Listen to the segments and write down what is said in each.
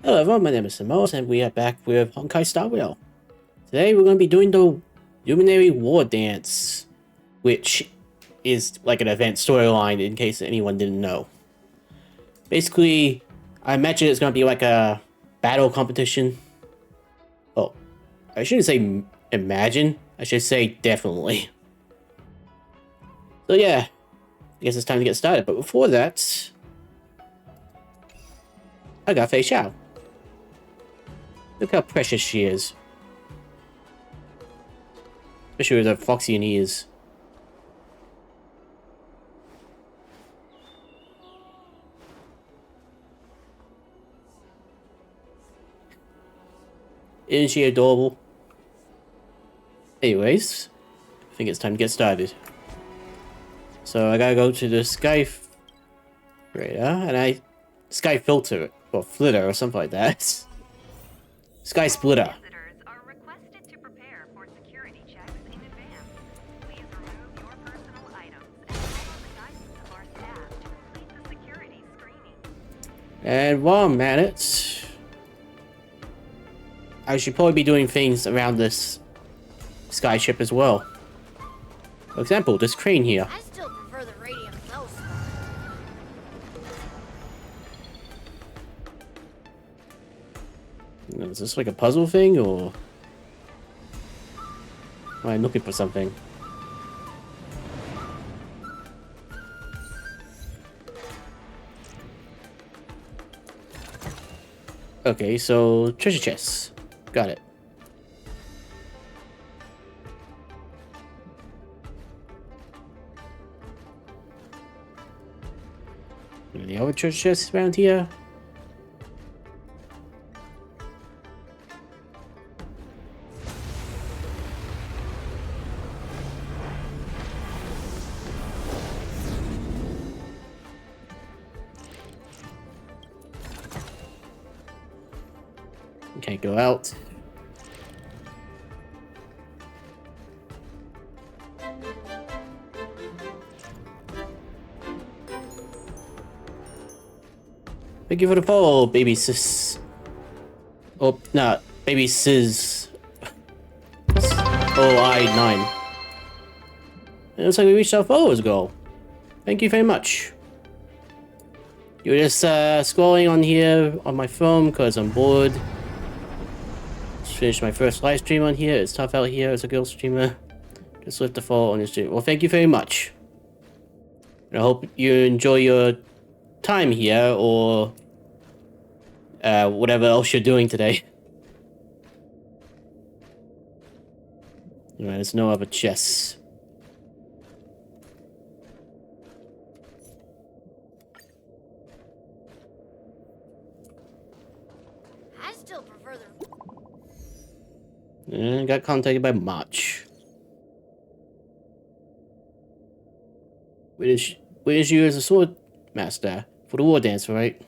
Hello everyone, my name is Samoas and we are back with Honkai Star Rail. Today we're going to be doing the Luminary Wardance, which is like an event storyline in case anyone didn't know. Basically, I imagine it's going to be like a battle competition. Oh, I shouldn't say imagine, I should say definitely. So yeah, I guess it's time to get started, but before that, I got Fei Xiao. Look how precious she is. Especially with her foxy in ears. Isn't she adorable? Anyways, I think it's time to get started. So I gotta go to the Sky Radar and Sky Filter or Flitter or something like that. Sky Splitter. Visitors are requested to prepare for security checks in advance. Please remove your personal items and follow the guidance of our staff to complete the security screening. And while I'm at it, I should probably be doing things around this skyship as well. For example, this crane here. I still prefer the radium ghost. Is this like a puzzle thing, or am I looking for something? Okay, so treasure chests. Got it. Any other treasure chests around here? Can't go out. Thank you for the follow, baby sis. Oh, nah, baby sis. OI9. It looks like we reached our followers goal. Thank you very much. You were just scrolling on here on my phone because I'm bored. Just finished my first live stream on here. It's tough out here as a girl streamer. Just left a follow on your stream. Well, thank you very much. And I hope you enjoy your time here or whatever else you're doing today. Alright, there's no other chests. I still prefer the. And got contacted by March. Witness you as a sword master for the war dance, right?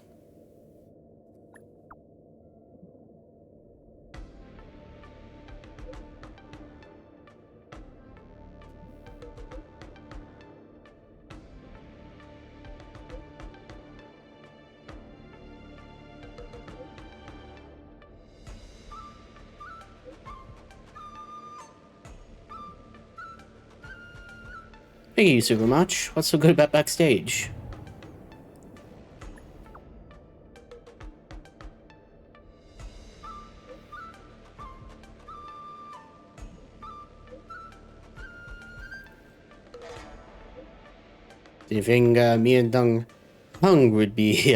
Thank you super much. What's so good about backstage? Do you think me and Deng Hung would be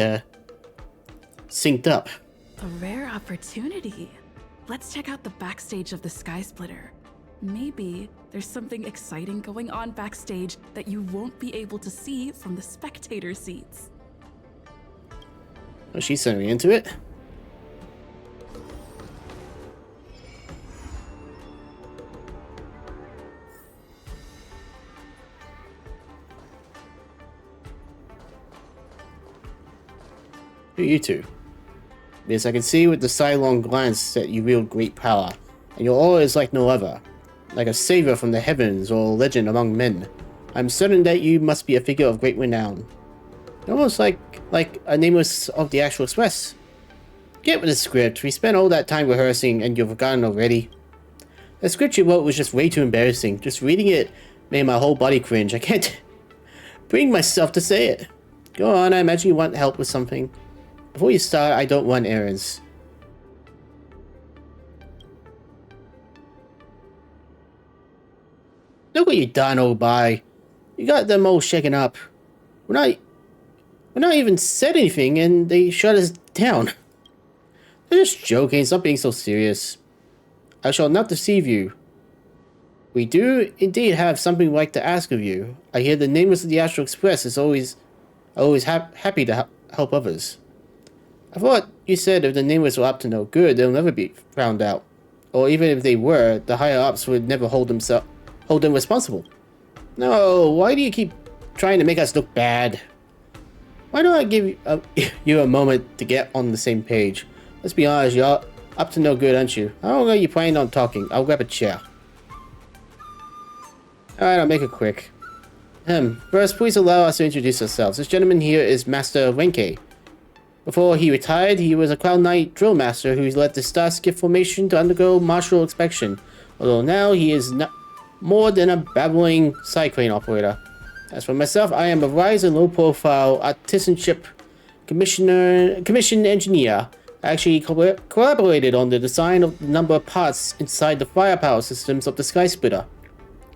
synced up? A rare opportunity. Let's check out the backstage of the Sky Splitter. Maybe there's something exciting going on backstage that you won't be able to see from the spectator seats. Oh, she's sending me into it. Who are you two? Yes, I can see with the sidelong glance that you wield great power, and your aura is like no other, like a savior from the heavens or a legend among men. I'm certain that you must be a figure of great renown. Almost like a nameless of the Astral Express. Get with the script. We spent all that time rehearsing and you've forgotten already. The script you wrote was just way too embarrassing. Just reading it made my whole body cringe. I can't bring myself to say it. Go on, I imagine you want help with something. Before you start, I don't run errands. Look what you done, old boy. You got them all shaken up. We're not even said anything and they shut us down. They're just joking, stop being so serious. I shall not deceive you. We do indeed have something we'd like to ask of you. I hear the nameless of the Astral Express is always happy to help others. I thought you said if the nameless were up to no good, they'll never be found out. Or even if they were, the higher-ups would never hold them responsible. No, why do you keep trying to make us look bad? Why don't I give you a moment to get on the same page? Let's be honest, you're up to no good, aren't you? How long are you planning on talking? I'll grab a chair. Alright, I'll make it quick. First, please allow us to introduce ourselves. This gentleman here is Master Honkai. Before he retired, he was a Cloud Knight drill master who led the Starskip formation to undergo martial inspection. Although now he is not more than a babbling side crane operator. As for myself, I am a rise and low-profile artisanship commissioned engineer. I actually collaborated on the design of the number of parts inside the firepower systems of the Sky Splitter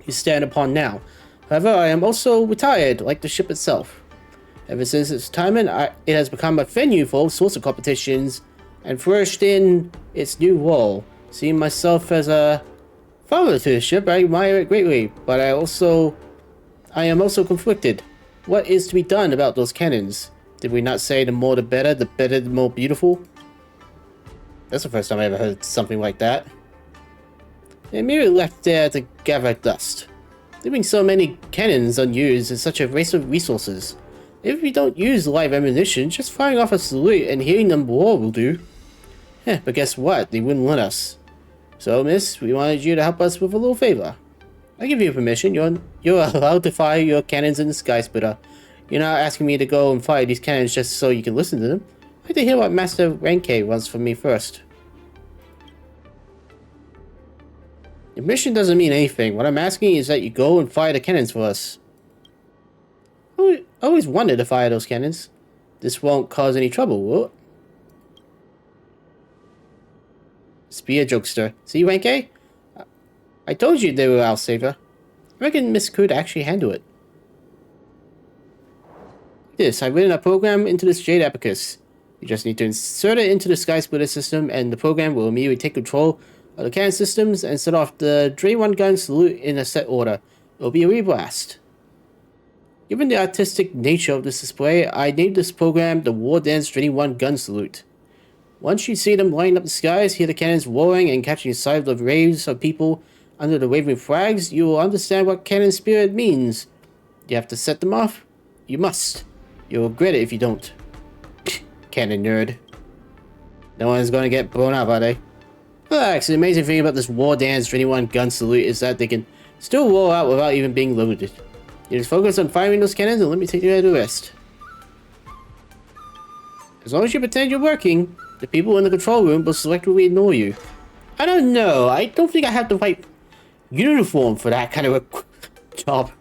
you stand upon now. However, I am also retired, like the ship itself. Ever since its retirement, it has become a venue for all sorts of competitions and flourished in its new role. Seeing myself as a father to the ship, I admire it greatly, but I am also conflicted. What is to be done about those cannons? Did we not say the more the better the more beautiful? That's the first time I ever heard something like that. They merely left there to gather dust. Leaving so many cannons unused is such a waste of resources. If we don't use live ammunition, just firing off a salute and hearing them roar will do. But guess what? They wouldn't let us. So, miss, we wanted you to help us with a little favor. I give you permission. You're allowed to fire your cannons in the Sky Splitter. You're not asking me to go and fire these cannons just so you can listen to them. I'd like to hear what Master Honkai wants from me first. Your mission doesn't mean anything. What I'm asking is that you go and fire the cannons for us. I always wanted to fire those cannons. This won't cause any trouble, will it? Spear jokester. See, Honkai? I told you they were our savior. I reckon Miss could actually handle it. I've written a program into this Jade Abacus. You just need to insert it into the Sky Splitter system, and the program will immediately take control of the cannon systems and set off the Drain 1 gun salute in a set order. It'll be a reblast. Given the artistic nature of this display, I named this program the Wardance Drain 1 gun salute. Once you see them lighting up the skies, hear the cannons roaring and catching sight of the waves of people under the waving flags, you will understand what cannon spirit means. You have to set them off? You must. You'll regret it if you don't. Cannon nerd. No one's gonna get blown up, are they? Relax, the amazing thing about this Wardance 21 gun salute is that they can still roll out without even being loaded. You just focus on firing those cannons and let me take care of the rest. As long as you pretend you're working, the people in the control room will selectively ignore you. I don't know, I don't think I have the right uniform for that kind of a job.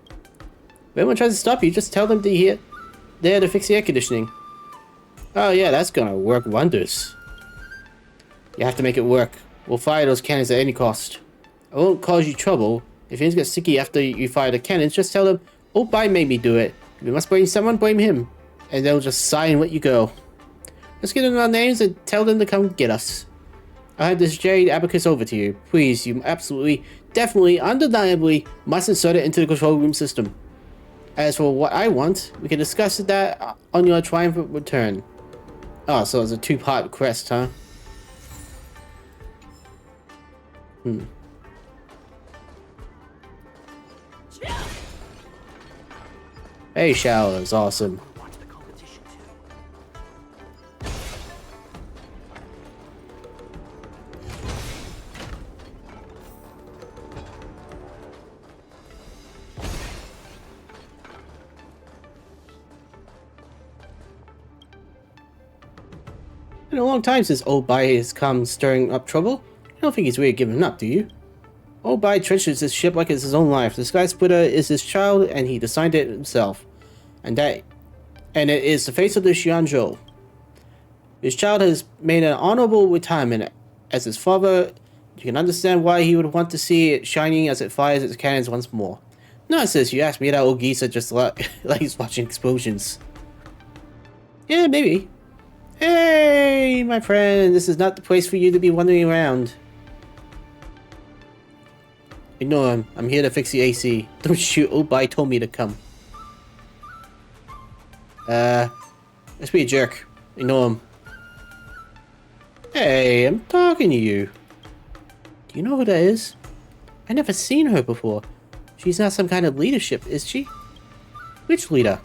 If anyone tries to stop you, just tell them they're there to fix the air conditioning. Oh yeah, that's gonna work wonders. You have to make it work. We'll fire those cannons at any cost. I won't cause you trouble. If things get sticky after you fire the cannons, just tell them, oh, Bai made me do it. If you must blame someone, blame him. And they'll just sigh and let you go. Just give them our names and tell them to come get us. I'll have this Jade Abacus over to you. Please, you absolutely, definitely, undeniably must insert it into the control room system. As for what I want, we can discuss that on your triumphant return. Oh, so it's a two-part request, huh? Hey, Shower is awesome. Been a long time since Old Bai has come stirring up trouble. I don't think he's really given up, do you? Old Bai treasures his ship like it's his own life. The Sky Splitter is his child, and he designed it himself. And it is the face of the Xianzhou. His child has made an honorable retirement. As his father, you can understand why he would want to see it shining as it fires its cannons once more. Nonsense, you asked me that old geezer just like he's watching explosions. Yeah, maybe. Hey, my friend, this is not the place for you to be wandering around. Ignore him. I'm here to fix the AC. Don't shoot. Old Bai told me to come. Let's be a jerk. Ignore him. Hey, I'm talking to you. Do you know who that is? I never seen her before. She's not some kind of leadership, is she? Which leader?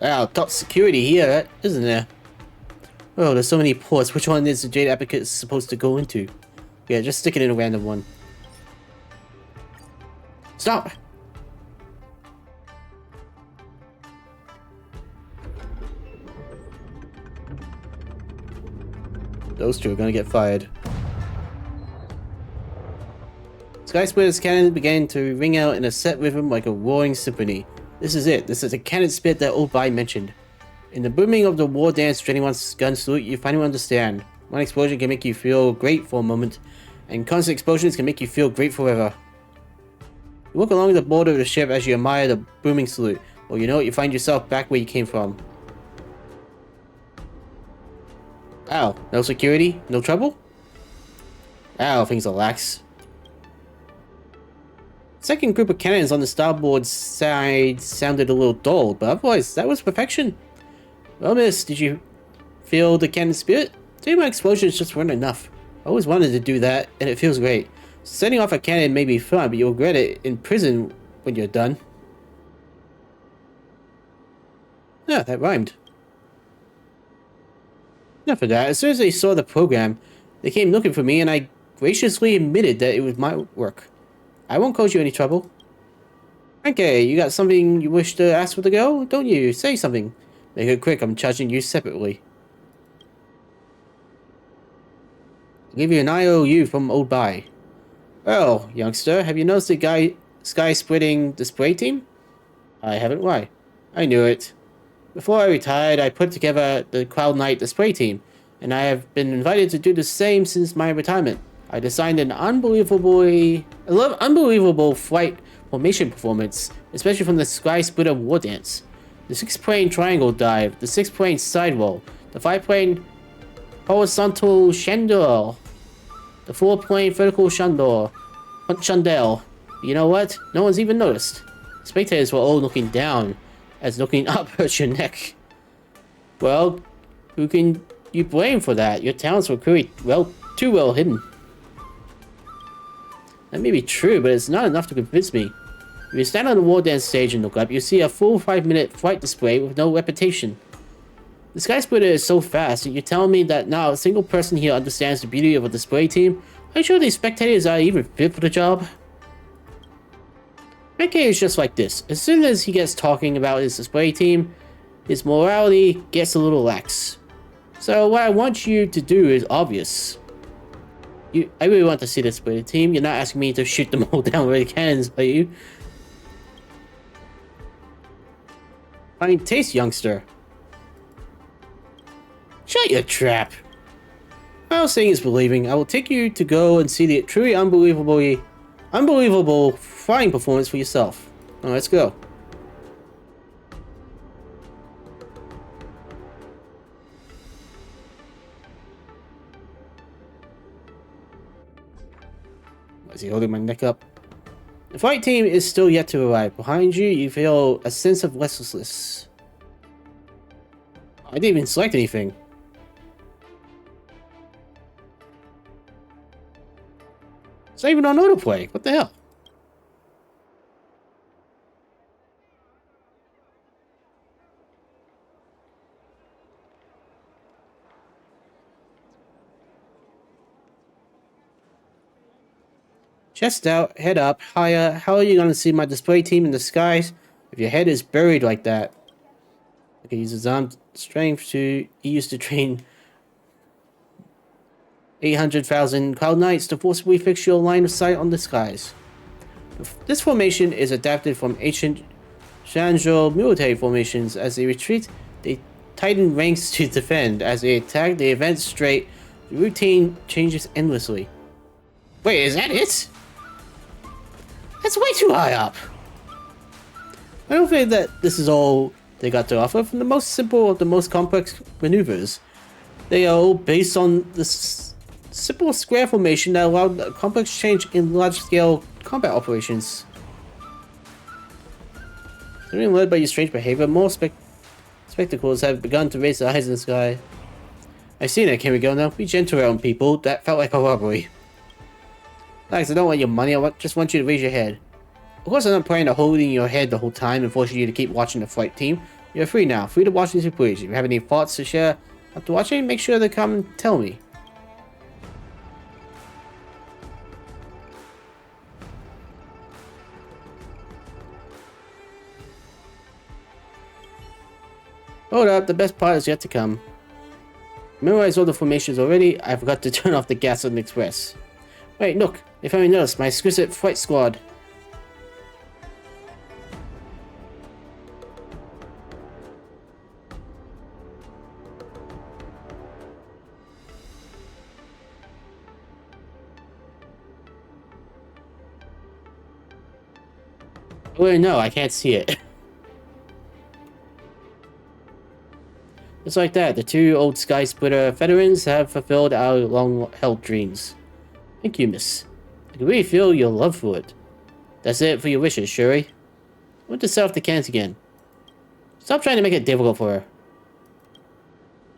Wow, top security here, isn't there? Oh, there's so many ports. Which one is the Jade Advocate supposed to go into? Yeah, just stick it in a random one. Stop! Those two are gonna get fired. Sky Splitter's cannon began to ring out in a set rhythm like a roaring symphony. This is it. This is the cannon spit that Old Bai mentioned. In the booming of the war dance to anyone's gun salute, you finally understand. One explosion can make you feel great for a moment, and constant explosions can make you feel great forever. You walk along the border of the ship as you admire the booming salute. Well, you know what? You find yourself back where you came from. Ow, no security? No trouble? Ow, things are lax. Second group of cannons on the starboard side sounded a little dull, but otherwise, that was perfection. Well, miss, did you feel the cannon spirit? 2 more explosions just weren't enough. I always wanted to do that, and it feels great. Setting off a cannon may be fun, but you'll regret it in prison when you're done. Yeah, that rhymed. Enough of that. As soon as they saw the program, they came looking for me, and I graciously admitted that it was my work. I won't cause you any trouble. Okay, you got something you wish to ask for the girl, don't you? Say something. Make it quick, I'm charging you separately. I'll give you an IOU from Old Bai. Well, youngster, have you noticed the sky-splitting display team? I haven't. Why? I knew it. Before I retired, I put together the Cloud Knight display team, and I have been invited to do the same since my retirement. I designed an unbelievable flight formation performance, especially from the Sky Splitter Wardance. The 6-plane triangle dive, the 6-plane side roll, the 5-plane horizontal chandelle, the 4-plane vertical chandelle. You know what? No one's even noticed. Spectators were all looking down, as looking up hurts your neck. Well, who can you blame for that? Your talents were clearly too well hidden. That may be true, but it's not enough to convince me. If you stand on the war dance stage and look up, you see a full 5-minute flight display with no repetition. The Sky Splitter is so fast, and you're telling me that not a single person here understands the beauty of a display team? Are you sure these spectators are even fit for the job? Honkai is just like this. As soon as he gets talking about his display team, his morality gets a little lax. So what I want you to do is obvious. I really want to see this display team. You're not asking me to shoot them all down with cannons, are you? Fine taste, youngster. Shut your trap. Well, seeing is believing. I will take you to go and see the truly unbelievable flying performance for yourself. Now, let's go. Why is he holding my neck up? The flight team is still yet to arrive. Behind you, you feel a sense of restlessness. I didn't even select anything. It's not even on autoplay. What the hell? Chest out, head up, higher. How are you going to see my display team in the skies if your head is buried like that? I can use his arm strength he used to train 800,000 Cloud Knights to forcibly fix your line of sight on the skies. This formation is adapted from ancient Shanzhou military formations. As they retreat, they tighten ranks to defend. As they attack, the event straight. The routine changes endlessly. Wait, is that it? That's way too high up. I don't think that this is all they got to offer. From the most simple of the most complex maneuvers, they are all based on this simple square formation that allowed a complex change in large-scale combat operations. During led by your strange behavior, more spectacles have begun to raise their eyes in the sky. I've seen it, can we go now? Be gentle around people. That felt like a robbery. Alex, I don't want your money, just want you to raise your head. Of course I'm not planning to hold in your head the whole time and forcing you to keep watching the flight team. You're free now, free to watch as you please. If you have any thoughts to share after watching, make sure to come and tell me. Hold up, the best part is yet to come. Memorize all the formations already. I forgot to turn off the gas on the express. Wait, look, they finally noticed my exquisite flight squad. Wait, no, I can't see it. Just like that, the two old Sky Splitter veterans have fulfilled our long-held dreams. Thank you, miss. I can really feel your love for it. That's it for your wishes, Shuri. I want to set off the cans again. Stop trying to make it difficult for her.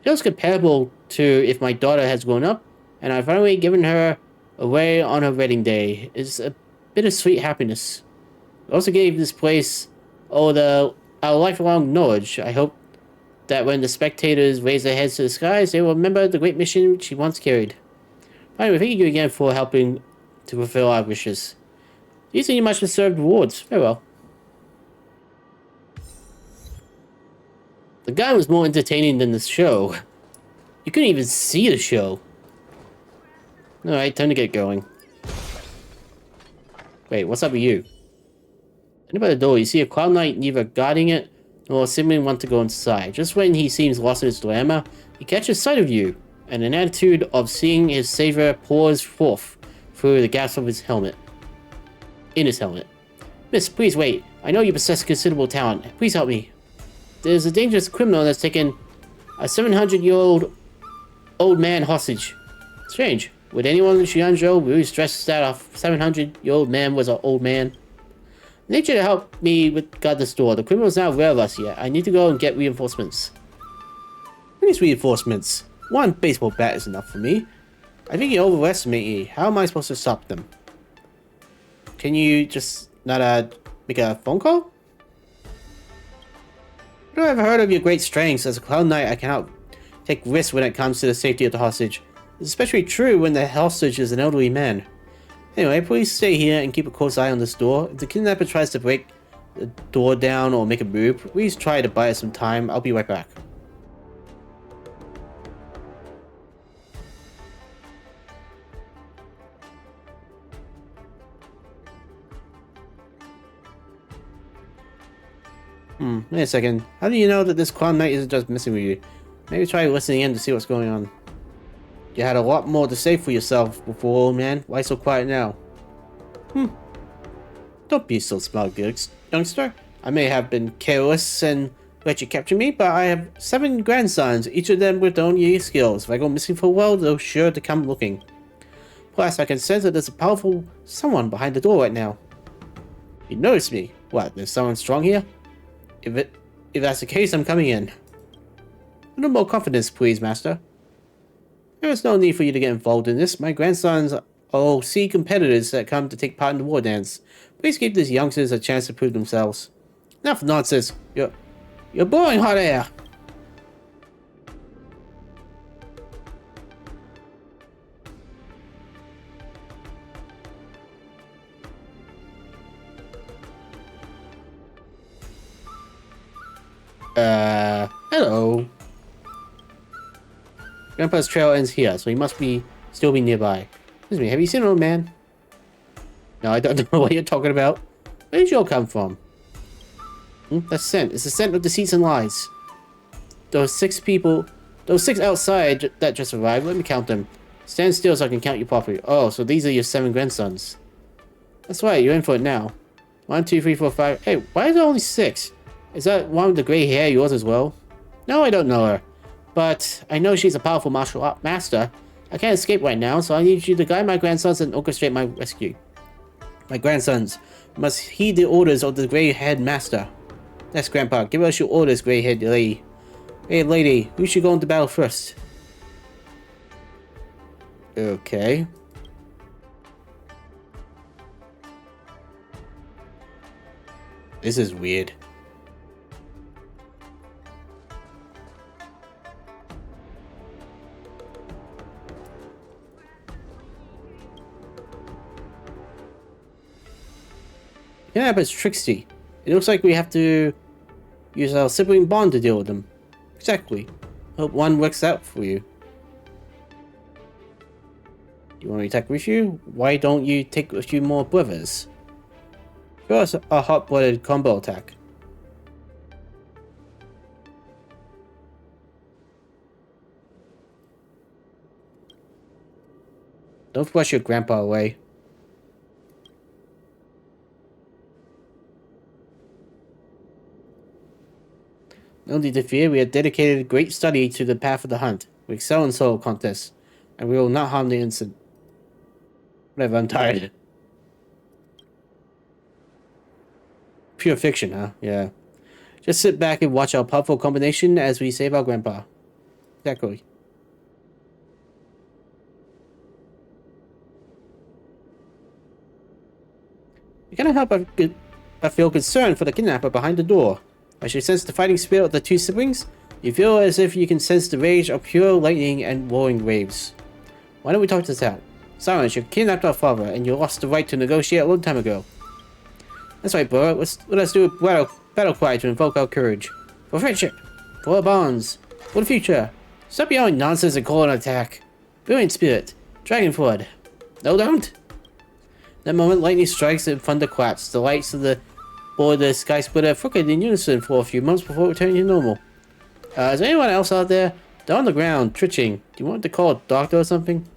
Feels comparable to if my daughter has grown up, and I've finally given her away on her wedding day. It's a bittersweet happiness. I also gave this place our lifelong knowledge. I hope that when the spectators raise their heads to the skies, they will remember the great mission she once carried. Finally, thank you again for helping to fulfill our wishes. These are your much deserved rewards. Farewell. The guy was more entertaining than the show. You couldn't even see the show. Alright, time to get going. Wait, what's up with you? By the door, you see a Cloud Knight neither guarding it nor seemingly want to go inside. Just when he seems lost in his dilemma, he catches sight of you, and an attitude of seeing his savior pours forth through the gaps of his helmet. In his helmet. Miss, please wait. I know you possess considerable talent. Please help me. There's a dangerous criminal that's taken a 700-year-old old man hostage. Strange. Would anyone in Xianzhou really stress that a 700-year-old man was an old man? I need you to help me guard this door. The criminal's not aware of us yet. I need to go and get reinforcements. What is reinforcements? One baseball bat is enough for me. I think you overestimate me. How am I supposed to stop them? Can you just not make a phone call? I have heard of your great strengths. As a Cloud Knight, I cannot take risks when it comes to the safety of the hostage. It's especially true when the hostage is an elderly man. Anyway, please stay here and keep a close eye on this door. If the kidnapper tries to break the door down or make a move, please try to buy us some time. I'll be right back. Wait a second. How do you know that this Cloud Knight isn't just messing with you? Maybe try listening in to see what's going on. You had a lot more to say for yourself before, old man. Why so quiet now? Don't be so smart, youngster. I may have been careless and let you capture me, but I have 7 grandsons, each of them with their own unique skills. If I go missing for a while, they're sure to come looking. Plus, I can sense that there's a powerful someone behind the door right now. You notice me. What, there's someone strong here? If that's the case, I'm coming in. A little more confidence, please, master. There is no need for you to get involved in this. My grandsons are all sea competitors that come to take part in the war dance. Please give these youngsters a chance to prove themselves. Enough nonsense. You're blowing hot air. Hello. Grandpa's trail ends here, so he must still be nearby. Excuse me, have you seen an old man? No, I don't know what you're talking about. Where did you all come from? That scent. It's the scent of deceits and lies. Those six outside that just arrived, let me count them. Stand still so I can count you properly. Oh, so these are your 7 grandsons. That's right, you're in for it now. 1, 2, 3, 4, 5. Hey, why is there only 6? Is that one with the gray hair yours as well? No, I don't know her. But I know she's a powerful martial art master. I can't escape right now, so I need you to guide my grandsons and orchestrate my rescue. My grandsons must heed the orders of the gray-haired master. Yes, Grandpa, give us your orders, gray-haired lady. Hey, lady, who should go into battle first? Okay. This is weird. Yeah, but it's tricksy. It looks like we have to use our sibling bond to deal with them. Exactly. Hope one works out for you. You want to attack with you? Why don't you take a few more brothers? Show us a hot-blooded combo attack. Don't brush your grandpa away. No need to fear, we have dedicated great study to the path of the hunt. We excel in solo contests, and we will not harm the innocent. Whatever, I'm tired. Pure fiction, huh? Yeah. Just sit back and watch our powerful combination as we save our grandpa. Exactly. You cannot help but feel concerned for the kidnapper behind the door. As you sense the fighting spirit of the 2 siblings, you feel as if you can sense the rage of pure lightning and roaring waves. Why don't we talk this out? Silence, you kidnapped our father, and you lost the right to negotiate a long time ago. That's right, bro. Let us do a battle cry to invoke our courage. For friendship. For our bonds. For the future. Stop yelling nonsense and call an attack. Brilliant spirit. Dragon flood. No, don't. That moment, lightning strikes and thunder claps. The lights of the sky splitter flickered in unison for a few months before returning to normal. Is there anyone else out there? They're on the ground, twitching. Do you want to call a doctor or something?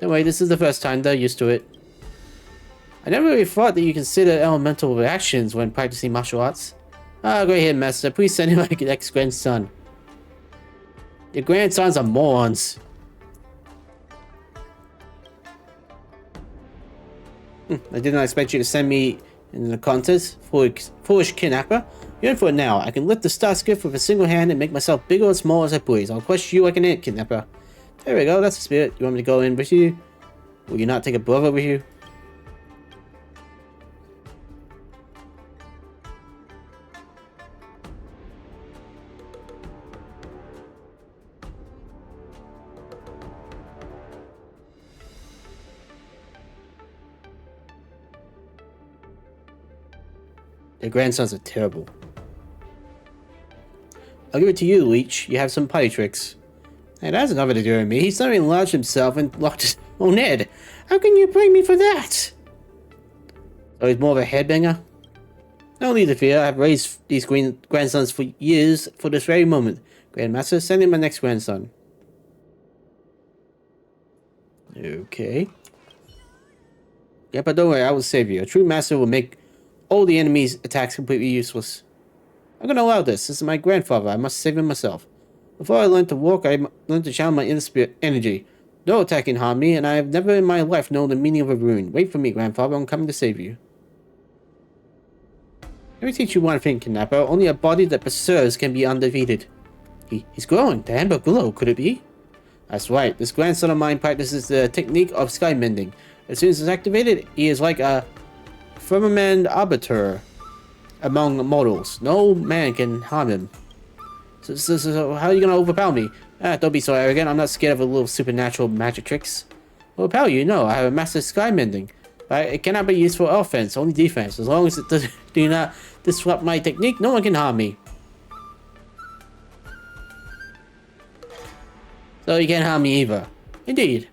Don't worry, this is the first time. They're used to it. I never really thought that you consider elemental reactions when practicing martial arts. Ah, go ahead, master. Please send him my next grandson. Your grandsons are morons. I did not expect you to send me in the contest, foolish kidnapper. You're in for it now. I can lift the star skiff with a single hand and make myself big or small as I please. I'll crush you like an ant, kidnapper. There we go, that's the spirit. You want me to go in with you? Will you not take a brother with you? Their grandsons are terrible. I'll give it to you, Leech. You have some potty tricks. Hey, that's nothing to do with me. He suddenly enlarged himself and locked his own head. How can you blame me for that? So he's more of a headbanger? No need to fear. I've raised these grandsons for years for this very moment. Grandmaster, send in my next grandson. Okay. Yeah, but don't worry, I will save you. A true master will make all the enemy's attacks completely useless. I'm gonna allow this. This is my grandfather. I must save him myself. Before I learned to walk, I learned to channel my inner spirit energy. No attack can harm me, and I have never in my life known the meaning of a rune. Wait for me, grandfather. I'm coming to save you. Let me teach you one thing, kidnapper. Only a body that preserves can be undefeated. He's glowing. The amber glow, could it be? That's right. This grandson of mine practices the technique of sky mending. As soon as it's activated, he is like a firmament arbiter among mortals. No man can harm him. So how are you gonna overpower me? Don't be so arrogant. I'm not scared of a little supernatural magic tricks. Overpower you? No, I have a master sky mending. But it cannot be used for offense, only defense. As long as it does not disrupt my technique, no one can harm me. So you can't harm me either. Indeed.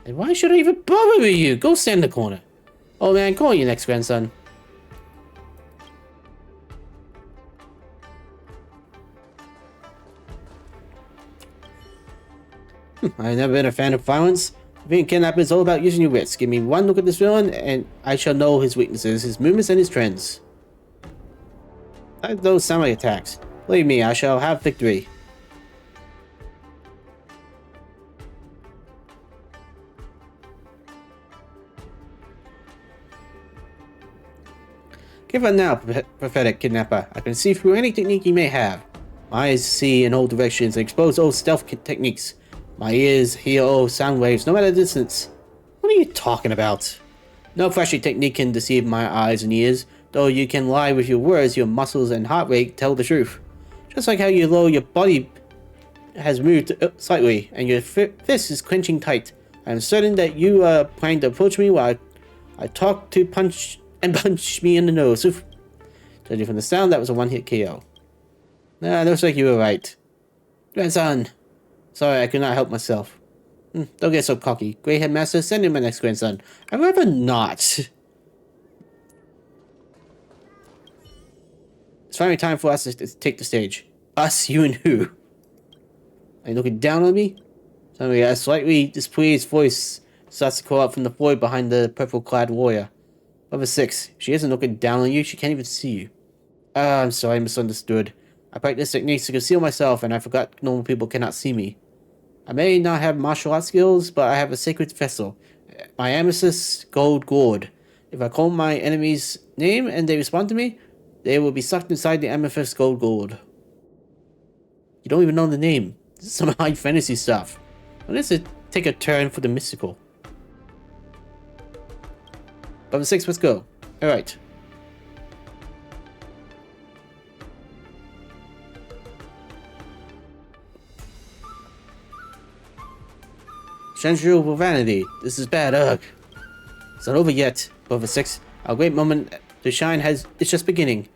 And why should I even bother with you? Go stand in the corner. Oh man, call you next, grandson. I've never been a fan of violence. Being kidnapped is all about using your wits. Give me one look at this villain, and I shall know his weaknesses, his movements, and his trends. Those sound like attacks. Believe me, I shall have victory. Give up now, pathetic kidnapper. I can see through any technique you may have. My eyes see in all directions and expose all stealth techniques. My ears hear all sound waves, no matter the distance. What are you talking about? No flashy technique can deceive my eyes and ears. Though you can lie with your words, your muscles and heart rate tell the truth. Just like how you lower your body has moved slightly, and your fist is clenching tight. I am certain that you are planning to approach me while I talk to punch me in the nose. Oof. Judging from the sound, that was a one-hit KO. Nah, looks like you were right. Grandson! Sorry, I could not help myself. Don't get so cocky. Grey Headmaster, send in my next grandson. I'd rather not. It's finally time for us to take the stage. Us, you, and who? Are you looking down on me? Suddenly, a slightly displeased voice starts to call out from the void behind the purple-clad warrior. Level 6. She isn't looking down on you. She can't even see you. I'm sorry, I misunderstood. I practice techniques to conceal myself, and I forgot normal people cannot see me. I may not have martial arts skills, but I have a sacred vessel. My amethyst gold gourd. If I call my enemy's name and they respond to me, they will be sucked inside the amethyst gold gourd. You don't even know the name. This is some high fantasy stuff. Let's take a turn for the mystical. Level 6, let's go. Alright. Sensual vanity. This is bad, ugh. It's not over yet. Level 6. Our great moment to shine it's just beginning.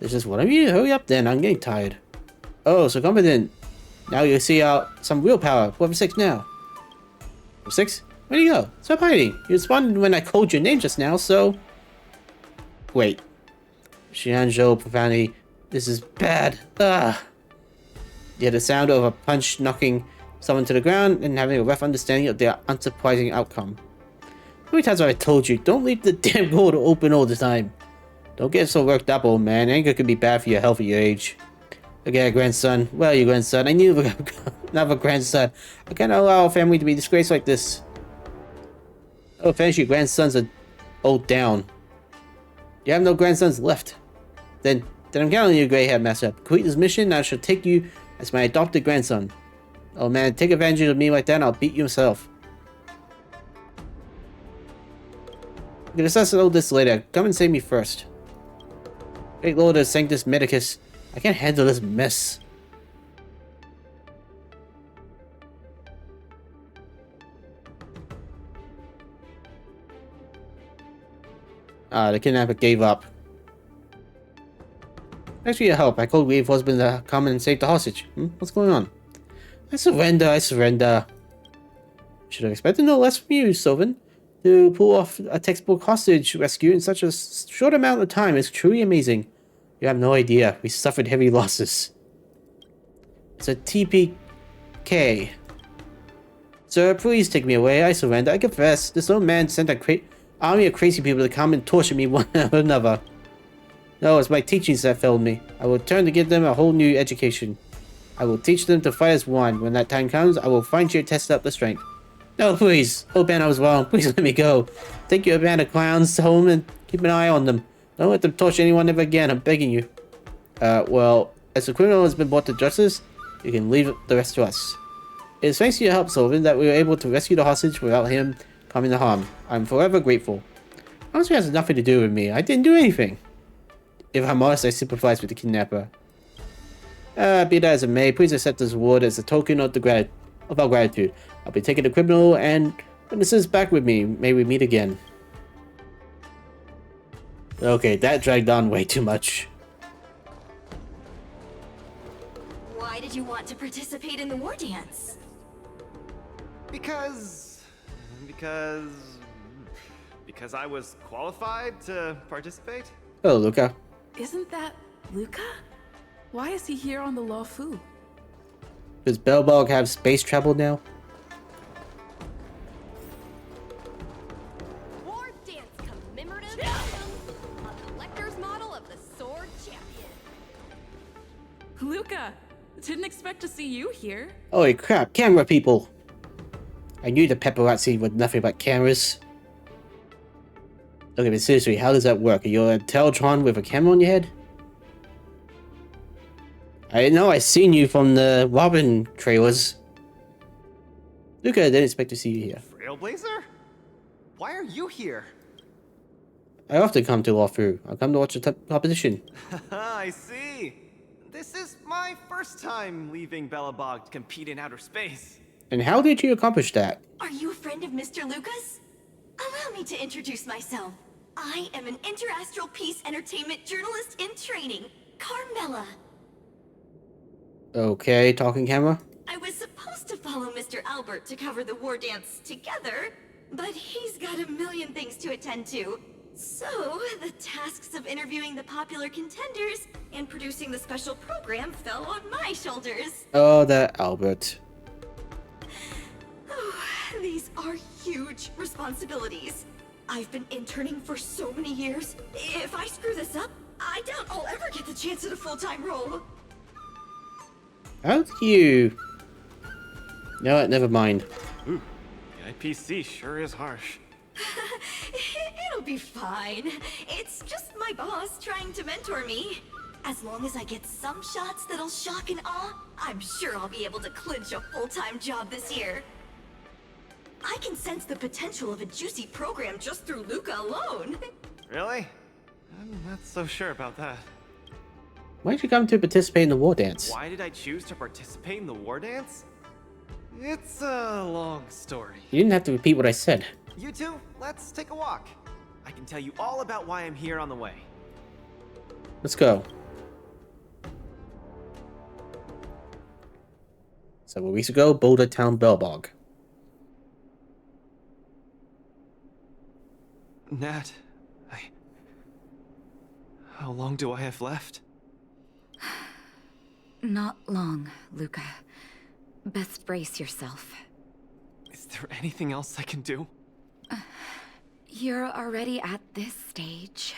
It's just, what are you? Hurry up then, I'm getting tired. Oh, so confident. Now you'll see some real power. Level 6 now. Level 6? Where'd you go? Stop hiding. You responded when I called your name just now, so... Wait. Shianzhou profanity. This is bad. Ugh. You had the sound of a punch knocking someone to the ground and having a rough understanding of their unsurprising outcome. How many times have I told you, don't leave the damn door open all the time. Don't get so worked up, old man. Anger can be bad for your health at your age. Okay, grandson. Well, you grandson. I need another grandson. I can't allow a family to be disgraced like this. Oh, finish your grandsons are old down. You have no grandsons left. Then I'm counting on you, Grey Headmaster. Complete this mission, and I shall take you as my adopted grandson. Oh man, take advantage of me like that and I'll beat you myself. We can discuss all this later. Come and save me first. Great Lord of Sanctus Medicus. I can't handle this mess. The kidnapper gave up. Thanks for your help. I called reinforcements to come and save the hostage. What's going on? I surrender. Should have expected no less from you, Sylvan. To pull off a textbook hostage rescue in such a short amount of time is truly amazing. You have no idea. We suffered heavy losses. It's a TPK. Sir, please take me away. I surrender. I confess. This old man sent a army of crazy people to come and torture me one after another. No, it's my teachings that failed me. I will return to give them a whole new education. I will teach them to fight as one. When that time comes, I will find you and test out the strength. No, please. Oh, Ben, I was wrong. Please let me go. Take your band of clowns home and keep an eye on them. Don't let them torture anyone ever again. I'm begging you. Well, as the criminal has been brought to justice, you can leave the rest to us. It is thanks to your help, Sullivan, that we were able to rescue the hostage without him coming to harm. I'm forever grateful. Honestly, it has nothing to do with me. I didn't do anything. If I'm honest, I sympathize with the kidnapper. Be that as it may, please accept this reward as a token of our gratitude. I'll be taking the criminal and witnesses back with me. May we meet again. Okay, that dragged on way too much. What Why did you want to participate in the war dance? Because I was qualified to participate? Oh, Luka. Isn't that Luka? Why is he here on the Lawfu? Does Belbog have space travel now? War dance commemorative item, a collector's model of the sword champion. Luka! Didn't expect to see you here. Holy crap, camera people! I knew the paparazzi were nothing but cameras. Okay, but seriously, how does that work? Are you a Teletron with a camera on your head? I know I seen you from the Robin trailers. Luka, I didn't expect to see you here. Trailblazer? Why are you here? I often come to Lawfu. I come to watch the competition. I see. This is my first time leaving Belobog to compete in outer space. And how did you accomplish that? Are you a friend of Mr. Lucas? Allow me to introduce myself. I am an interastral peace entertainment journalist in training, Carmela. Okay, talking camera. I was supposed to follow Mr. Albert to cover the war dance together, but he's got a million things to attend to. So, the tasks of interviewing the popular contenders and producing the special program fell on my shoulders. Oh, that Albert. These are huge responsibilities. I've been interning for so many years. If I screw this up, I doubt I'll ever get the chance at a full-time role. How do you... No, what, never mind. Ooh, the IPC sure is harsh. It'll be fine. It's just my boss trying to mentor me. As long as I get some shots that'll shock and awe, I'm sure I'll be able to clinch a full-time job this year. I can sense the potential of a juicy program just through Luka alone. Really? I'm not so sure about that. Why did you come to participate in the war dance? Why did I choose to participate in the war dance? It's a long story. You didn't have to repeat what I said. You two, let's take a walk. I can tell you all about why I'm here on the way. Let's go. Several weeks ago, Boulder Town Belbog. Nat, how long do I have left? Not long, Luka. Best brace yourself. Is there anything else I can do? You're already at this stage.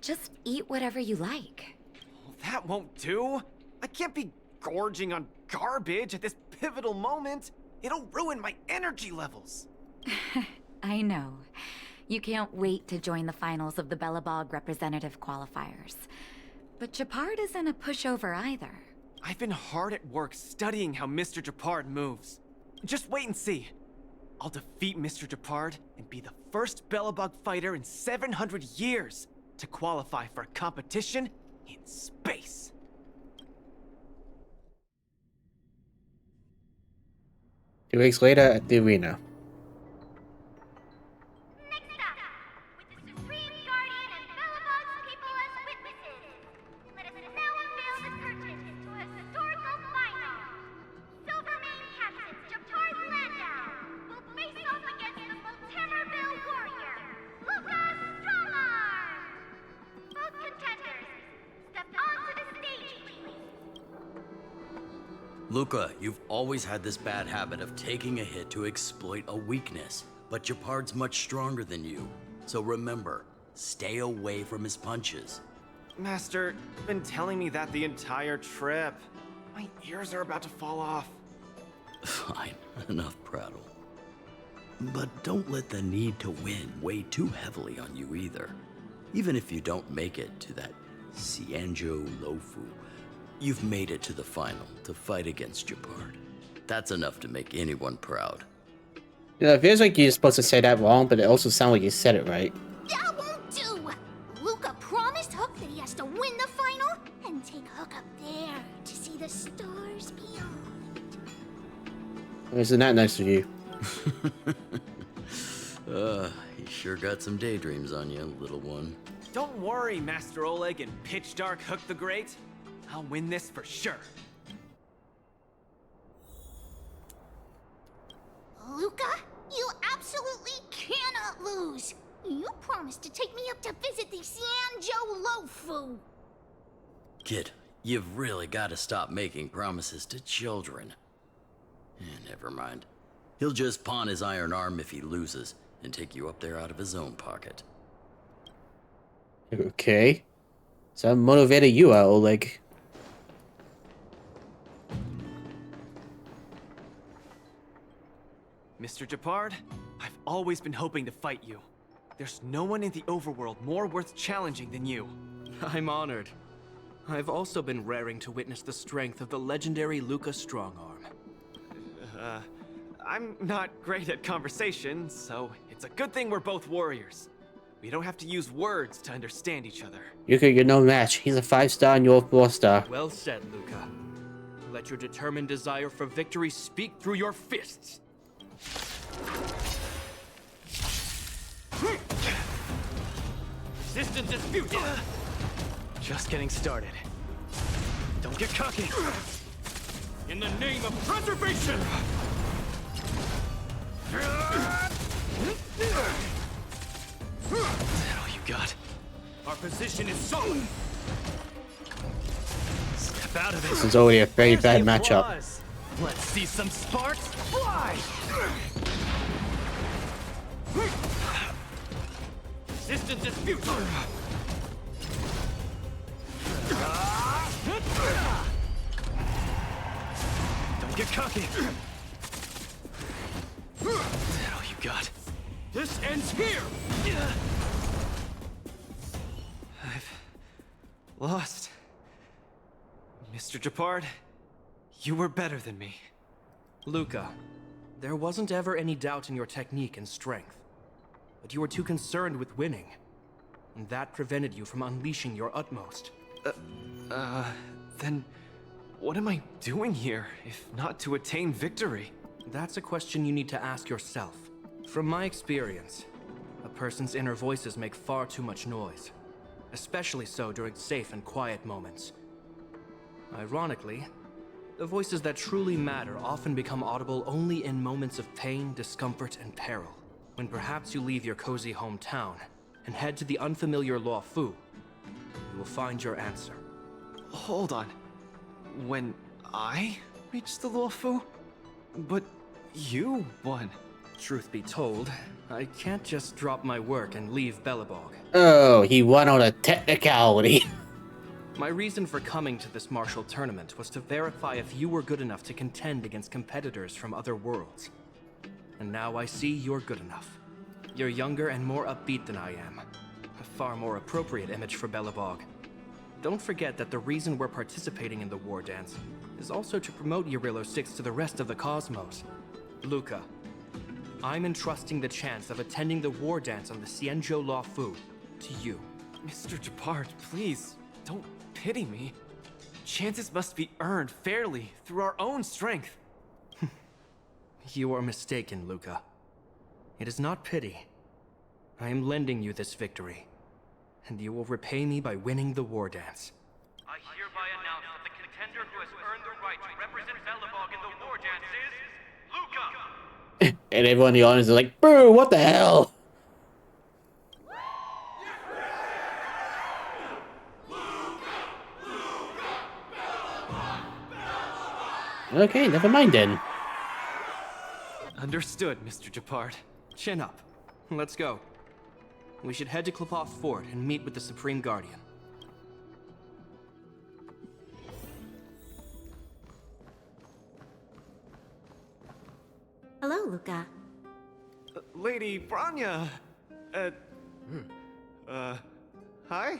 Just eat whatever you like. Well, that won't do. I can't be gorging on garbage at this pivotal moment. It'll ruin my energy levels. I know. You can't wait to join the finals of the Belobog representative qualifiers. But Japard isn't a pushover either. I've been hard at work studying how Mr. Japard moves. Just wait and see. I'll defeat Mr. Japard and be the first Belobog fighter in 700 years to qualify for a competition in space. 2 weeks later at the arena. Next up, with the Supreme Guardian and Belobog's people as witnesses, let us now unveil the curtain to a historical final. Silvermane Captain Japard Landau will face off against the Voltamerville warrior, Luka Stromar. Both contenders, step onto the stage, please. Luka, you've always had this bad habit of taking a hit to exploit a weakness, but Japard's much stronger than you. So remember, stay away from his punches. Master, you've been telling me that the entire trip. My ears are about to fall off. Fine, enough prattle. But don't let the need to win weigh too heavily on you either. Even if you don't make it to that Cianjo Lofu, you've made it to the final to fight against Japard. That's enough to make anyone proud. You know, it feels like you're supposed to say that wrong, but it also sounds like you said it right. That won't do! Luka promised Hook that he has to win the final and take Hook up there to see the stars beyond. Isn't that nice of you? You sure got some daydreams on you, little one. Don't worry, Master Oleg and Pitch Dark Hook the Great. I'll win this for sure. Luka, you absolutely cannot lose. You promised to take me up to visit the Xianzhou Lofu. Kid, you've really got to stop making promises to children. Never mind. He'll just pawn his iron arm if he loses and take you up there out of his own pocket. Okay. So that motivated you, Oleg. Mr. Japard, I've always been hoping to fight you. There's no one in the overworld more worth challenging than you. I'm honored. I've also been raring to witness the strength of the legendary Luka Strongarm. I'm not great at conversation, so it's a good thing we're both warriors. We don't have to use words to understand each other. Yuka, you're no match. He's a 5-star and you're a 4-star. Well said, Luka. Let your determined desire for victory speak through your fists. Resistance is futile. Just getting started. Don't get cocky. In the name of preservation! Is that all you got? Our position is solid. Step out of it. This is already a very Where's bad the matchup. applause? Let's see some sparks fly! Resistance is futile. Don't get cocky. Is that all you got? This ends here. I've lost. Mr. Japard, you were better than me. Luka, there wasn't ever any doubt in your technique and strength. But you were too concerned with winning. And that prevented you from unleashing your utmost. Then what am I doing here, if not to attain victory? That's a question you need to ask yourself. From my experience, a person's inner voices make far too much noise. Especially so during safe and quiet moments. Ironically, the voices that truly matter often become audible only in moments of pain, discomfort, and peril. When perhaps you leave your cozy hometown and head to the unfamiliar Luofu, you will find your answer. Hold on. When I reached the Luofu? But you won. Truth be told, I can't just drop my work and leave Belobog. Oh, he won on a technicality. My reason for coming to this martial tournament was to verify if you were good enough to contend against competitors from other worlds. And now I see you're good enough. You're younger and more upbeat than I am. A far more appropriate image for Belobog. Don't forget that the reason we're participating in the Wardance is also to promote Eurilo 6 to the rest of the cosmos. Luka, I'm entrusting the chance of attending the Wardance on the Xianzhou Luofu to you. Mr. Japard, please, don't pity me. Chances must be earned fairly through our own strength. You are mistaken, Luka. It is not pity. I am lending you this victory, and you will repay me by winning the Wardance. I hereby announce that the contender who has earned the right to represent Belobog in the Wardance is Luka! And everyone in the audience is like, boo, what the hell? Okay, never mind then. Understood, Mr. Japard. Chin up. Let's go. We should head to Klopov Fort and meet with the Supreme Guardian. Hello, Luka. Lady Branya! Hi?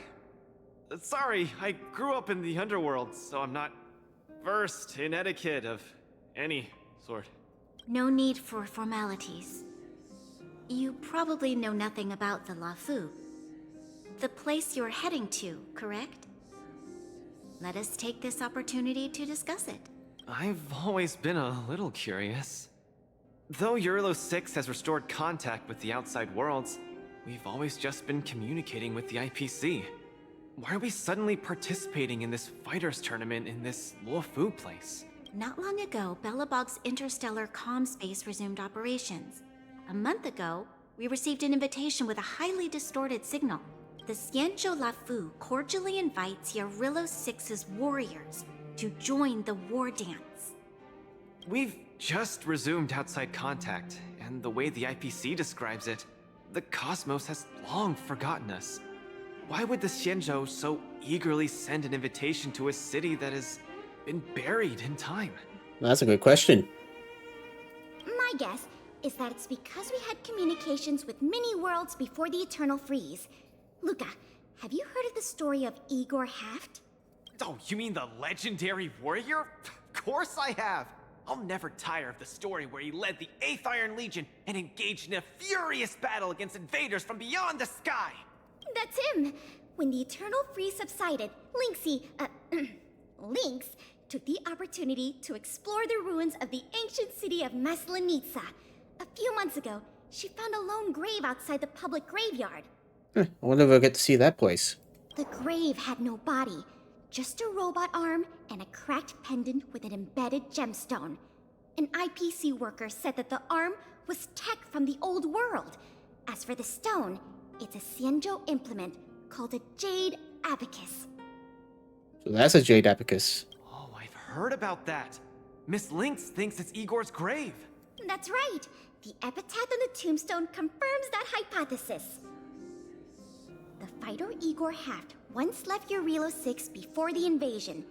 Sorry, I grew up in the underworld, so I'm not versed in etiquette of any sort. No need for formalities. You probably know nothing about the Luofu. The place you're heading to, correct? Let us take this opportunity to discuss it. I've always been a little curious. Though Eurilo 6 has restored contact with the outside worlds, we've always just been communicating with the IPC. Why are we suddenly participating in this fighters tournament in this Luofu place? Not long ago, Belobog's interstellar comm space resumed operations. A month ago, we received an invitation with a highly distorted signal. The Xianzhou Lafu cordially invites Yarillo 6's warriors to join the Wardance. We've just resumed outside contact, and the way the IPC describes it, the cosmos has long forgotten us. Why would the Xianzhou so eagerly send an invitation to a city that has been buried in time? That's a good question. My guess is that it's because we had communications with many worlds before the Eternal Freeze. Luka, have you heard of the story of Igor Haft? Oh, you mean the legendary warrior? Of course I have! I'll never tire of the story where he led the 8th Iron Legion and engaged in a furious battle against invaders from beyond the sky! That's him! When the Eternal Freeze subsided, Lynx took the opportunity to explore the ruins of the ancient city of Maslenitsa. A few months ago, she found a lone grave outside the public graveyard. I wonder if I'll get to see that place. The grave had no body, just a robot arm and a cracked pendant with an embedded gemstone. An IPC worker said that the arm was tech from the old world. As for the stone, it's a Xianzhou implement called a Jade Abacus. So that's a Jade Abacus. Oh, I've heard about that. Miss Lynx thinks it's Igor's grave. That's right. The epitaph on the tombstone confirms that hypothesis. The fighter Igor Haft once left Yarillo 6 before the invasion,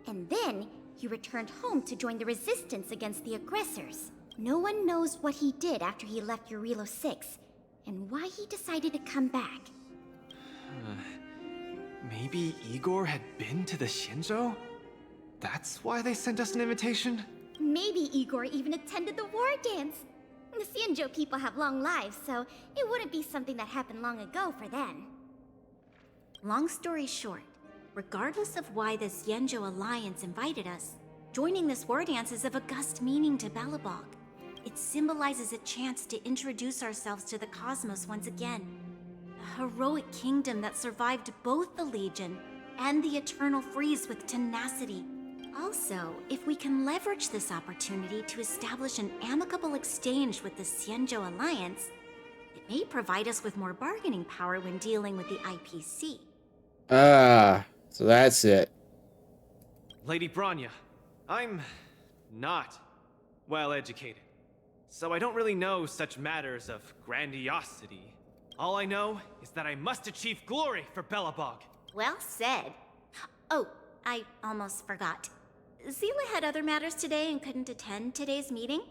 and then he returned home to join the resistance against the aggressors. No one knows what he did after he left Yarillo 6, and why he decided to come back. Maybe Igor had been to the Xianzhou? That's why they sent us an invitation? Maybe Igor even attended the war dance. The Xianzhou people have long lives, so it wouldn't be something that happened long ago for them. Long story short, regardless of why the Xianzhou Alliance invited us, joining this war dance is of august meaning to Belobog. It symbolizes a chance to introduce ourselves to the cosmos once again. A heroic kingdom that survived both the Legion and the Eternal Freeze with tenacity. Also, if we can leverage this opportunity to establish an amicable exchange with the Xianzhou Alliance, it may provide us with more bargaining power when dealing with the IPC. So that's it. Lady Bronya, I'm not well educated, so I don't really know such matters of grandiosity. All I know is that I must achieve glory for Belobog. Well said. Oh, I almost forgot. Zila had other matters today and couldn't attend today's meeting,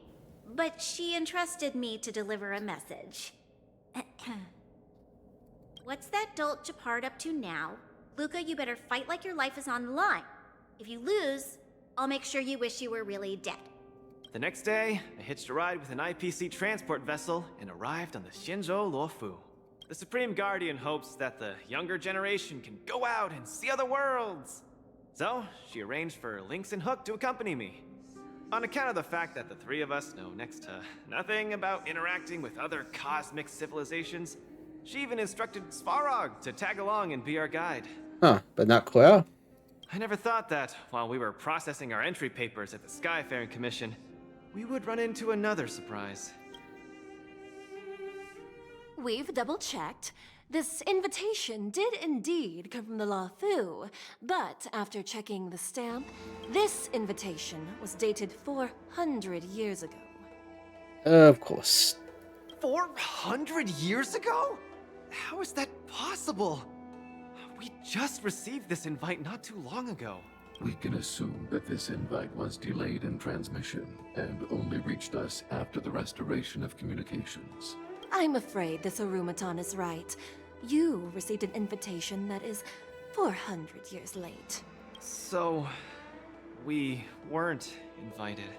but she entrusted me to deliver a message. What's that dolt Japard up to now? Luka, you better fight like your life is on the line. If you lose, I'll make sure you wish you were really dead. The next day, I hitched a ride with an IPC transport vessel and arrived on the Xianzhou Luofu. The Supreme Guardian hopes that the younger generation can go out and see other worlds. So, she arranged for Lynx and Hook to accompany me. On account of the fact that the three of us know next to nothing about interacting with other cosmic civilizations, she even instructed Svarog to tag along and be our guide. Huh, but not Claire? I never thought that, while we were processing our entry papers at the Skyfaring Commission, we would run into another surprise. We've double-checked. This invitation did indeed come from the Luofu, but after checking the stamp, this invitation was dated 400 years ago. Of course. 400 years ago? How is that possible? We just received this invite not too long ago. We can assume that this invite was delayed in transmission and only reached us after the restoration of communications. I'm afraid this Arumaton is right. You received an invitation that is 400 years late. So, we weren't invited.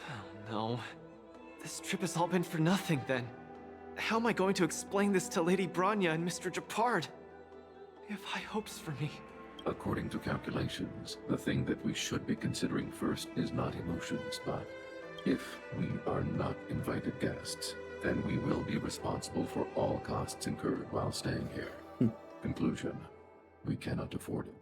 Oh no. This trip has all been for nothing then. How am I going to explain this to Lady Bronya and Mr. Japard? They have high hopes for me. According to calculations, the thing that we should be considering first is not emotions, but if we are not invited guests, then we will be responsible for all costs incurred while staying here. Conclusion, we cannot afford it.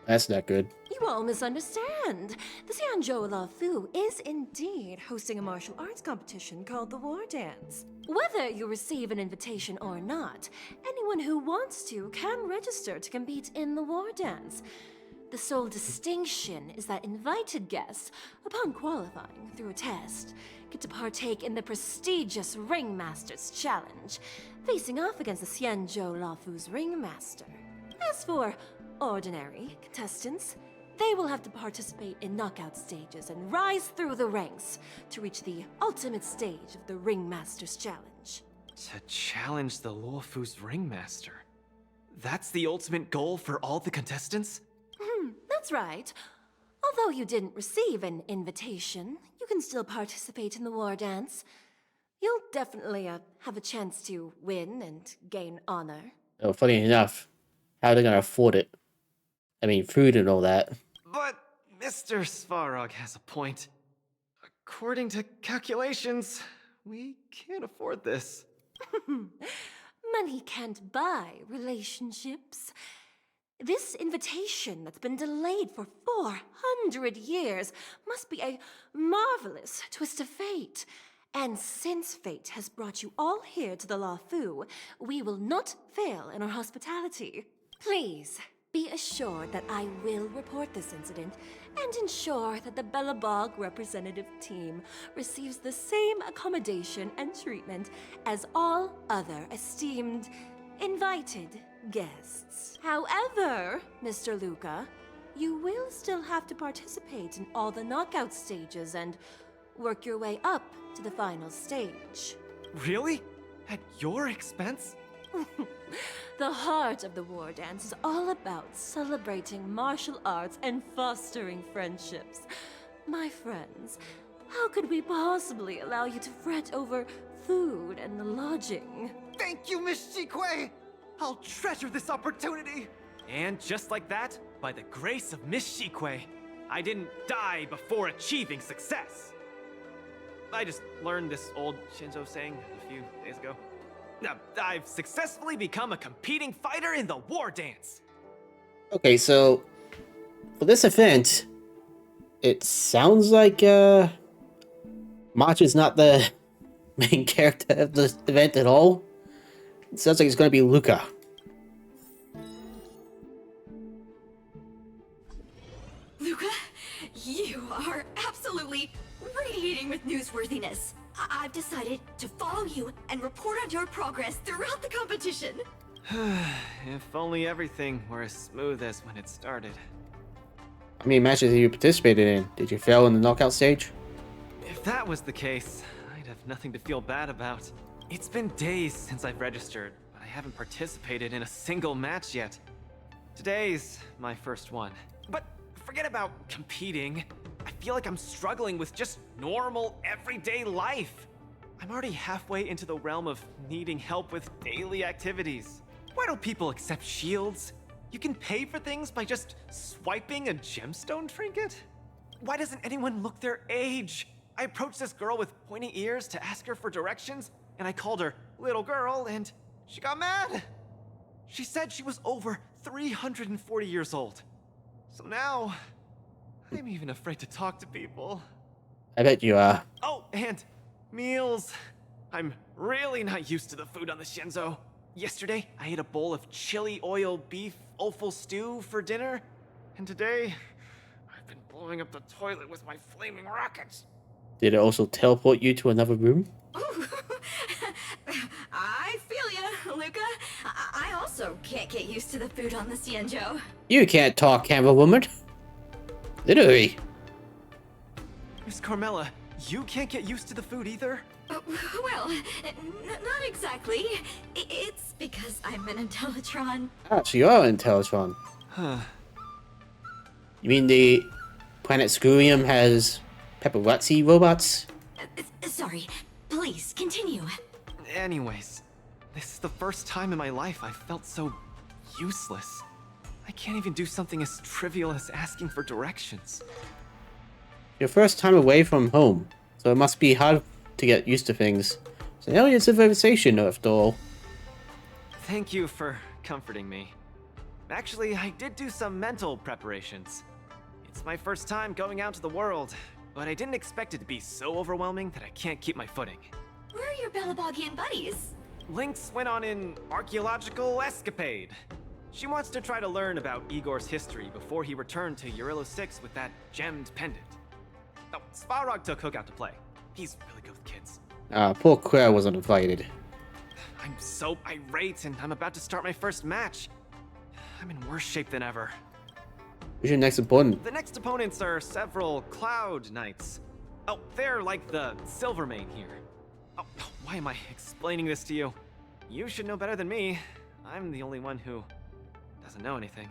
That's not good. You all misunderstand. The Xianzhou Lafu is indeed hosting a martial arts competition called the Wardance. Whether you receive an invitation or not, anyone who wants to can register to compete in the Wardance. The sole distinction is that invited guests, upon qualifying through a test, get to partake in the prestigious Ringmaster's Challenge, facing off against the Xianzhou Lafu's Ringmaster. As for ordinary contestants, they will have to participate in knockout stages and rise through the ranks to reach the ultimate stage of the Ringmaster's Challenge. To challenge the Luofu's Ringmaster. That's the ultimate goal for all the contestants? That's right. Although you didn't receive an invitation, you can still participate in the war dance. You'll definitely have a chance to win and gain honor. Oh, funny enough, how are they gonna afford it? I mean, food and all that. But Mr. Svarog has a point. According to calculations, we can't afford this. Money can't buy relationships. This invitation that's been delayed for 400 years must be a marvelous twist of fate. And since fate has brought you all here to the Lafu, we will not fail in our hospitality. Please, be assured that I will report this incident and ensure that the Belobog representative team receives the same accommodation and treatment as all other esteemed, invited guests. However, Mr. Luka, you will still have to participate in all the knockout stages and work your way up to the final stage. Really? At your expense? The heart of the war dance is all about celebrating martial arts and fostering friendships. My friends, how could we possibly allow you to fret over food and lodging? Thank you, Miss Shikue! I'll treasure this opportunity! And just like that, by the grace of Miss Shikue, I didn't die before achieving success! I just learned this old Shinzo saying a few days ago. I've successfully become a competing fighter in the war dance! Okay, so for this event, it sounds like March is not the main character of the event at all. It sounds like it's going to be Luka. Luka, you are absolutely radiating with newsworthiness. I've decided to follow you and report on your progress throughout the competition. If only everything were as smooth as when it started. How many matches have you participated in? Did you fail in the knockout stage? If that was the case, I'd have nothing to feel bad about. It's been days since I've registered, but I haven't participated in a single match yet. Today's my first one. But forget about competing. I feel like I'm struggling with just normal, everyday life. I'm already halfway into the realm of needing help with daily activities. Why don't people accept shields? You can pay for things by just swiping a gemstone trinket? Why doesn't anyone look their age? I approached this girl with pointy ears to ask her for directions, and I called her little girl, and she got mad. She said she was over 340 years old. So now, I'm even afraid to talk to people. I bet you are. Oh, and meals. I'm really not used to the food on the Shinzo. Yesterday, I ate a bowl of chili oil beef offal stew for dinner. And today, I've been blowing up the toilet with my flaming rockets. Did it also teleport you to another room? I feel ya, Luka. I also can't get used to the food on the Xianzhou. You can't talk, camera woman. Literally. Miss Carmela, you can't get used to the food either? Well, not exactly. It's because I'm an Intellitron. Ah, so you are in Teletron. Huh. You mean the planet Scurium has paparazzi robots? Sorry, please continue. Anyways, this is the first time in my life I've felt so useless. I can't even do something as trivial as asking for directions. Your first time away from home, so it must be hard to get used to things. It's an alien civilization, after all. Thank you for comforting me. Actually, I did do some mental preparations. It's my first time going out to the world, but I didn't expect it to be so overwhelming that I can't keep my footing. Where are your Belabogian buddies? Lynx went on an archaeological escapade. She wants to try to learn about Igor's history before he returned to Urilo 6 with that gemmed pendant. Oh, Svarog took Hook out to play. He's really good with kids. Poor Claire wasn't invited. I'm so irate, and I'm about to start my first match. I'm in worse shape than ever. Who's your next opponent? The next opponents are several Cloud Knights. Oh, they're like the Silvermane here. Oh, why am I explaining this to you? You should know better than me. I'm the only one who doesn't know anything.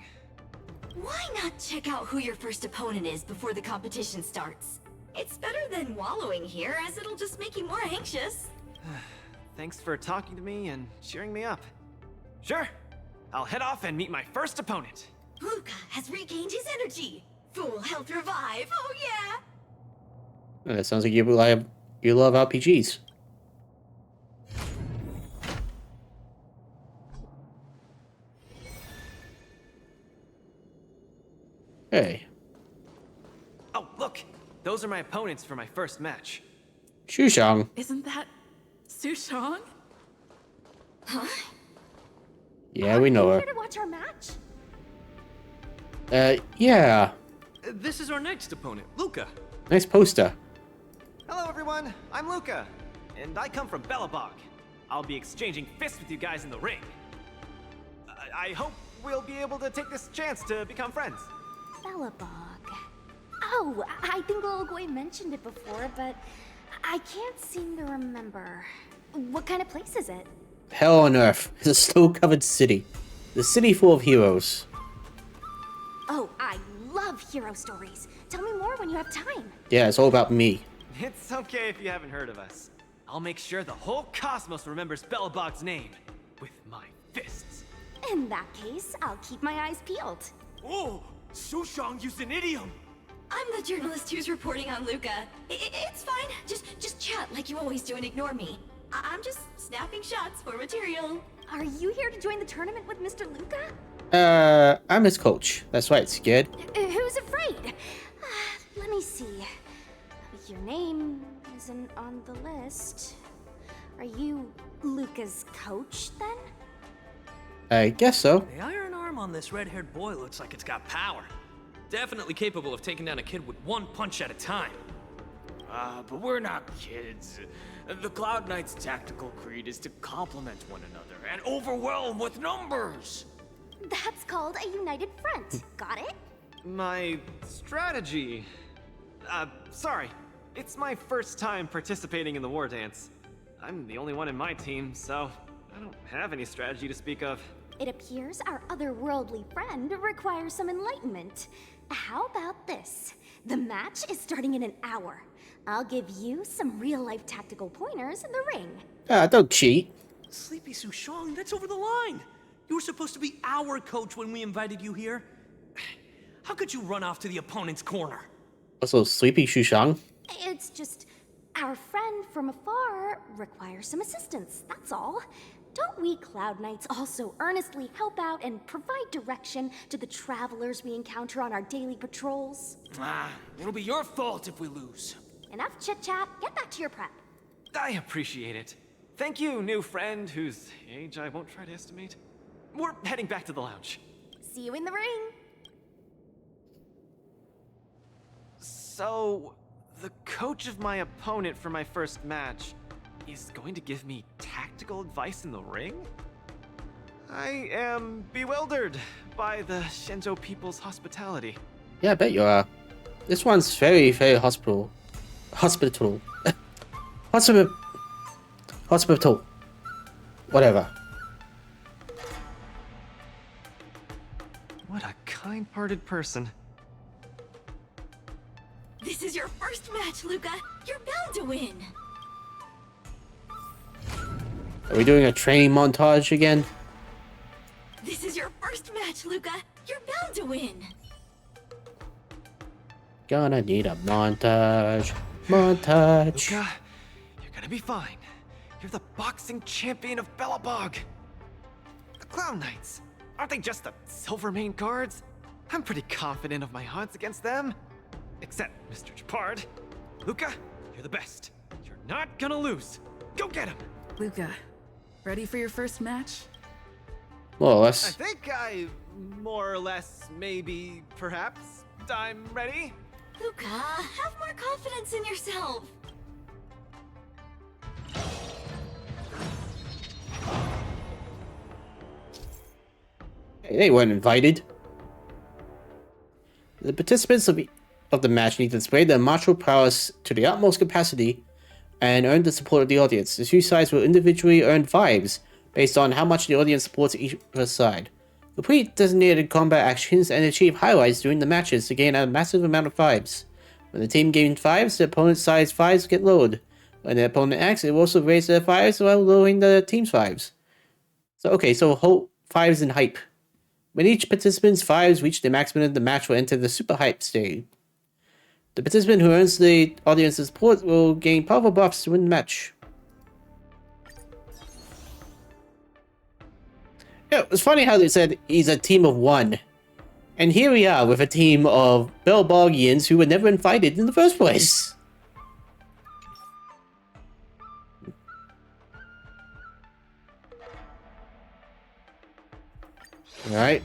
Why not check out who your first opponent is before the competition starts? It's better than wallowing here, as it'll just make you more anxious. Thanks for talking to me and cheering me up. Sure, I'll head off and meet my first opponent. Luka has regained his energy. Full health revive, oh yeah! That sounds like you love RPGs. Hey. Oh, look! Those are my opponents for my first match. Shushang. Isn't that Sushong? Huh? Yeah, we know Are you her. here to watch our match? Yeah. This is our next opponent, Luka. Nice poster. Hello everyone, I'm Luka, and I come from Belobog. I'll be exchanging fists with you guys in the ring. I hope we'll be able to take this chance to become friends. Belobog. Oh, I think Little Goy mentioned it before, but I can't seem to remember. What kind of place is it? Hell on Earth. It's a snow-covered city. The city full of heroes. Oh, I love hero stories. Tell me more when you have time. Yeah, it's all about me. It's okay if you haven't heard of us. I'll make sure the whole cosmos remembers Belobog's name with my fists. In that case, I'll keep my eyes peeled. Oh, Sushang used an idiom. I'm the journalist who's reporting on Luka. It's fine. Just chat like you always do and ignore me. I'm just snapping shots for material. Are you here to join the tournament with Mr. Luka? I'm his coach. That's right, scared. Who's afraid? Let me see. Your name isn't on the list. Are you Luka's coach, then? I guess so. The iron arm on this red-haired boy looks like it's got power. Definitely capable of taking down a kid with one punch at a time. But we're not kids. The Cloud Knight's tactical creed is to complement one another and overwhelm with numbers. That's called a united front. Got it? My strategy. Sorry. It's my first time participating in the Wardance. I'm the only one in my team, so I don't have any strategy to speak of. It appears our otherworldly friend requires some enlightenment. How about this? The match is starting in an hour. I'll give you some real-life tactical pointers in the ring. Don't cheat. Sleepy Sushong, that's over the line. You were supposed to be our coach when we invited you here. How could you run off to the opponent's corner? Also, Sleepy Shushang. It's just our friend from afar requires some assistance, that's all. Don't we Cloud Knights also earnestly help out and provide direction to the travelers we encounter on our daily patrols? It'll be your fault if we lose. Enough chit-chat, get back to your prep. I appreciate it. Thank you, new friend, whose age I won't try to estimate. We're heading back to the lounge. See you in the ring. So, the coach of my opponent for my first match is going to give me tactical advice in the ring? I am bewildered by the Shenzhou people's hospitality. Yeah, I bet you are. This one's very, very hospitable. Whatever. What a kind-hearted person. This is your first match, Luka. You're bound to win. Are we doing a training montage again? This is your first match, Luka. You're bound to win. Gonna need a montage. Montage. Luka, you're gonna be fine. You're the boxing champion of Belobog. The Clown Knights. Aren't they just the Silvermane guards? I'm pretty confident of my odds against them. Except Mr. Japard. Luka, you're the best. You're not gonna lose. Go get him! Luka, ready for your first match? More or I less. think more or less, maybe, perhaps, I'm ready. Luka, have more confidence in yourself. They weren't invited. The participants of the match need to display their martial prowess to the utmost capacity and earn the support of the audience. The two sides will individually earn vibes based on how much the audience supports each side. Complete designated combat actions and achieve highlights during the matches to gain a massive amount of vibes. When the team gains vibes, the opponent's side's vibes get lowered. When the opponent acts, it will also raise their vibes while lowering the team's vibes. So hold vibes and hype. When each participant's vibes reach the maximum, the match will enter the super hype stage. The participant who earns the audience's support will gain powerful buffs to win the match. Yeah, it's funny how they said he's a team of one. And here we are with a team of Belbogians who were never invited in the first place. Alright.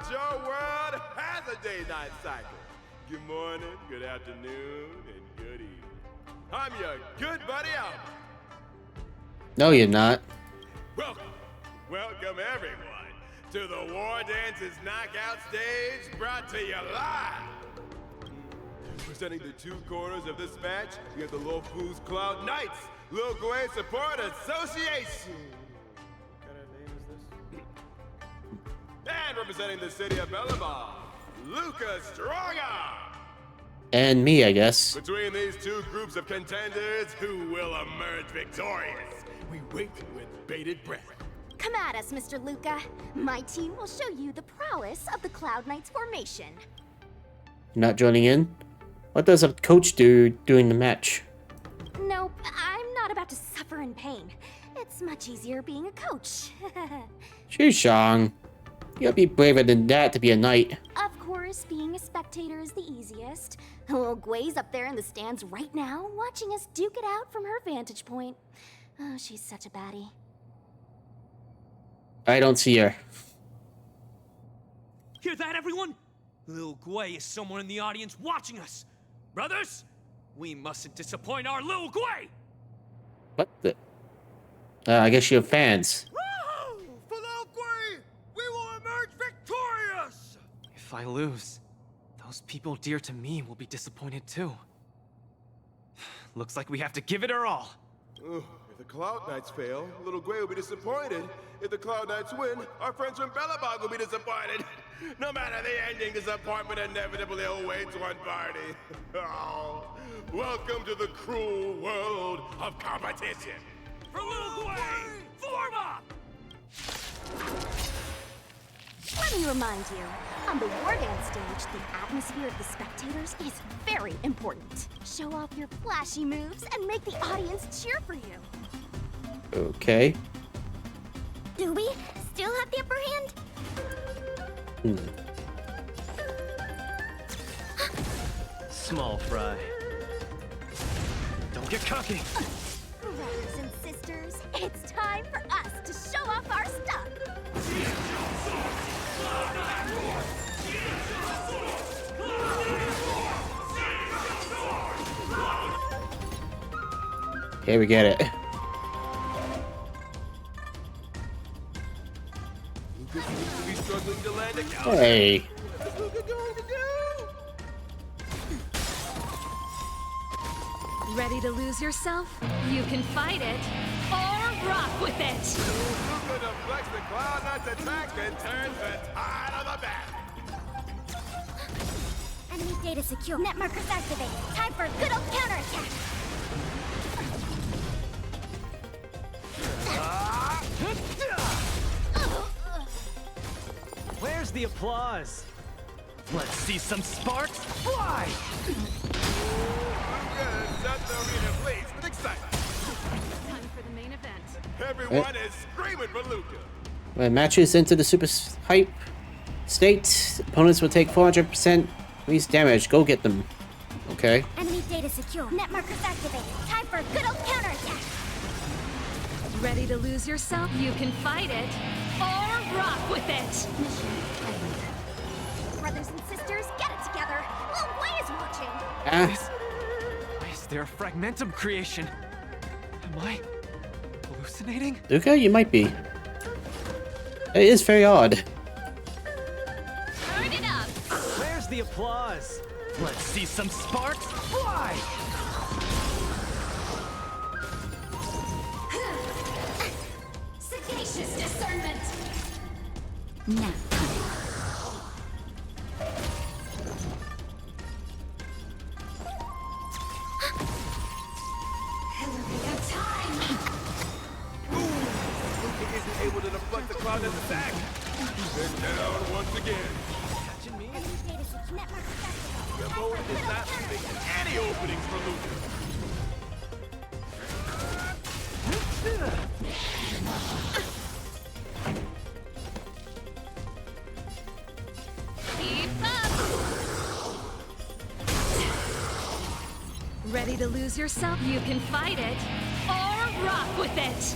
Your world has a day-night cycle. Good morning, good afternoon, and good evening. I'm your good buddy Albert. No, you're not. Welcome everyone to the Wardance's knockout stage, brought to you live. Presenting the two corners of this match, we have the Lofu's Cloud Knights, Lil Gwei Support Association. And representing the city of Bellabon, Luka Strongarm. And me, I guess. Between these two groups of contenders, who will emerge victorious? We wait with bated breath. Come at us, Mr. Luka. My team will show you the prowess of the Cloud Knights formation. Not joining in? What does a coach do during the match? Nope, I'm not about to suffer in pain. It's much easier being a coach. Shang. You gotta be braver than that to be a knight. Of course, being a spectator is the easiest. Little Gwei's up there in the stands right now, watching us duke it out from her vantage point. Oh, she's such a baddie. I don't see her. Hear that, everyone? Lil Gwei is someone in the audience watching us. Brothers, we mustn't disappoint our Lil Gwei! What the? I guess you have fans. For Lil Gwei, we will emerge victorious! If I lose, those people dear to me will be disappointed too. Looks like we have to give it our all. If the Cloud Knights fail, Little Gwei will be disappointed. If the Cloud Knights win, our friends from Bellabog will be disappointed. No matter the ending, disappointment inevitably awaits one party. Oh, welcome to the cruel world of competition. For Lil Gwei, form up! Let me remind you, on the Wardance stage, the atmosphere of the spectators is very important. Show off your flashy moves and make the audience cheer for you. Okay. Do we still have the upper hand? Small fry. Don't get cocky. Brothers and sisters, it's time for us to show off our stuff. Here we get it. Hey. Ready to lose yourself? You can fight it or rock with it. Luka deflects the Cloud Knights attack and turns the tide of the battle. Enemy data secure. Net markers activate. Time for a good old counterattack. Where's the applause? Let's see some sparks fly! Luka set the arena ablaze with excitement. Time for the main event. Everyone is screaming for Luka. When matches into the super hype state, opponents will take 400% increased damage. Go get them. Okay. Enemy data secure. Net markers activated. Time for a good old counterattack. Ready to lose yourself? You can fight it or rock with it. Brothers and sisters, get it together. Long Way is watching. Why is there a fragmentum creation? Am I hallucinating? Luka, you might be. It is very odd. Turn it up. Where's the applause? Let's see some sparks fly! Sagacious discernment. Now. Luka isn't able to deflect the cloud and attack. They're down once again. Catching me? Enemy data secure. Net markers activated. The Time for a opponent good is old not leaving counterattack. any openings for Luka. Keep up. Ready to lose yourself? You can fight it or rock with it.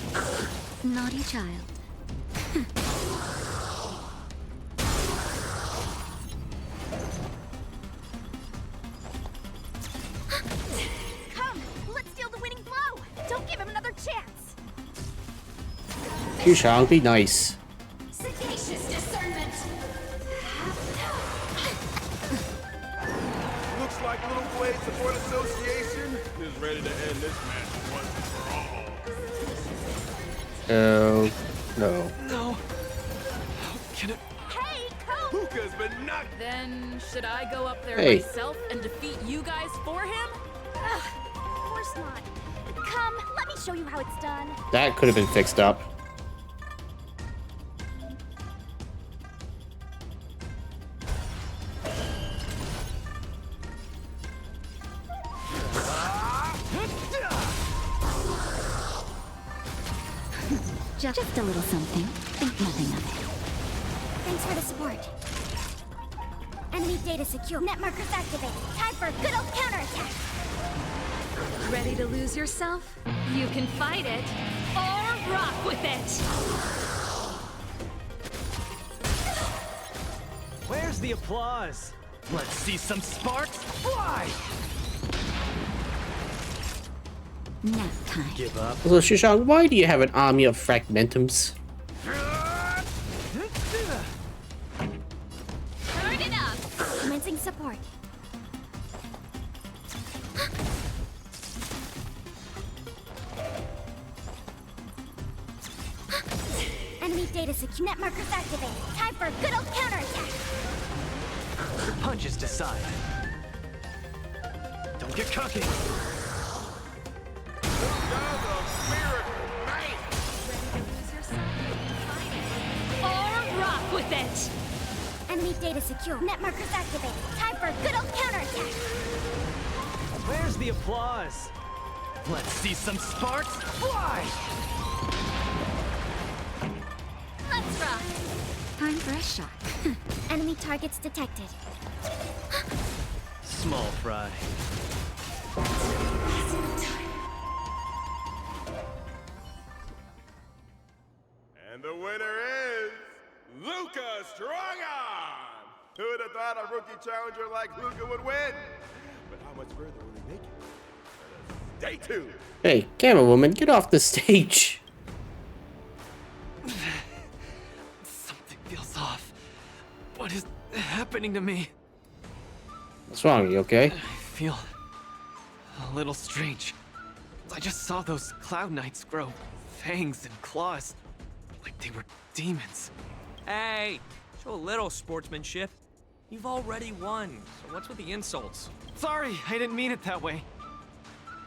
Naughty child. Come, let's steal the winning blow. Don't give him another chance. Shang, be nice. Sagacious discernment. Looks like Little Blade Support Association is ready to end this match once and for all. Oh, no. No. How can it? Hey, Coach. Luka's been knocked. Then, should I go up there Hey. myself and defeat you guys for him? Ugh, of course not. Come, let me show you how it's done. That could have been fixed up. Just a little something. Think nothing of it. Thanks for the support. Enemy data secure. Net markers activated. Time for a good old counterattack. Ready to lose yourself? You can fight it or rock with it. Where's the applause? Let's see some sparks fly! Nap time. Give up. So, Shishang, why do you have an army of fragmentums? Turn it up. Commencing support. Enemy data secure. Net markers activated. Time for a good old counterattack. Your punches decide. Don't get cocky. Or rock with it. Enemy data secure. Net markers activated. Time for a good old counterattack. Where's the applause? Let's see some sparks fly! Let's rock. Time for a shot. Enemy targets detected. Small fry. And the winner is Luka Strongarm! Who would have thought a rookie challenger like Luka would win? But how much further will he make it? Stay tuned! Hey, camera woman, get off the stage. Something feels off. What is happening to me? What's wrong? You okay? I feel a little strange. I just saw those Cloud Knights grow fangs and claws, like they were demons. Hey, show a little sportsmanship. You've already won, so what's with the insults? Sorry, I didn't mean it that way.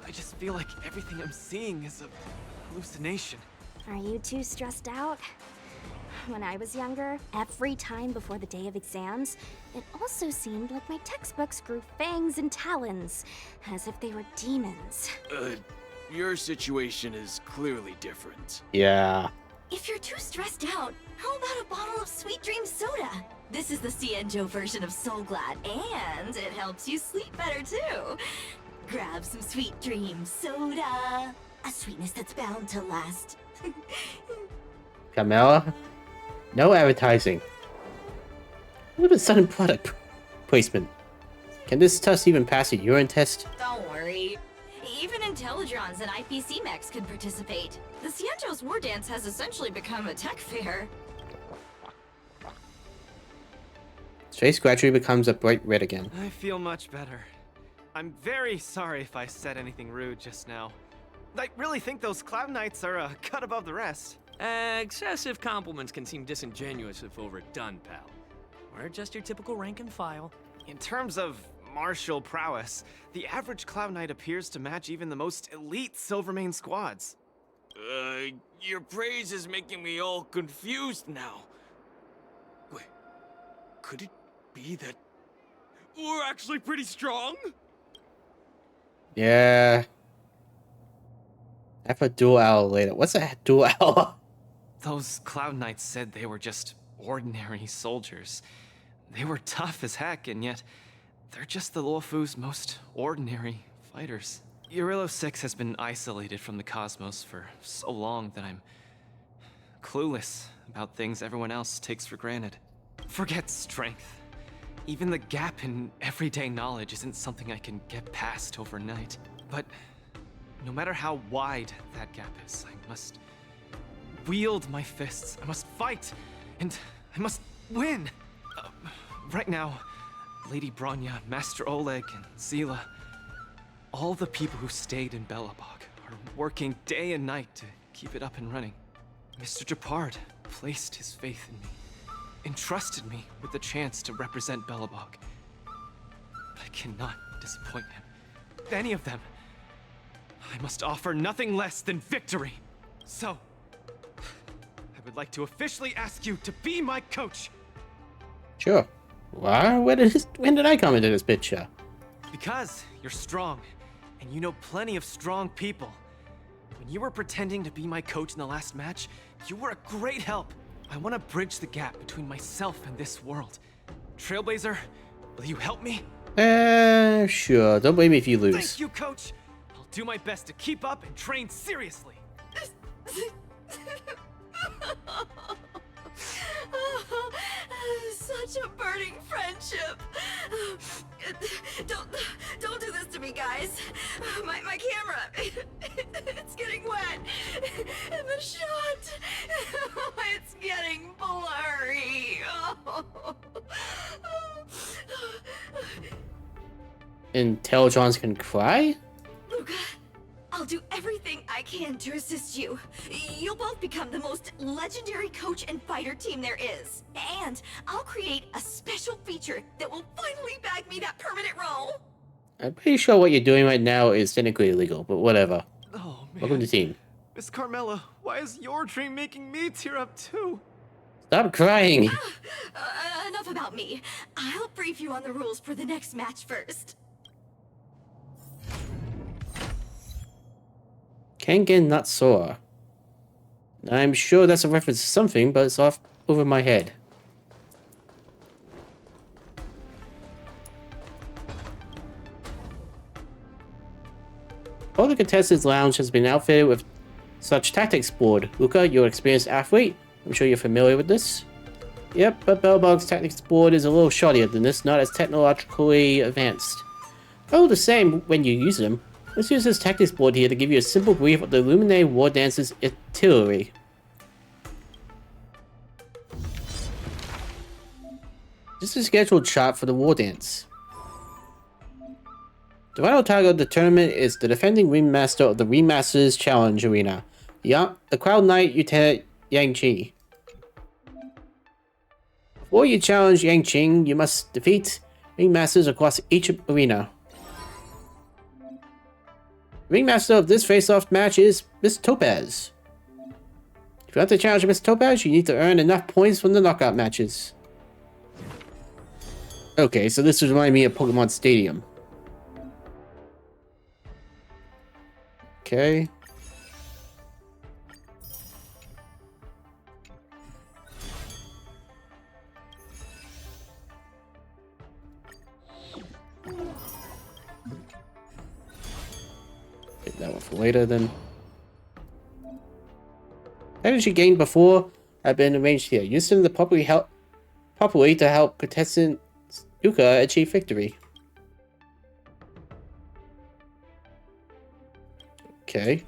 I just feel like everything I'm seeing is a hallucination. Are you too stressed out? When I was younger, every time before the day of exams, it also seemed like my textbooks grew fangs and talons, as if they were demons. Your situation is clearly different. Yeah. If you're too stressed out, how about a bottle of Sweet Dream Soda? This is the Cienjo version of Soul Glad, and it helps you sleep better too. Grab some Sweet Dream Soda. A sweetness that's bound to last. Carmela? No advertising. What a sudden product placement. Can this test even pass a urine test? Don't worry. Even Intellitrons and IPC mechs can participate. The Cienjo's Wardance has essentially become a tech fair. His face gradually becomes a bright red again. I feel much better. I'm very sorry if I said anything rude just now. I really think those Cloud Knights are a cut above the rest. Excessive compliments can seem disingenuous if overdone, pal. We're just your typical rank and file. In terms of martial prowess, the average Cloud Knight appears to match even the most elite Silvermane squads. Your praise is making me all confused now. Wait, could it be that we're actually pretty strong? Yeah. I have a dual hour later. What's a dual hour? Those Cloud Knights said they were just ordinary soldiers. They were tough as heck, and yet they're just the Luofu's most ordinary fighters. Urilo 6 has been isolated from the cosmos for so long that I'm clueless about things everyone else takes for granted. Forget strength. Even the gap in everyday knowledge isn't something I can get past overnight. But no matter how wide that gap is, I must wield my fists. I must fight, and I must win. Right now, Lady Bronya, Master Oleg, and Zila, all the people who stayed in Belobog are working day and night to keep it up and running. Mr. Japard placed his faith in me, entrusted me with the chance to represent Belobog. I cannot disappoint him. Any of them. I must offer nothing less than victory. So, I would like to officially ask you to be my coach. Sure. Why? When did I come into this picture? Because you're strong, and you know plenty of strong people. When you were pretending to be my coach in the last match, you were a great help. I want to bridge the gap between myself and this world. Trailblazer, will you help me? Sure. Don't blame me if you lose. Thank you, coach. I'll do my best to keep up and train seriously. Such a burning friendship. Don't do this to me, guys. My camera, it's getting wet. And the shot, it's getting blurry. Intellitrons can cry? Luka, I'll do everything I can to assist you. You'll both become the most legendary coach and fighter team there is. And I'll create a special feature that will finally bag me that permanent role. I'm pretty sure what you're doing right now is technically illegal, but whatever. Oh, man. Welcome to the team. Miss Carmela, why is your dream making me tear up too? Stop crying. Enough about me. I'll brief you on the rules for the next match first. Kangen Natsora. I'm sure that's a reference to something, but it's off over my head. All the contestants' lounge has been outfitted with such tactics board. Luka, you're an experienced athlete. I'm sure you're familiar with this. Yep, but Belobog's tactics board is a little shoddier than this, not as technologically advanced. Oh, the same when you use them. Let's use this tactics board here to give you a simple brief of the Illuminated Wardance's artillery. This is a scheduled shot for the Wardance. The final target of the tournament is the defending ringmaster of the Ringmasters Challenge Arena, the Cloud Knight Lieutenant Yang Qi. Before you challenge Yang Qing, you must defeat ringmasters across each arena. Ringmaster of this face-off match is Miss Topaz. you want to challenge Mr. Topaz, you need to earn enough points from the knockout matches. Okay, so this reminds me of Pokemon Stadium. Okay. Get that one for later then. Energy gained before have been arranged here. Use them properly to help contestant Luka achieve victory. Okay.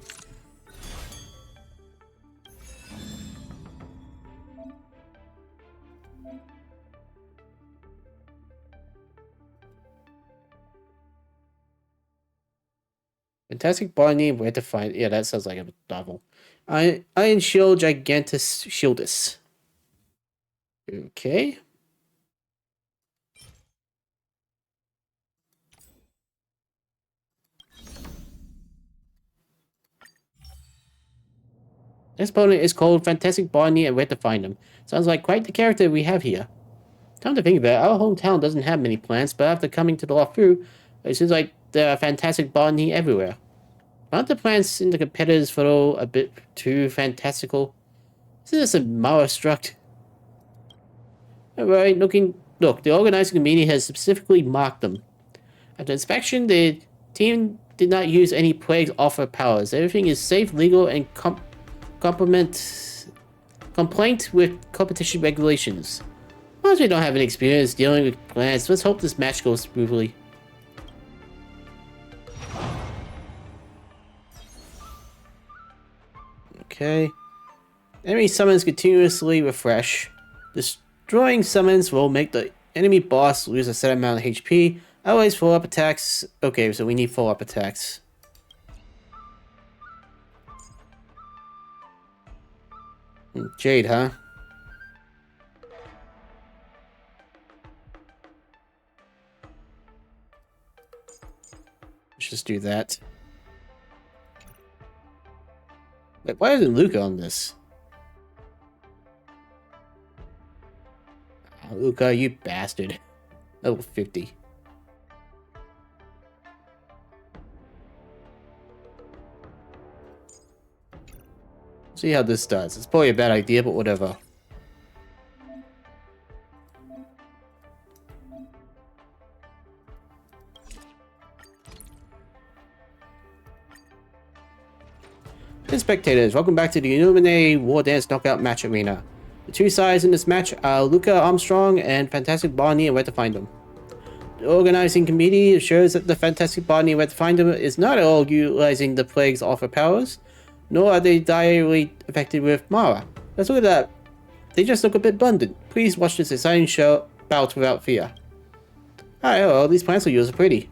Fantastic body, where to find... Yeah, that sounds like a novel. Iron Shield Gigantus Shieldus. Okay. This opponent is called Fantastic Barney and where to find him. Sounds like quite the character we have here. Come to think of it, our hometown doesn't have many plants, but after coming to the Lafu, it seems like there are Fantastic Barney everywhere. Aren't the plants in the competitors' photo a bit too fantastical? Isn't this a Mara struct? Alright, look, the organizing committee has specifically marked them. After inspection, the team did not use any plague offer powers. Everything is safe, legal, and compliant with competition regulations. Once we don't have any experience dealing with plants, let's hope this match goes smoothly. Okay. Enemy summons continuously refresh. Destroying summons will make the enemy boss lose a set amount of HP. Always follow-up attacks. Okay, so we need follow-up attacks. Jade, huh? Let's just do that. Wait, why isn't Luka on this? Oh, Luka, you bastard. Level 50. See how this does. It's probably a bad idea, but whatever. Hey spectators, welcome back to the Illuminae Wardance Knockout Match Arena. The two sides in this match are Luka Armstrong and Fantastic Barney and where to find them. The organizing committee assures that the Fantastic Barney and where to find them is not at all utilizing the plague's offer powers, nor are they directly affected with Mara. Let's look at that. They just look a bit abundant. Please watch this exciting show bout without fear. Alright, well, these plants we use are pretty.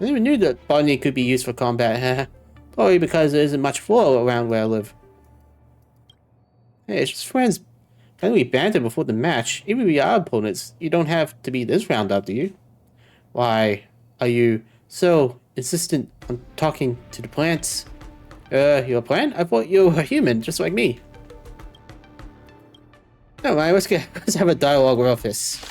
I never knew that Barney could be used for combat. Probably because there isn't much floor around where I live. Hey, it's just friends. Can we banter before the match? Even if we are opponents, you don't have to be this round up, do you? Why are you so insistent on talking to the plants? You're a plant? I thought you were a human, just like me. No, man, let's have a dialogue about this.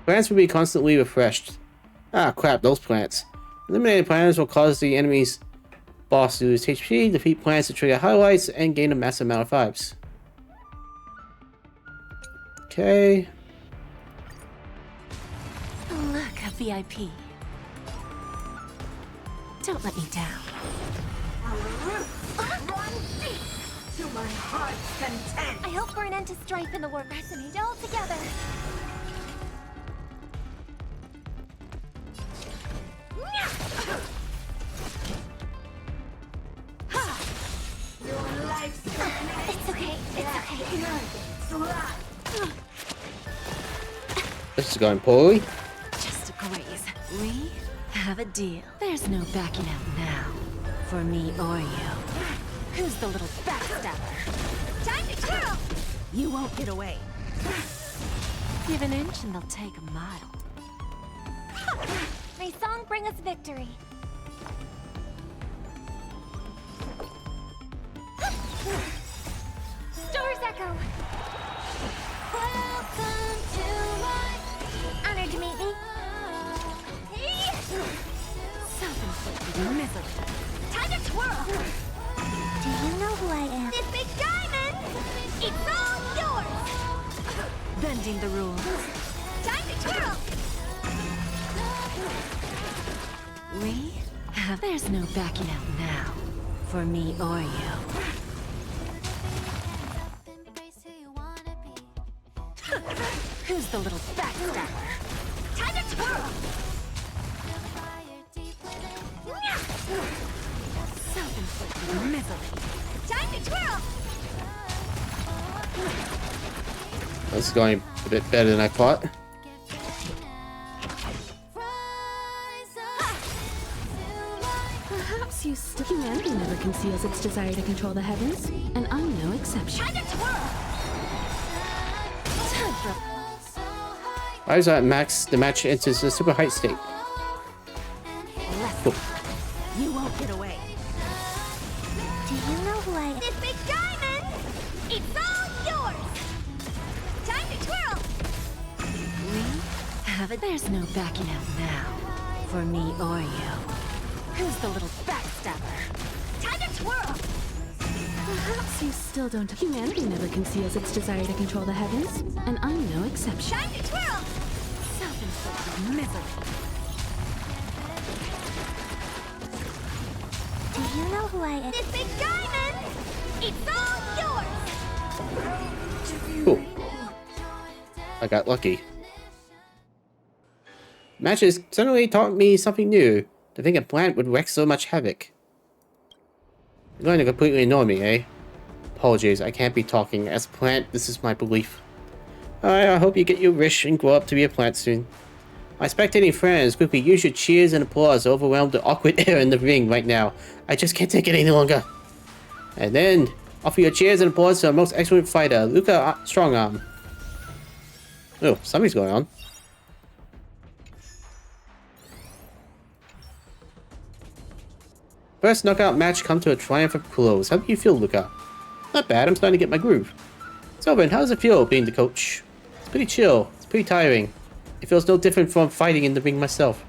Plants will be constantly refreshed. Ah, crap, those plants. Eliminated plants will cause the enemy's boss to lose HP, defeat plants to trigger highlights, and gain a massive amount of vibes. Okay. Look, a VIP. Don't let me down. To my heart's content. I hope for an end to strife in the world resonate all together. Your life's It's okay. It's okay. This is going poorly. Just a graze. We have a deal. There's no backing out now. For me or you. Who's the little backstabber? Time to chill. You won't get away. Give an inch and they'll take a mile. May song bring us victory. go. Welcome to my... Honored to meet me. Self-inflicted misery. Time to twirl! Do you know who I am? This big diamond! It's all yours! Bending the rules. Time to twirl! We have... There's no backing out now. For me or you. Who's the little backstabber? Time to twirl! Self-inflicted misery. Time to twirl! That's going a bit better than I thought. Perhaps you still... Humanity never conceals its desire to control the heavens, and I'm no exception. Time to twirl! Why is that max? The match enters a super height state. Cool. You won't get away. Do you know who I am? This big diamond! It's all yours! Time to twirl! We have it. There's no backing out now. For me or you. Who's the little backstabber? Time to twirl! Perhaps you still don't... Humanity never conceals its desire to control the heavens, and I'm no exception. Time to twirl! Self-inflicted misery. Do you know who I am? This big diamond! It's all yours! Cool. I got lucky. Matches suddenly taught me something new. To think a plant would wreak so much havoc. You're going to completely annoy me, eh? Apologies, I can't be talking. As a plant, this is my belief. I hope you get your wish and grow up to be a plant soon. My spectating friends, quickly use your cheers and applause to overwhelm the awkward air in the ring right now. I just can't take it any longer. And then, offer your cheers and applause to our most excellent fighter, Luka Strongarm. Oh, something's going on. First knockout match come to a triumphant close. How do you feel, Luka? Not bad, I'm starting to get my groove. Sylvan, how does it feel being the coach? It's pretty chill. It's pretty tiring. It feels no different from fighting in the ring myself.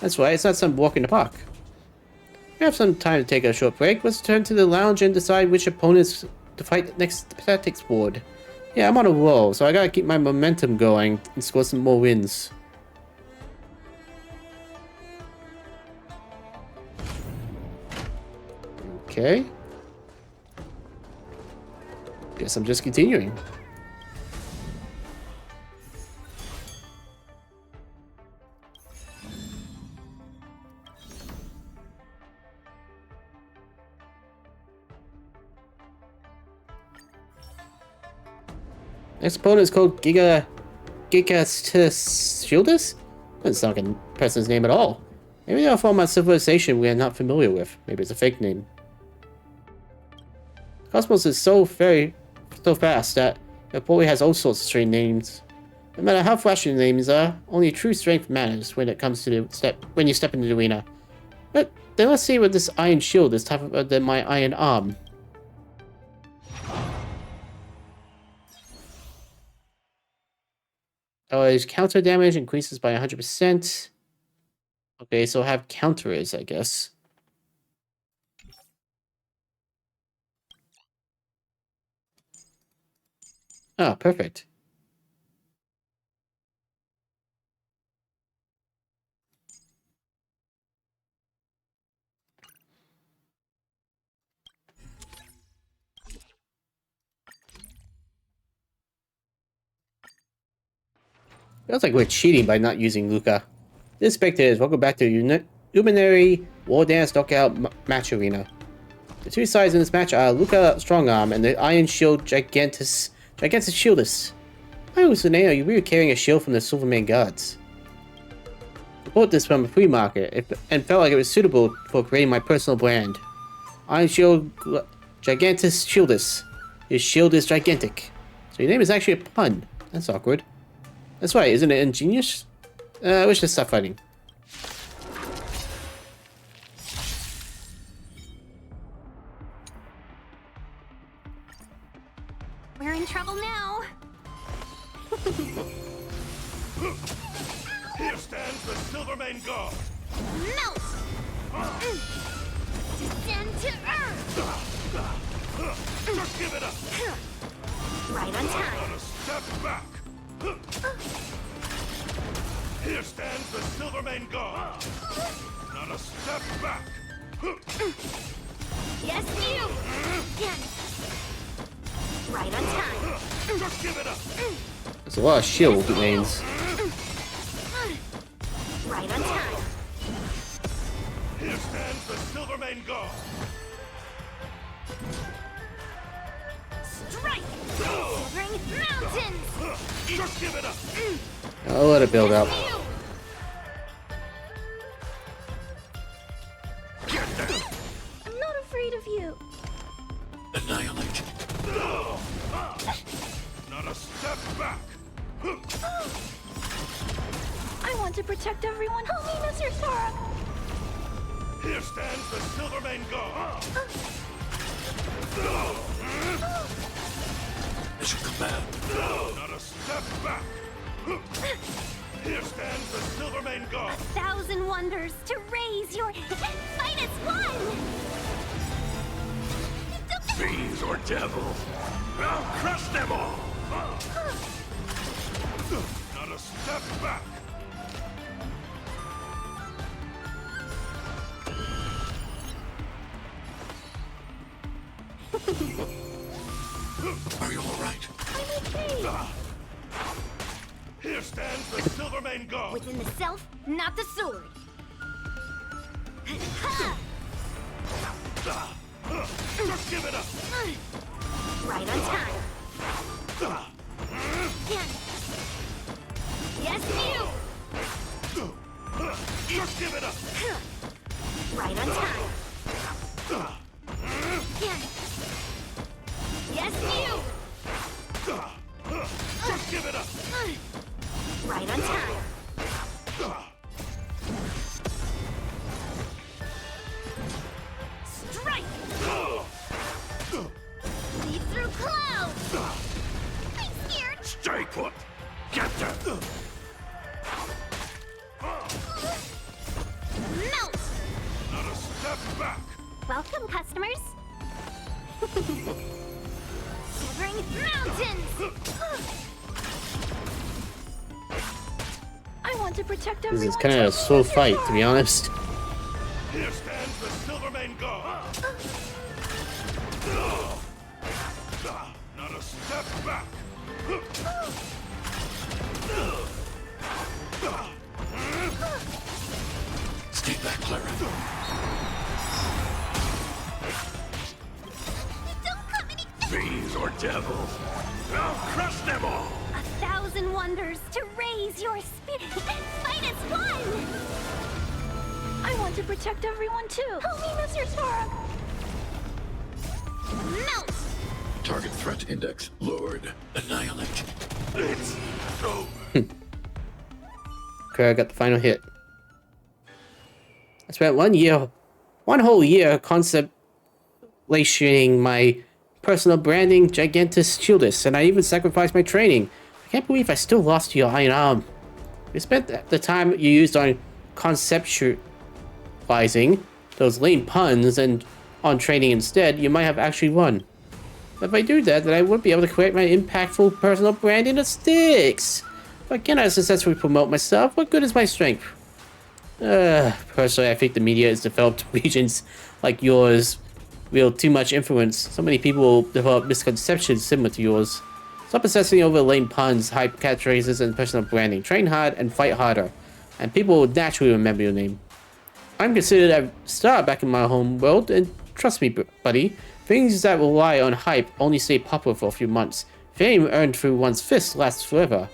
That's right, it's not some walk in the park. We have some time to take a short break. Let's return to the lounge and decide which opponents to fight next to the tactics board. Yeah, I'm on a roll, so I gotta keep my momentum going and score some more wins. Okay. Guess I'm just continuing. Next opponent is called Shieldus? Doesn't sound like a person's name at all. Maybe they're from a civilization we are not familiar with. Maybe it's a fake name. Cosmos is so fast that it probably has all sorts of strange names. No matter how flashy the names are, only true strength matters when it comes to when you step into the arena. But then let's see what this iron shield is tougher than my iron arm. Oh, his counter damage increases by 100%. Okay, so have counterers, I guess. Oh, perfect. Feels like we're cheating by not using Luka. This spectators, welcome back to Luminary Wardance Knockout Match Arena. The two sides in this match are Luka Strongarm and the Iron Shield Gigantus Shieldus. Why, Usune, are you really carrying a shield from the Silverman Guards? I bought this from a flea market and felt like it was suitable for creating my personal brand. Iron Shield Gigantus Shieldus. Your shield is gigantic. So your name is actually a pun. That's awkward. That's right, isn't it ingenious? I wish to stop fighting. We're in Here stands the Silvermane God. Melt! Descend to Earth! Just give it up! Right on time. Not a step back! Here stands the Silvermane God. Not a step back! Yes, you! Right on time. Just give it up! There's a lot of shield lanes. Right on time. Here stands the Silvermane God. Strike! Severing mountains! Just give it up! I'll let it build up. I'm not afraid of you. Annihilate. Not a step back! I want to protect everyone. Help me, Mr. Sora. Here stands the Silvermane God. Mission command. Not a step back! Here stands the Silvermane God. 1,000 wonders to raise your fight as one! Fiends or devils. I'll crush them all. Not a step back! Are you all right? I'm okay! Here stands the Silvermane God. Within the self, not the sword. Just give it up! Right on time. Yes, you! Just give it up! Right on time. Yes, you! Just give it up! Right on time. Strike! Lead through clouds! I'm scared! Stay put. Get them. Melt! Not a step back! Welcome, customers! Severing mountains! I want to protect This everyone. is kind of a slow fight, to be honest. Here stands the Silvermane God. Not a step back! Stay back, Clara. Don't come any... Fiends or devils. I'll crush them all. 1,000 wonders to raise your spirit. Fight as one! I want to protect everyone too. Help me, Mr. Sora. Melt! Target threat index lowered. Annihilate. It's over. Okay, I got the final hit. I spent one whole year conceptualizing my personal branding Gigantus Shieldus, and I even sacrificed my training. I can't believe I still lost to your iron arm. If you spent the time you used on conceptualizing those lame puns and on training instead, you might have actually won. But if I do that, then I would be able to create my impactful personal branding that sticks. If I cannot successfully promote myself, what good is my strength? Personally, I think the media has developed regions like yours wield too much influence. So many people will develop misconceptions similar to yours. Stop obsessing over lame puns, hype catchphrases, and personal branding. Train hard and fight harder, and people will naturally remember your name. I'm considered a star back in my home world, and trust me, buddy, things that rely on hype only stay popular for a few months. Fame earned through one's fist lasts forever.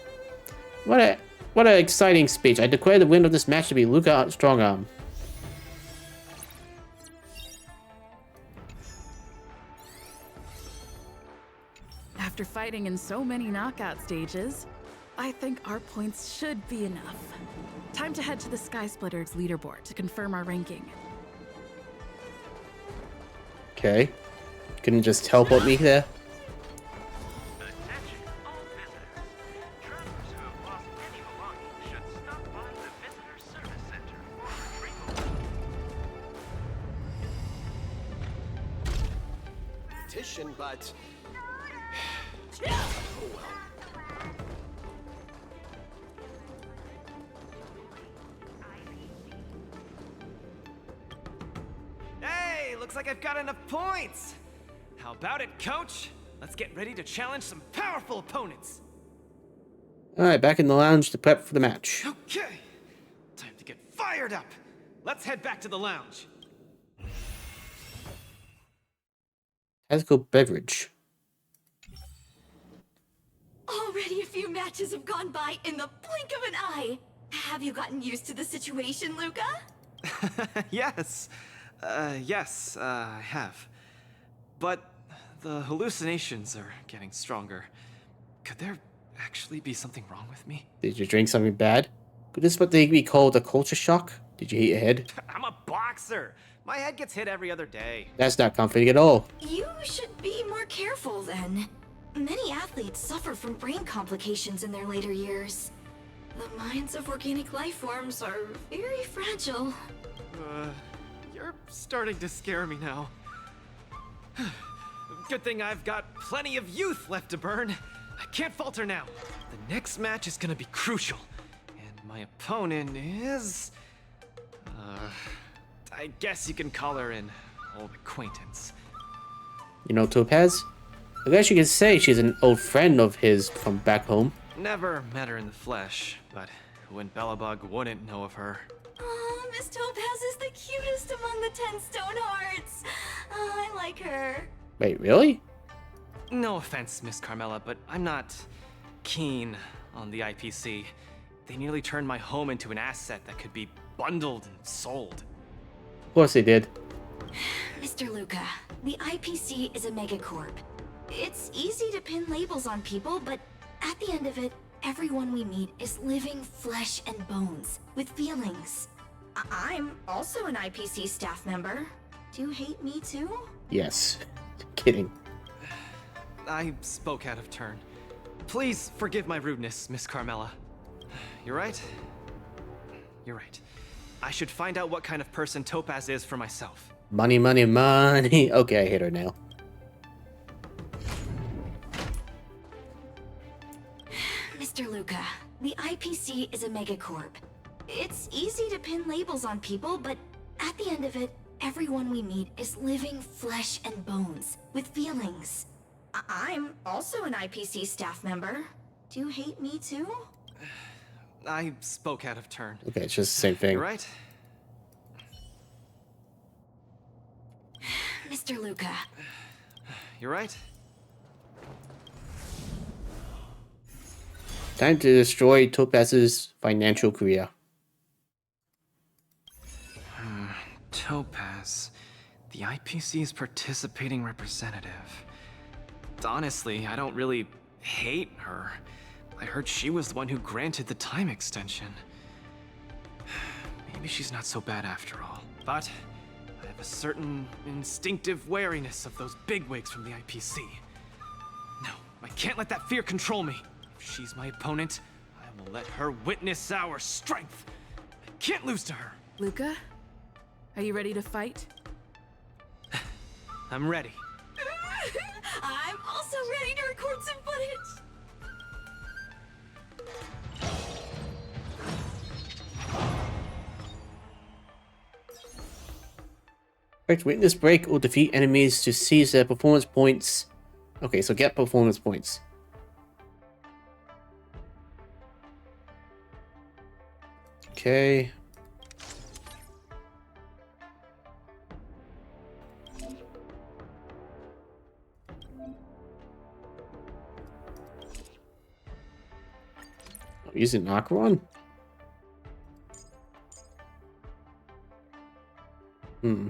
What an exciting speech. I declare the winner of this match to be Luka Strongarm. After fighting in so many knockout stages, I think our points should be enough. Time to head to the Sky Splitter's leaderboard to confirm our ranking. Okay. Couldn't just teleport me there? Attention all visitors. Travelers who have lost any belongings should stop by competition, but... oh well. Hey, looks like I've got enough points. How about it, coach? Let's get ready to challenge some powerful opponents. Alright, back in the lounge to prep for the match. Okay, time to get fired up. Let's head back to the lounge. Tactical beverage. Already a few matches have gone by in the blink of an eye. Have you gotten used to the situation, Luka? Yes. Yes, I have. But the hallucinations are getting stronger. Could there actually be something wrong with me? Did you drink something bad? Could this what they be called a culture shock? Did you hit your head? I'm a boxer. My head gets hit every other day. That's not comforting at all. You should be more careful then. Many athletes suffer from brain complications in their later years. The minds of organic life forms are very fragile. You're starting to scare me now. Good thing I've got plenty of youth left to burn. I can't falter now. The next match is gonna be crucial. And my opponent is... I guess you can call her an old acquaintance. You know Topaz? I guess you could say she's an old friend of his from back home. Never met her in the flesh, but who in Belobog wouldn't know of her? Oh, Miss Topaz is the cutest among the 10 stone hearts. Oh, I like her. Wait, really? No offense, Miss Carmela, but I'm not keen on the IPC. They nearly turned my home into an asset that could be bundled and sold. Of course they did. Mr. Luka, the IPC is a megacorp. It's easy to pin labels on people, but at the end of it, everyone we meet is living flesh and bones, with feelings. I'm also an IPC staff member. Do you hate me too? Yes. Kidding. I spoke out of turn. Please forgive my rudeness, Miss Carmela. You're right. You're right. I should find out what kind of person Topaz is for myself. Money, money, money. Okay, I hit her now. Mr. Luka, the IPC is a megacorp. It's easy to pin labels on people, but at the end of it, everyone we meet is living flesh and bones, with feelings. I'm also an IPC staff member. Do you hate me too? I spoke out of turn. Okay, it's just the same thing. You're right. Mr. Luka. You're right. Time to destroy Topaz's financial career. Topaz, the IPC's participating representative. Honestly, I don't really hate her. I heard she was the one who granted the time extension. Maybe she's not so bad after all. But I have a certain instinctive wariness of those bigwigs from the IPC. No, I can't let that fear control me. If she's my opponent, I will let her witness our strength. I can't lose to her. Luka, are you ready to fight? I'm ready. I'm also ready to record some footage. Correct, witness break or defeat enemies to seize their performance points. Okay, so get performance points. Okay. Using Acheron? Hmm.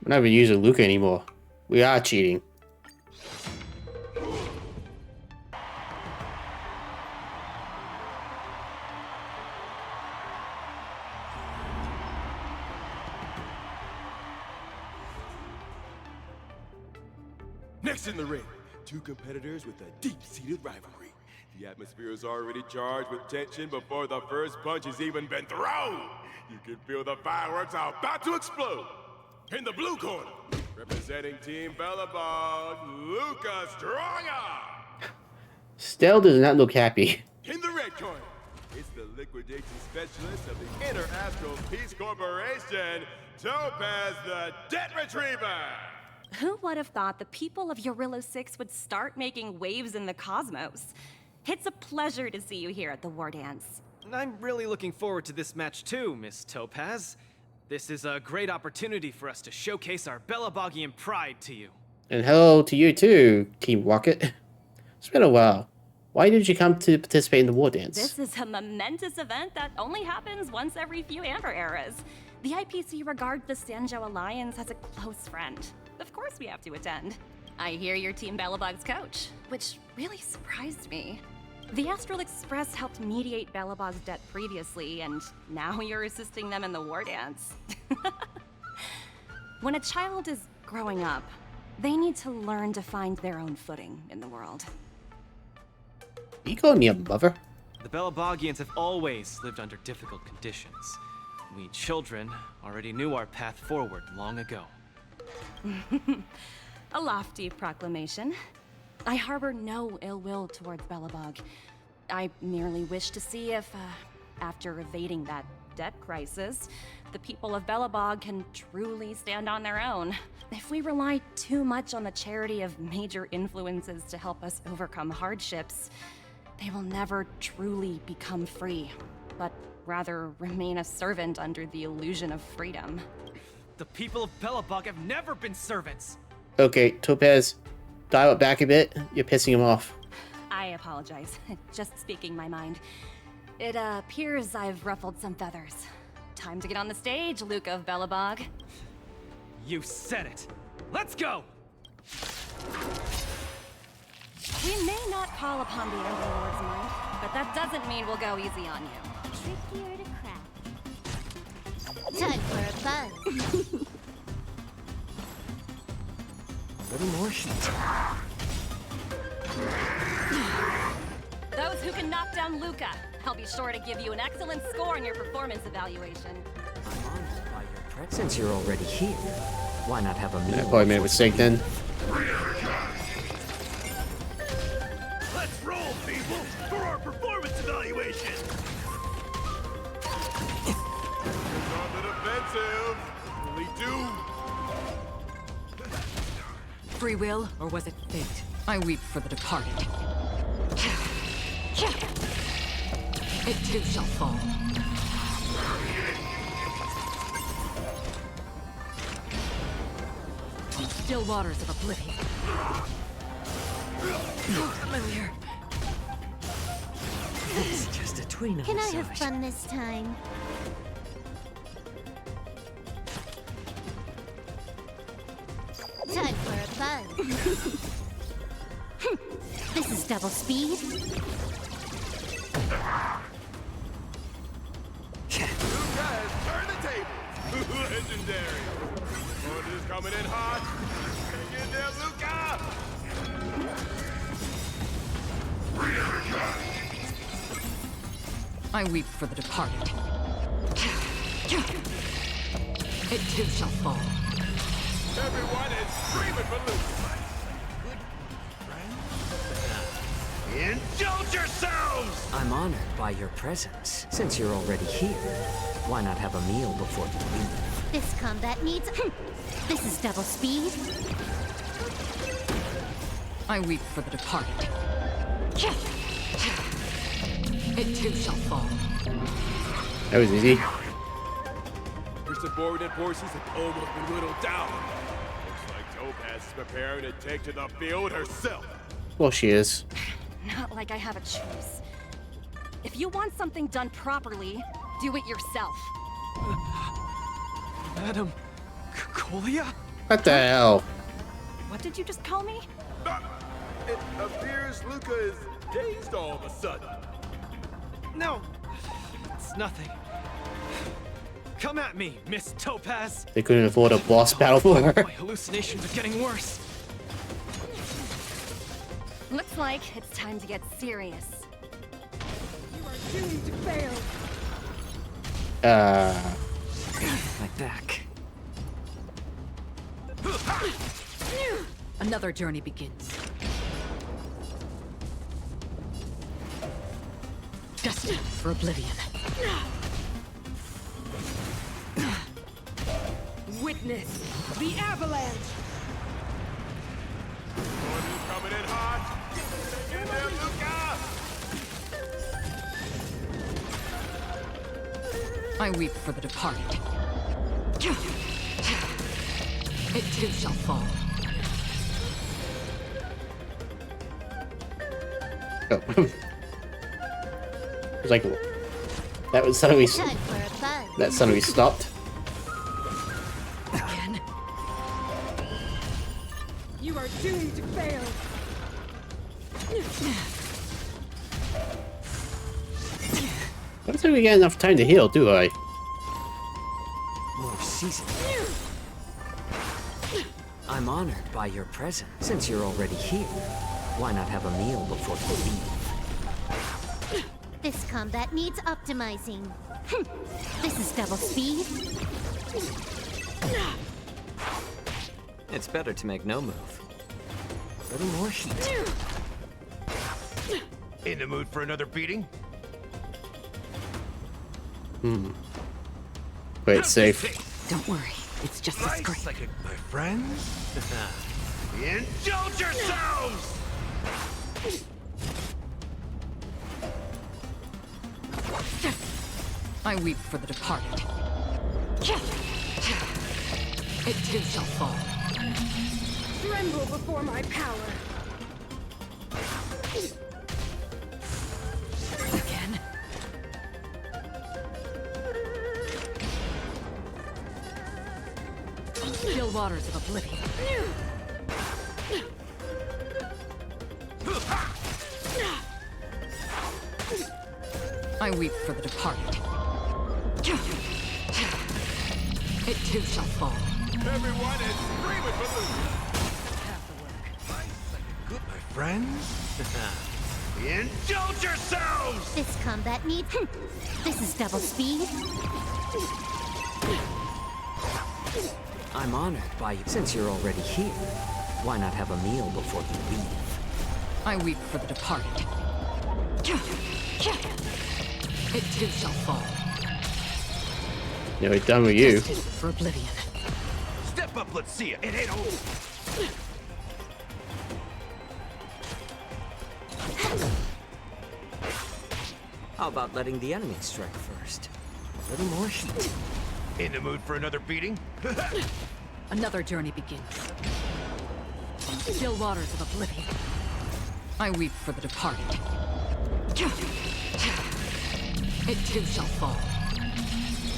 We're not even using Luka anymore. We are cheating. Next in the ring, Two competitors with a deep-seated rivalry. The atmosphere is already charged with tension before the first punch has even been thrown. You can feel the fireworks are about to explode. In the blue corner, representing Team Bellabog, Luka Stronger. Still does not look happy. In the red corner, it's the liquidation specialist of the Inner Astral Peace Corporation, Topaz the Debt Retriever. Who would have thought the people of Eurillo 6 would start making waves in the cosmos? It's a pleasure to see you here at the Wardance. I'm really looking forward to this match too, Miss Topaz. This is a great opportunity for us to showcase our Bellabogian pride to you. And hello to you too, Team Rocket. It's been a while. Why did you come to participate in the Wardance? This is a momentous event that only happens once every few Amber eras. The IPC regards the Sanjo Alliance as a close friend. Of course we have to attend. I hear you're Team Bellabog's coach, which really surprised me. The Astral Express helped mediate Bellabog's debt previously, and now you're assisting them in the Wardance. When a child is growing up, they need to learn to find their own footing in the world. You calling me a mother? The Bellabogians have always lived under difficult conditions. We children already knew our path forward long ago. A lofty proclamation. I harbor no ill will towards Bellabog. I merely wish to see if, after evading that debt crisis, the people of Bellabog can truly stand on their own. If we rely too much on the charity of major influences to help us overcome hardships, they will never truly become free, but rather remain a servant under the illusion of freedom. The people of Bellabog have never been servants! Okay, Topaz, dial it back a bit. You're pissing him off. I apologize. Just speaking my mind. It appears I've ruffled some feathers. Time to get on the stage, Luka of Bellabog. You said it! Let's go! We may not call upon the Amber Lord's might, but that doesn't mean we'll go easy on you. Trickier to crack. Time for a buzz. A little more heat. Those who can knock down Luka, I'll be sure to give you an excellent score in your performance evaluation. I'm honored by your presence. Since you're already here, why not have a meal? I probably made a mistake then. Let's roll, people, for our performance evaluation! It's on the defensive. Really do. Free will, or was it fate? I weep for the departed. It too shall fall. On still waters of oblivion. Familiar. It's just a tween of Can I massage. have fun this time? Time for a buzz. This is double speed. Luka has turned the table. Legendary. Wardance is coming in hot. Hang in there, Luka. I weep for the departed. It too shall fall. Everyone is screaming for Luka. Indulge yourselves! I'm honored by your presence. Since you're already here, why not have a meal before you leave? This combat needs. This is double speed. I weep for the departed. It too shall fall. That was easy. Your subordinate forces have almost been whittled down. Looks like Topaz is preparing to take to the field herself. Well, she is. Not like I have a choice. If you want something done properly, do it yourself. Madam Colia? What the hell? What did you just call me? It appears Luka is dazed all of a sudden. No, it's nothing. Come at me, Miss Topaz. They couldn't afford a boss battle for her. My hallucinations are getting worse. Looks like it's time to get serious. You are doomed to fail. My back. Another journey begins. Destined for oblivion. Witness the avalanche. Coming in hot. Get there, Luka. I weep for the departed. It too shall fall. Oh. It was like that was suddenly stopped. Again. You are doomed to fail. I don't think we get enough time to heal, do I? More seasoned. I'm honored by your presence. Since you're already here, why not have a meal before you leave? This combat needs optimizing. This is double speed. It's better to make no move. A little more heat. In the mood for another beating? Wait, it's safe. Don't worry, it's just a scrape. Like my friends? Indulge yourselves! I weep for the departed. It too shall fall. Tremble before my power. Again. Still waters of oblivion. I weep for the departed. It too shall fall. Everyone is screaming for Luka. My friends? Indulge yourselves! This combat needs. This is double speed. I'm honored by you. Since you're already here, why not have a meal before you leave? I weep for the departed. It too shall fall. Yeah, we're done with you. Destined for oblivion. Step up, let's see it. It ain't over. How about letting the enemy strike first? A little more heat. In the mood for another beating? Another journey begins. Still waters of oblivion. I weep for the departed. It too shall fall.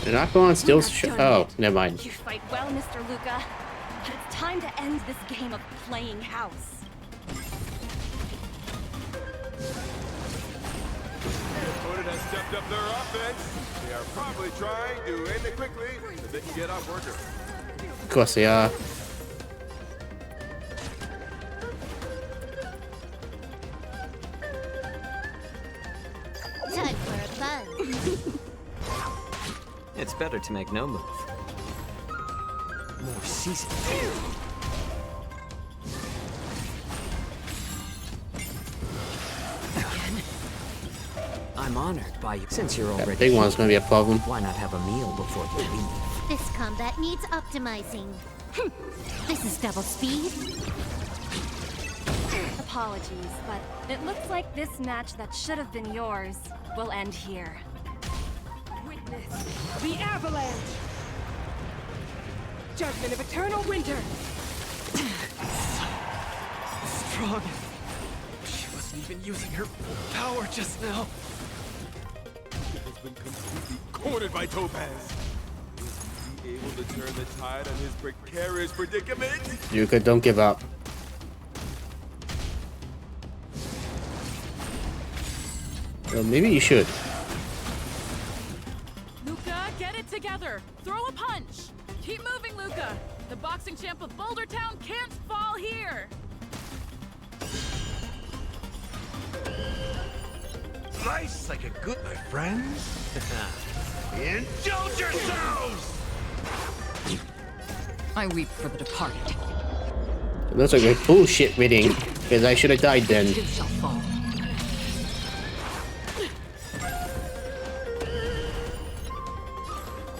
An Aqualon still oh, never mind. You fight well, Mr. Luka. But it's time to end this game of playing house. Their opponent has stepped up their offense. They are probably trying to end it quickly so they can get off worker. Of course they are. Time for a buzz. It's better to make no move. More seasoned. Again. I'm honored by you. Since you're already That big one's gonna be a problem. Why not have a meal before you leave? This combat needs optimizing. This is double speed. Apologies, but it looks like this match that should have been yours will end here. Witness the avalanche. Judgment of eternal winter. Strong. She wasn't even using her full power just now. He has been completely cornered by Topaz. Is he able to turn the tide on his precarious predicament? Luka, don't give up. Well, maybe you should. Luka, get it together. Throw a punch. Keep moving, Luka. The boxing champ of Boulder Town can't fall here. Thrice like a good, my friends. Indulge yourselves! I weep for the departed. It looks like a bullshit reading, because I should have died then. It shall fall.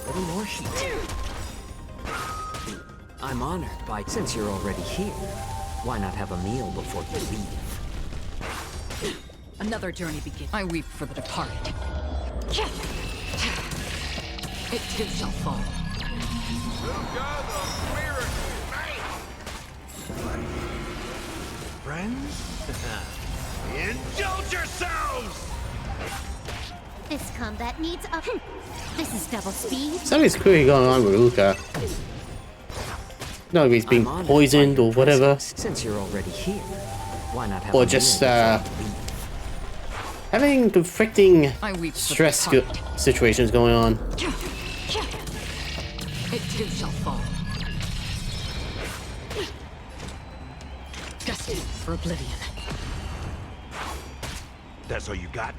A little more heat. I'm honored by, since you're already here, why not have a meal before you leave? Another journey begins. I weep for the departed. It too shall fall. Friends? Indulge yourselves! This combat needs up. This is double speed. Something's clearly going on with Luka. No, if he's being poisoned or whatever. Since you're already here, why not have Or a just, meal having conflicting I weep for stress the departed. situations going on. It too shall fall. Destined for oblivion. That's all you got?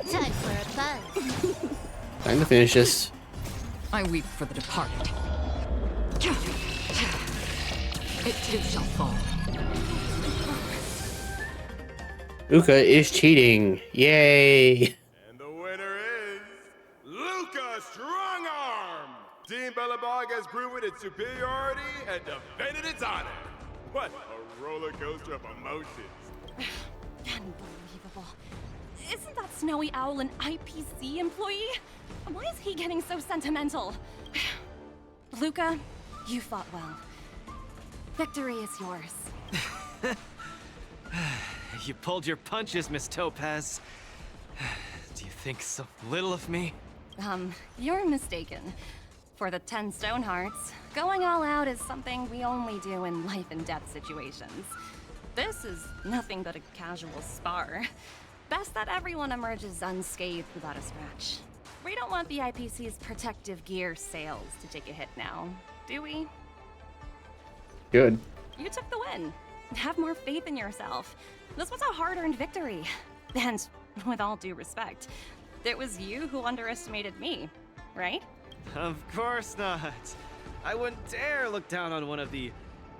Time for a buzz. Time to finish this. I weep for the departed. It too shall fall. Luka is cheating. Yay! And the winner is Luka Strongarm! Team Bellabog has proven its superiority and defended its honor. What a roller coaster of emotions. Unbelievable. Isn't that Snowy Owl an IPC employee? Why is he getting so sentimental? Luka, you fought well. Victory is yours. You pulled your punches, Miss Topaz. Do you think so little of me? You're mistaken. For the 10 Stone Hearts, going all out is something we only do in life and death situations. This is nothing but a casual spar. Best that everyone emerges unscathed without a scratch. We don't want the IPC's protective gear sales to take a hit now, do we? Good. You took the win. Have more faith in yourself. This was a hard-earned victory. And with all due respect, it was you who underestimated me, right? Of course not. I wouldn't dare look down on one of the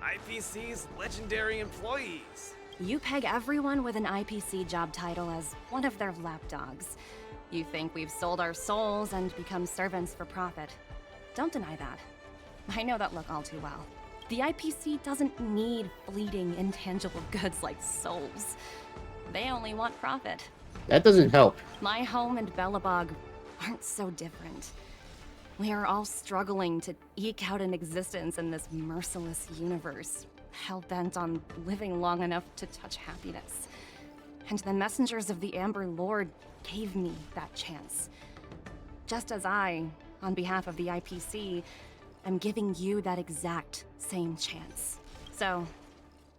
IPC's legendary employees. You peg everyone with an IPC job title as one of their lapdogs. You think we've sold our souls and become servants for profit. Don't deny that. I know that look all too well. The IPC doesn't need fleeting, intangible goods like souls. They only want profit. That doesn't help. My home and Bellabog aren't so different. We are all struggling to eke out an existence in this merciless universe, hell-bent on living long enough to touch happiness. And the messengers of the Amber Lord gave me that chance. Just as I, on behalf of the IPC, am giving you that exact same chance. So,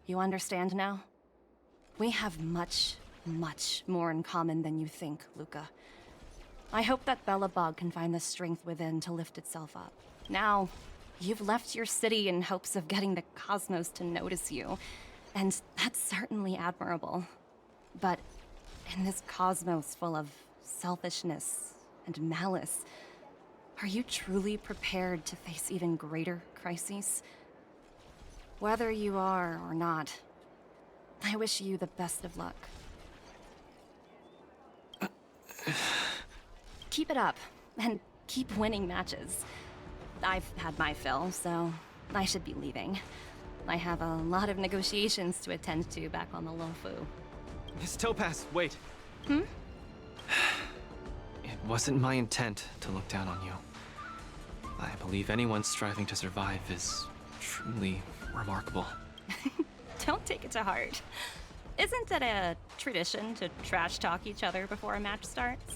you understand now? We have much, much more in common than you think, Luka. I hope that Bellabog can find the strength within to lift itself up. Now, you've left your city in hopes of getting the cosmos to notice you, and that's certainly admirable. But in this cosmos full of selfishness and malice, are you truly prepared to face even greater crises? Whether you are or not, I wish you the best of luck. Keep it up, and keep winning matches. I've had my fill, so I should be leaving. I have a lot of negotiations to attend to back on the Lofu. Miss Topaz, wait. Hmm? It wasn't my intent to look down on you. I believe anyone striving to survive is truly remarkable. Don't take it to heart. Isn't it a tradition to trash talk each other before a match starts?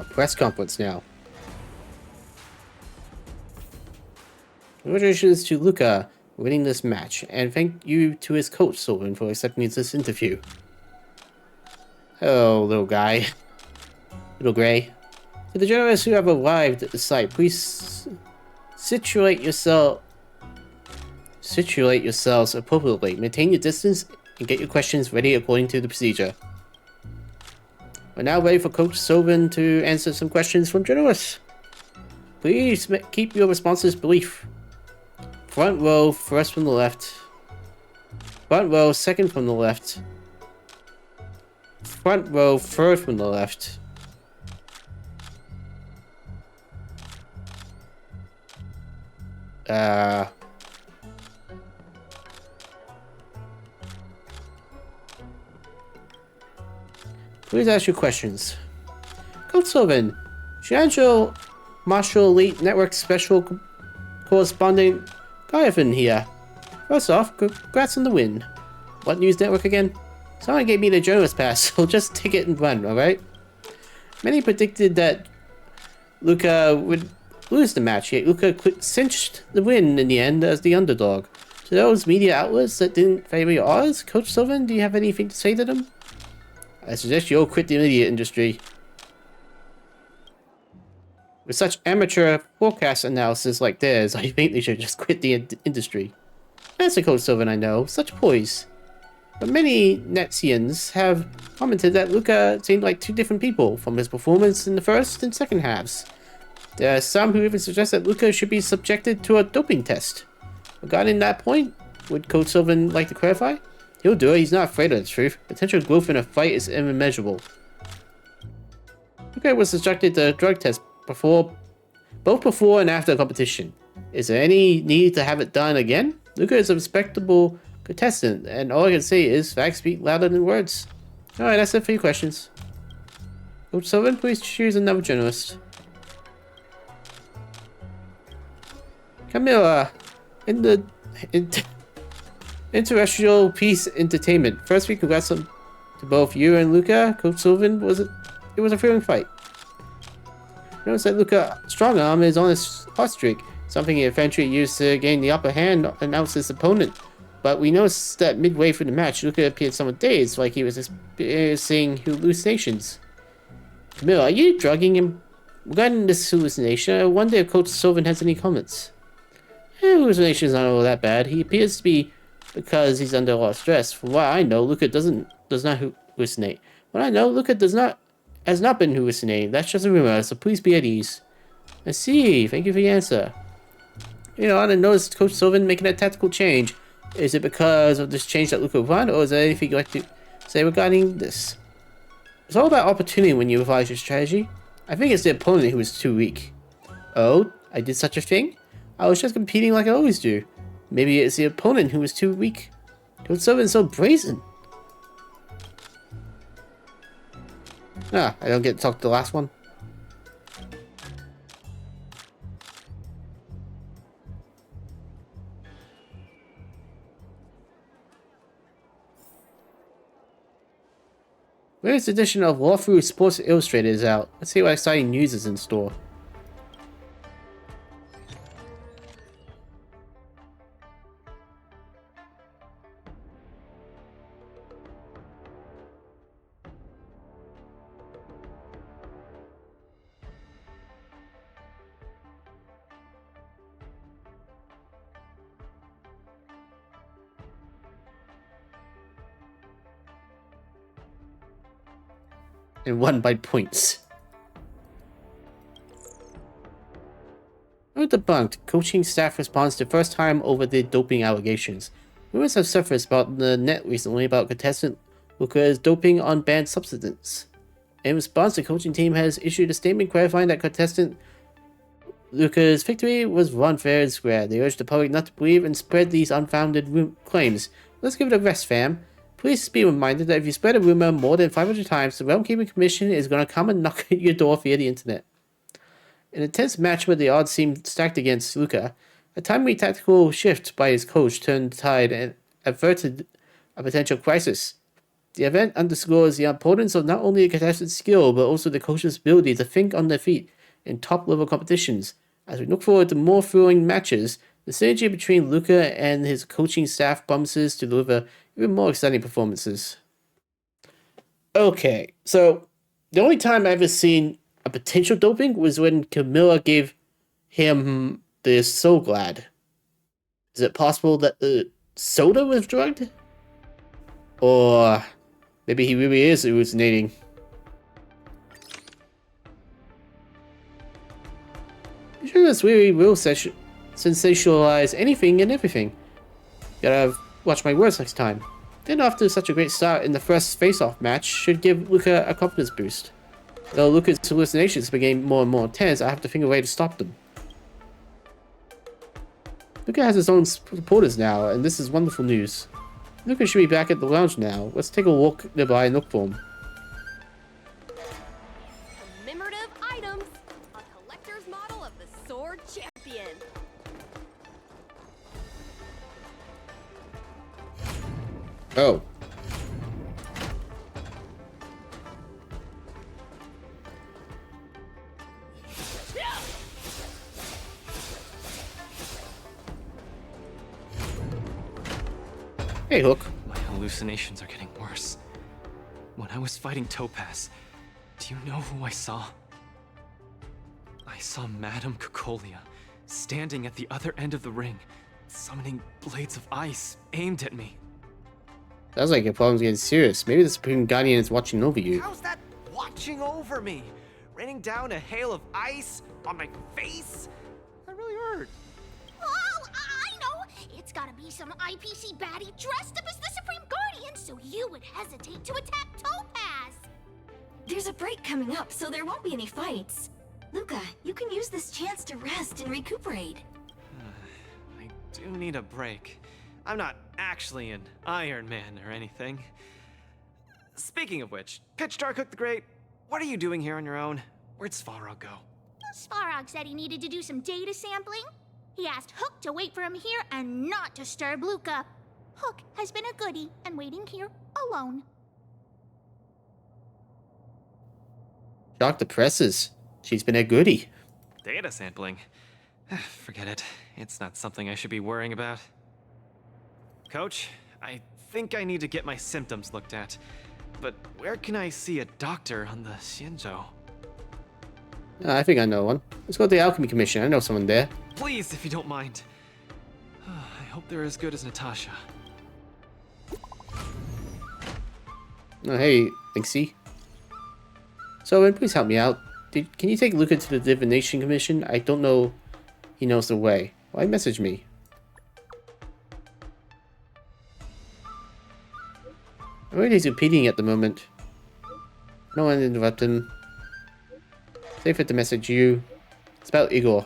Press conference now. Congratulations to Luka winning this match, and thank you to his coach Sylvan for accepting this interview. Hello, little guy. Little gray. For the journalists who have arrived at the site, please situate yourselves appropriately. Maintain your distance and get your questions ready according to the procedure. We're now ready for Coach Sylvan to answer some questions from journalists. Please keep your responses brief. Front row, first from the left. Front row, second from the left. Front row, third from the left. Please ask your questions. Coach Sylvan, Shancho Marshall Elite Network Special Correspondent Gaivan here. First off, congrats on the win. What news network again? Someone gave me the journalist pass, so just take it and run, alright? Many predicted that Luka would lose the match, yet Luka cinched the win in the end as the underdog. To those media outlets that didn't favor your odds, Coach Sylvan, do you have anything to say to them? I suggest you all quit the media industry. With such amateur forecast analysis like theirs, I think they should just quit the industry. That's a Coach Sylvan I know, such poise. But many Netsians have commented that Luka seemed like two different people from his performance in the first and second halves. There are some who even suggest that Luka should be subjected to a doping test. Regarding that point, would Coach Sylvan like to clarify? He'll do it, he's not afraid of the truth. Potential growth in a fight is immeasurable. Luka was subjected to a drug test both before and after the competition. Is there any need to have it done again? Luka is a respectable contestant, and all I can say is facts speak louder than words. Alright, that's it for your questions. Coach Sylvan, please choose another journalist. Camilla, in the Interracial Peace Entertainment. Firstly, congrats to both you and Luka. Coach Sylvan, it was a thrilling fight. Notice that Luka's strong arm is on his hot streak, something he eventually used to gain the upper hand and out his opponent. But we noticed that midway through the match, Luka appeared somewhat dazed, like he was experiencing hallucinations. Camilla, are you drugging him? Regarding this hallucination, I wonder if Coach Sylvan has any comments. Hallucinations aren't all that bad. He appears to be because he's under a lot of stress. From what I know, Luka does not hallucinate. What I know, Luka has not been hallucinating. That's just a rumor, so please be at ease. I see. Thank you for the answer. You know, I didn't notice Coach Sylvan making a tactical change. Is it because of this change that Luka won, or is there anything you'd like to say regarding this? It's all about opportunity when you revise your strategy. I think it's the opponent who is too weak. Oh, I did such a thing? I was just competing like I always do. Maybe it's the opponent who was too weak. Coach Sylvan's so brazen. Ah, I don't get to talk to the last one. Latest edition of Walkthrough Sports Illustrated is out. Let's see what exciting news is in store. And won by points. Debunked. Coaching staff responds to first time over the doping allegations. Rumors have surfaced about the net recently about contestant Luka's doping on banned substance. In response, the coaching team has issued a statement clarifying that contestant Luka's victory was run fair and square. They urge the public not to believe and spread these unfounded claims. Let's give it a rest, fam. Please be reminded that if you spread a rumor more than 500 times, the Realm Keeping Commission is going to come and knock at your door via the internet. In a tense match where the odds seemed stacked against Luka, a timely tactical shift by his coach turned the tide and averted a potential crisis. The event underscores the importance of not only the contestant's skill, but also the coach's ability to think on their feet in top-level competitions. As we look forward to more thrilling matches, the synergy between Luka and his coaching staff promises to deliver even more exciting performances. Okay, so the only time I've ever seen a potential doping was when Camilla gave him the Soul Glad. Is it possible that the soda was drugged? Or maybe he really is hallucinating. I'm sure this really will sensationalize anything and everything. Gotta watch my words next time. Then after such a great start in the first face-off match should give Luka a confidence boost. Though Luka's hallucinations became more and more intense, I have to think of a way to stop them. Luka has his own supporters now, and this is wonderful news. Luka should be back at the lounge now. Let's take a walk nearby and look for him. Commemorative items. A collector's model of the Sword Champion. Oh. Hey, Hook. My hallucinations are getting worse. When I was fighting Topaz, do you know who I saw? I saw Madame Cocolia standing at the other end of the ring, summoning blades of ice aimed at me. Sounds like your problem's getting serious. Maybe the Supreme Guardian is watching over you. How's that watching over me? Raining down a hail of ice on my face? That really hurt. Oh, I know! It's gotta be some IPC baddie dressed up as the Supreme Guardian so you would hesitate to attack Topaz! There's a break coming up, so there won't be any fights. Luka, you can use this chance to rest and recuperate. I do need a break. I'm not actually an Iron Man or anything. Speaking of which, Pitch Dark the Great, what are you doing here on your own? Where'd Svarog go? Svarog said he needed to do some data sampling. He asked Hook to wait for him here and not disturb Luka. Hook has been a goodie and waiting here alone. Shock the presses. She's been a goodie. Data sampling? Forget it. It's not something I should be worrying about. Coach, I think I need to get my symptoms looked at. But where can I see a doctor on the Xianzhou? I think I know one. Let's go to the Alchemy Commission. I know someone there. Please, if you don't mind. I hope they're as good as Natasha. Oh, hey, Linksy. So, please help me out. Can you take Luka to the Divination Commission? I don't know he knows the way. Why message me? I'm already repeating at the moment. No one interrupt him. Safe it to message you. It's about Igor.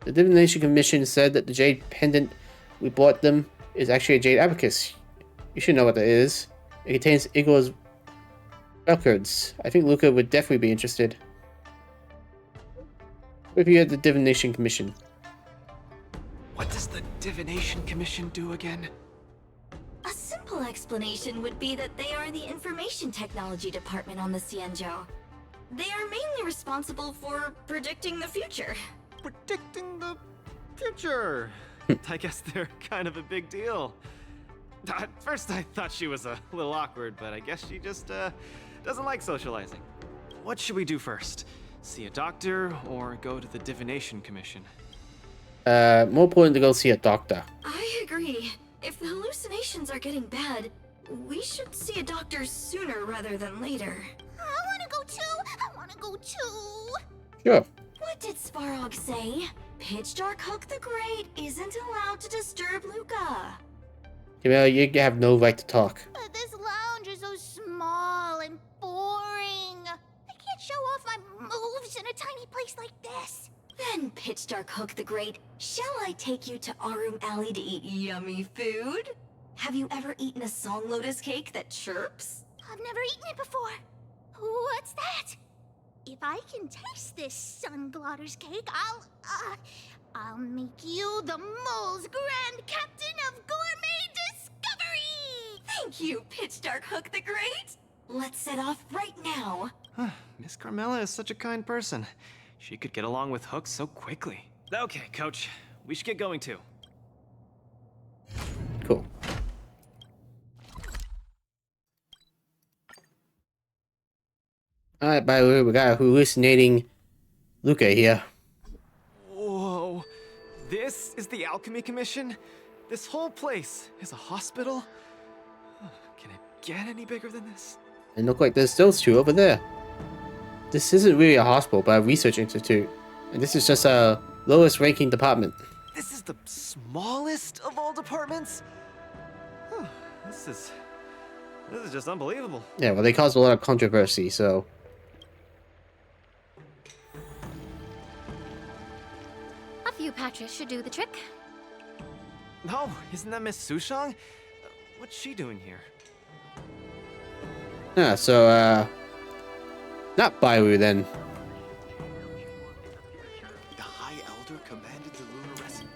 The Divination Commission said that the jade pendant we bought them is actually a jade abacus. You should know what that is. It contains Igor's records. I think Luka would definitely be interested. With you at the Divination Commission. What does the Divination Commission do again? A simple explanation would be that they are the information technology department on the Xianzhou. They are mainly responsible for predicting the future. Predicting the future? I guess they're kind of a big deal. At first I thought she was a little awkward, but I guess she just doesn't like socializing. What should we do first? See a doctor or go to the Divination Commission? More important to go see a doctor. I agree. If the hallucinations are getting bad, we should see a doctor sooner rather than later. I wanna go too! I wanna go too! Sure. What did Svarog say? Pitch Dark Hook the Great isn't allowed to disturb Luka. Well, you have no right to talk. This lounge is so small and boring. I can't show off my moves in a tiny place like this. Then, Pitch Dark Hook the Great, shall I take you to Arum Alley to eat yummy food? Have you ever eaten a song lotus cake that chirps? I've never eaten it before. What's that? If I can taste this sun glotter's cake, I'll make you the mole's grand captain of gourmet discovery! Thank you, Pitch Dark Hook the Great! Let's set off right now. Miss Carmela is such a kind person. She could get along with Hook so quickly. Okay, Coach. We should get going too. Cool. Alright, by the way, we got a hallucinating Luka here. Whoa. This is the Alchemy Commission? This whole place is a hospital? Can it get any bigger than this? And look like there's those two over there. This isn't really a hospital, but a research institute. And this is just a lowest ranking department. This is the smallest of all departments? Huh, This is just unbelievable. Yeah, well, they caused a lot of controversy, so... A few patches should do the trick. No, isn't that Miss Sushang? What's she doing here? Yeah, so, not Baiwu then. The High Elder commanded the lunar resident.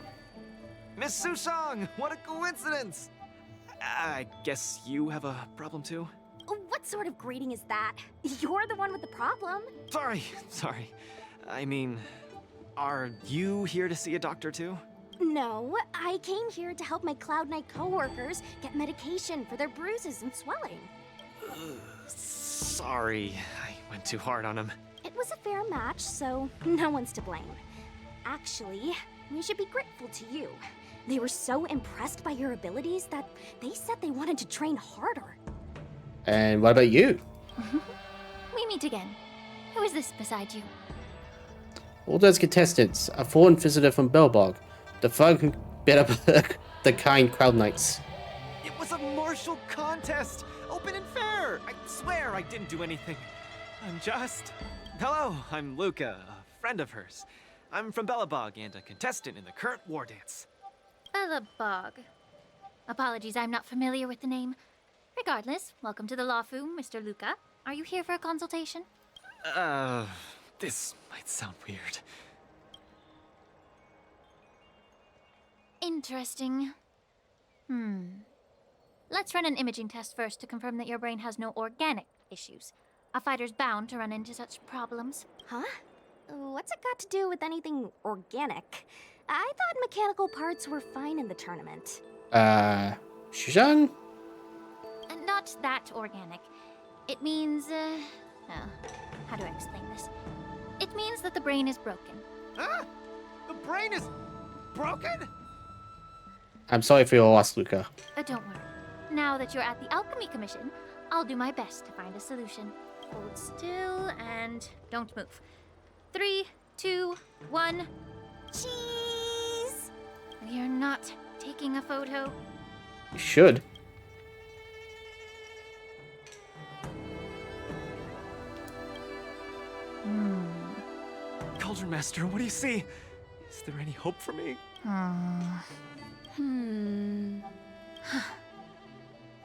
Miss Sushang, what a coincidence! I guess you have a problem too? What sort of greeting is that? You're the one with the problem. Sorry. I mean, are you here to see a doctor too? No, I came here to help my Cloud Knight coworkers get medication for their bruises and swelling. Sorry, I went too hard on him. It was a fair match, so no one's to blame. Actually, we should be grateful to you. They were so impressed by your abilities that they said they wanted to train harder. And what about you? We meet again. Who is this beside you? All those contestants, a foreign visitor from Belbog, the thug who beat up the kind Cloud Knights. It was a martial contest! Open and fair! I swear I didn't do anything. I'm just... Hello, I'm Luka, a friend of hers. I'm from Belobog and a contestant in the current Wardance. Belobog. Apologies, I'm not familiar with the name. Regardless, welcome to the Lawfu, Mr. Luka. Are you here for a consultation? This might sound weird. Interesting. Let's run an imaging test first to confirm that your brain has no organic issues. A fighter's bound to run into such problems. Huh? What's it got to do with anything organic? I thought mechanical parts were fine in the tournament. Shuzhan? Not that organic. It means, how do I explain this? It means that the brain is broken. Ah! The brain is broken? I'm sorry for your loss, Luka. Don't worry. Now that you're at the Alchemy Commission, I'll do my best to find a solution. Hold still and don't move. 3, 2, 1. Cheese! We are not taking a photo. You should. Cauldron Master, what do you see? Is there any hope for me?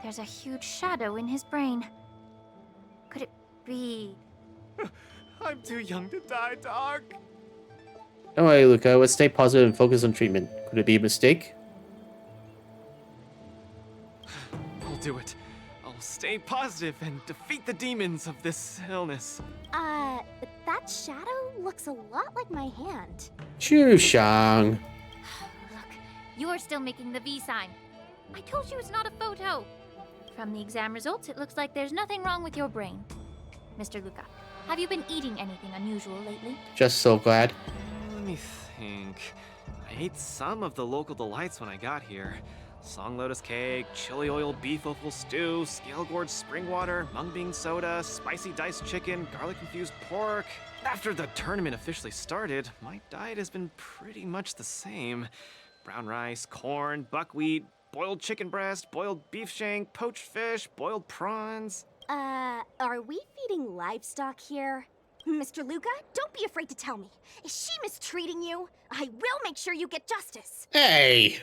There's a huge shadow in his brain. Could it be... I'm too young to die, dog. Don't worry, Luka. Let's stay positive and focus on treatment. Could it be a mistake? I'll do it. I'll stay positive and defeat the demons of this illness. That shadow looks a lot like my hand. Shuzhan. Look, you're still making the V sign. I told you it's not a photo. From the exam results, it looks like there's nothing wrong with your brain. Mr. Luka, have you been eating anything unusual lately? Just so glad. Let me think. I ate some of the local delights when I got here. Song lotus cake, chili oil beef offal stew, scale gourd spring water, mung bean soda, spicy diced chicken, garlic infused pork. After the tournament officially started, my diet has been pretty much the same. Brown rice, corn, buckwheat, boiled chicken breast, boiled beef shank, poached fish, boiled prawns. Are we feeding livestock here? Mr. Luka, don't be afraid to tell me. Is she mistreating you? I will make sure you get justice. Hey!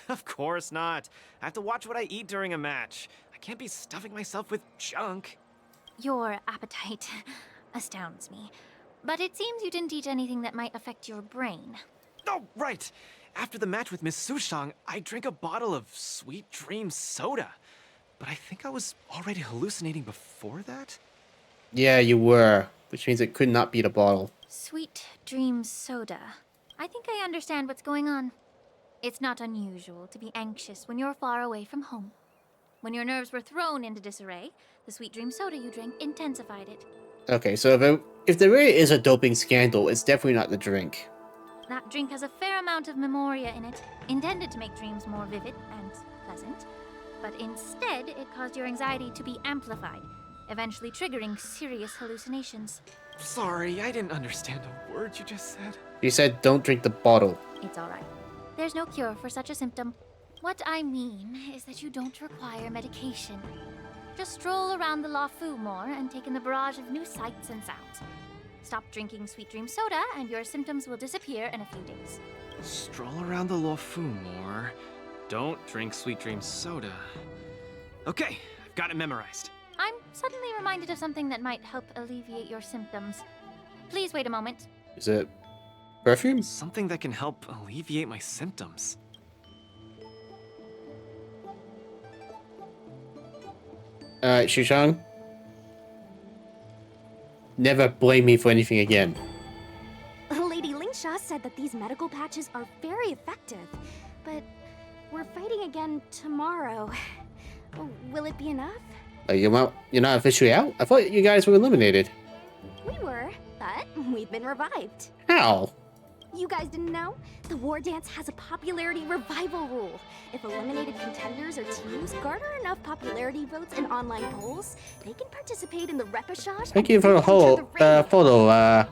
Of course not. I have to watch what I eat during a match. I can't be stuffing myself with junk. Your appetite astounds me. But it seems you didn't eat anything that might affect your brain. Oh, right. After the match with Miss Sushang, I drank a bottle of Sweet Dream soda. But I think I was already hallucinating before that? Yeah, you were. Which means it could not be the bottle. Sweet Dream soda. I think I understand what's going on. It's not unusual to be anxious when you're far away from home. When your nerves were thrown into disarray, the Sweet Dream soda you drank intensified it. Okay, so if there really is a doping scandal, it's definitely not the drink. That drink has a fair amount of memoria in it, intended to make dreams more vivid and pleasant. But instead, it caused your anxiety to be amplified, eventually triggering serious hallucinations. Sorry, I didn't understand a word you just said. You said don't drink the bottle. It's alright. There's no cure for such a symptom. What I mean is that you don't require medication. Just stroll around the LaFu more and take in the barrage of new sights and sounds. Stop drinking Sweet Dream soda and your symptoms will disappear in a few days. Stroll around the LaFu more. Don't drink Sweet Dream soda. Okay, I've got it memorized. I'm suddenly reminded of something that might help alleviate your symptoms. Please wait a moment. Is it perfume? Something that can help alleviate my symptoms. Alright, Shushang. Never blame me for anything again. Lady Lingsha said that these medical patches are very effective, but we're fighting again tomorrow. Will it be enough? You're not officially out? I thought you guys were eliminated. We were, but we've been revived. How? You guys didn't know? The Wardance has a popularity revival rule. If eliminated contenders or teams garner enough popularity votes in online polls, they can participate in the repechage. Thank you for the whole photo,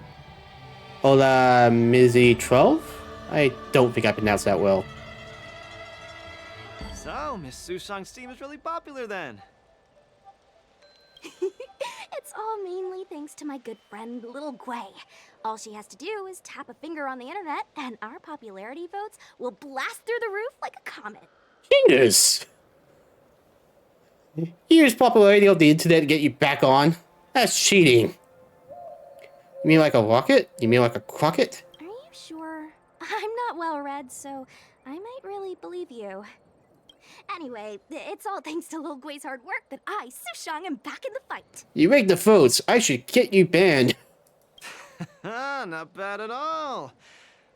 Hola Mizzy 12? I don't think I pronounced that well. So, Miss Sushang's team is really popular then. It's all mainly thanks to my good friend, Little Gwei. All she has to do is tap a finger on the internet, and our popularity votes will blast through the roof like a comet. Fingers! You use popularity of the internet to get you back on? That's cheating. You mean like a rocket? You mean like a crocket? Are you sure? I'm not well read, so I might really believe you. Anyway, it's all thanks to Lil Gwei's hard work that I, Sushang, am back in the fight. You rigged the votes. I should get you banned. Not bad at all.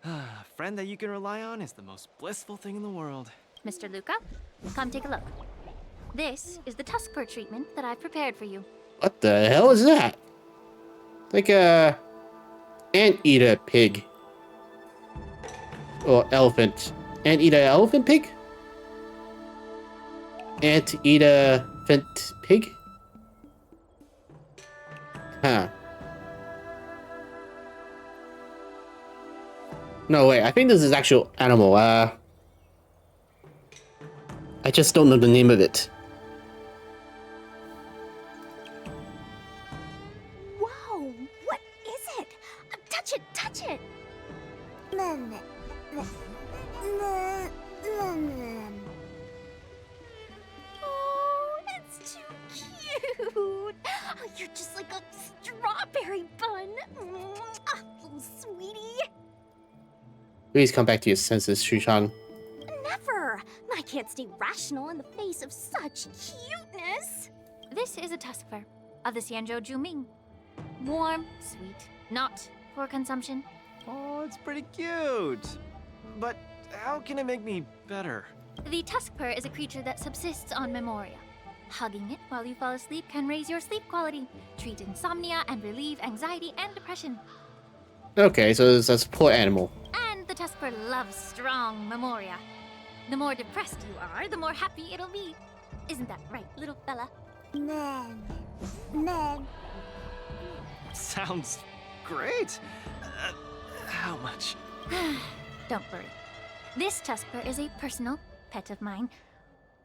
A friend that you can rely on is the most blissful thing in the world. Mr. Luka, come take a look. This is the tusk fur treatment that I've prepared for you. What the hell is that? Like a anteater pig. Or elephant. Anteater elephant pig? Anteater elephant pig? Huh. No, wait, I think this is actual animal. I just don't know the name of it. Whoa, what is it? Touch it, touch it! Oh, it's too cute! Oh, you're just like a strawberry bun! Little sweetie! Please come back to your senses, Shushang. Never! I can't stay rational in the face of such cuteness! This is a tusk fur of the Xianzhou Juming. Warm, sweet, not for consumption. Oh, it's pretty cute. But how can it make me better? The tusk fur is a creature that subsists on memoria. Hugging it while you fall asleep can raise your sleep quality, treat insomnia, and relieve anxiety and depression. Okay, so it's a support animal. And the tusk fur loves strong memoria. The more depressed you are, the more happy it'll be. Isn't that right, little fella? Sounds great. How much? Don't worry. This tusk fur is a personal pet of mine.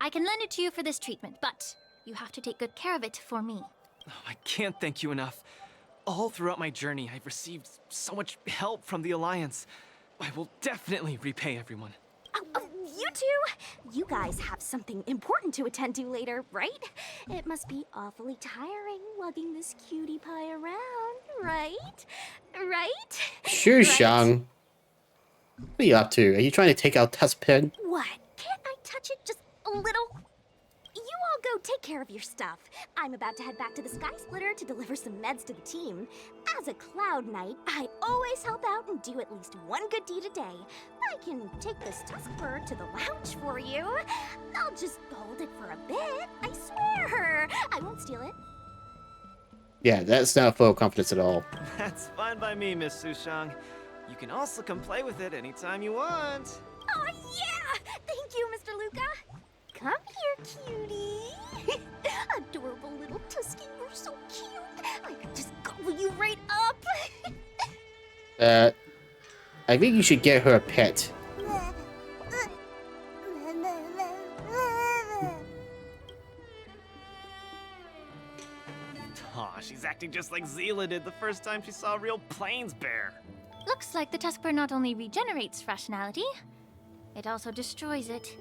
I can lend it to you for this treatment, but you have to take good care of it for me. Oh, I can't thank you enough. All throughout my journey, I've received so much help from the Alliance. I will definitely repay everyone. Oh, you two? You guys have something important to attend to later, right? It must be awfully tiring lugging this cutie pie around, right? Right? Shushang. What are you up to? Are you trying to take out Tuskpen? What? Can't I touch it just a little? You all go take care of your stuff. I'm about to head back to the Sky Splitter to deliver some meds to the team. As a Cloud Knight, I always help out and do at least one good deed a day. I can take this tusk fur to the lounge for you. I'll just hold it for a bit, I swear. I won't steal it. Yeah, that's not full of confidence at all. That's fine by me, Miss Sushang. You can also come play with it anytime you want. Oh, yeah! Thank you, Mr. Luka. Come here, cutie. Adorable little Tusky, you're so cute. I could just gobble you right up. I think you should get her a pet. Aw, she's acting just like Zila did the first time she saw a real plains bear. Looks like the Tuskbear not only regenerates rationality, it also destroys it.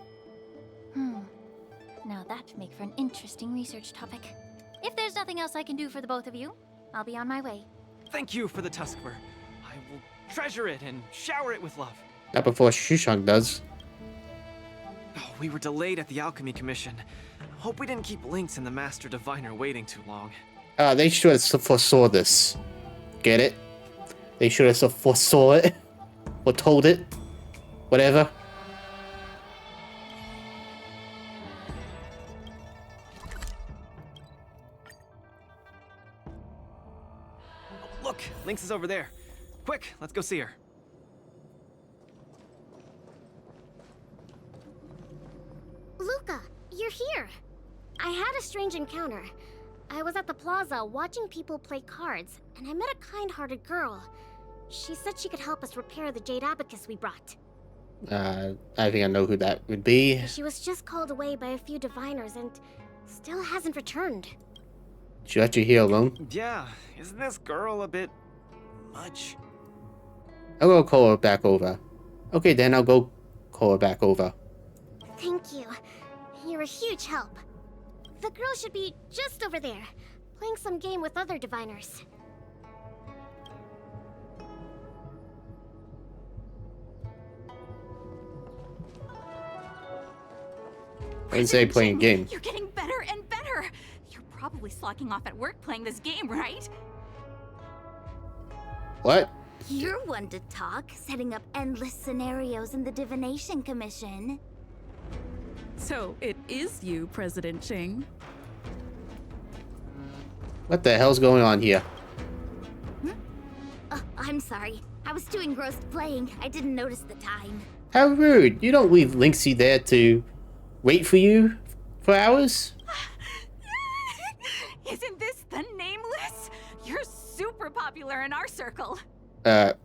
Now that'd make for an interesting research topic. If there's nothing else I can do for the both of you, I'll be on my way. Thank you for the Tuskbear. I will treasure it and shower it with love. Not before Shushang does. Oh, we were delayed at the Alchemy Commission. Hope we didn't keep Lynx and the Master Diviner waiting too long. They should have foresaw this. Get it? They should have foresaw it. Or told it. Whatever. Look, Lynx is over there. Quick, let's go see her. Luka, you're here. I had a strange encounter. I was at the plaza watching people play cards, and I met a kind-hearted girl. She said she could help us repair the jade abacus we brought. I think I know who that would be. She was just called away by a few diviners and still hasn't returned. She let you here alone? Yeah, isn't this girl a bit much? I'll go call her back over. Okay, then I'll go call her back over. Thank you. You're a huge help. The girl should be just over there, playing some game with other diviners. I didn't say playing a game. You're getting better and better. You're probably slacking off at work playing this game, right? What? You're one to talk, setting up endless scenarios in the Divination Commission. So it is you, President Ching. What the hell's going on here? I'm sorry. I was too engrossed playing. I didn't notice the time. How rude. You don't leave Lynxie there to wait for you for hours? Isn't this the Nameless? You're super popular in our circle. I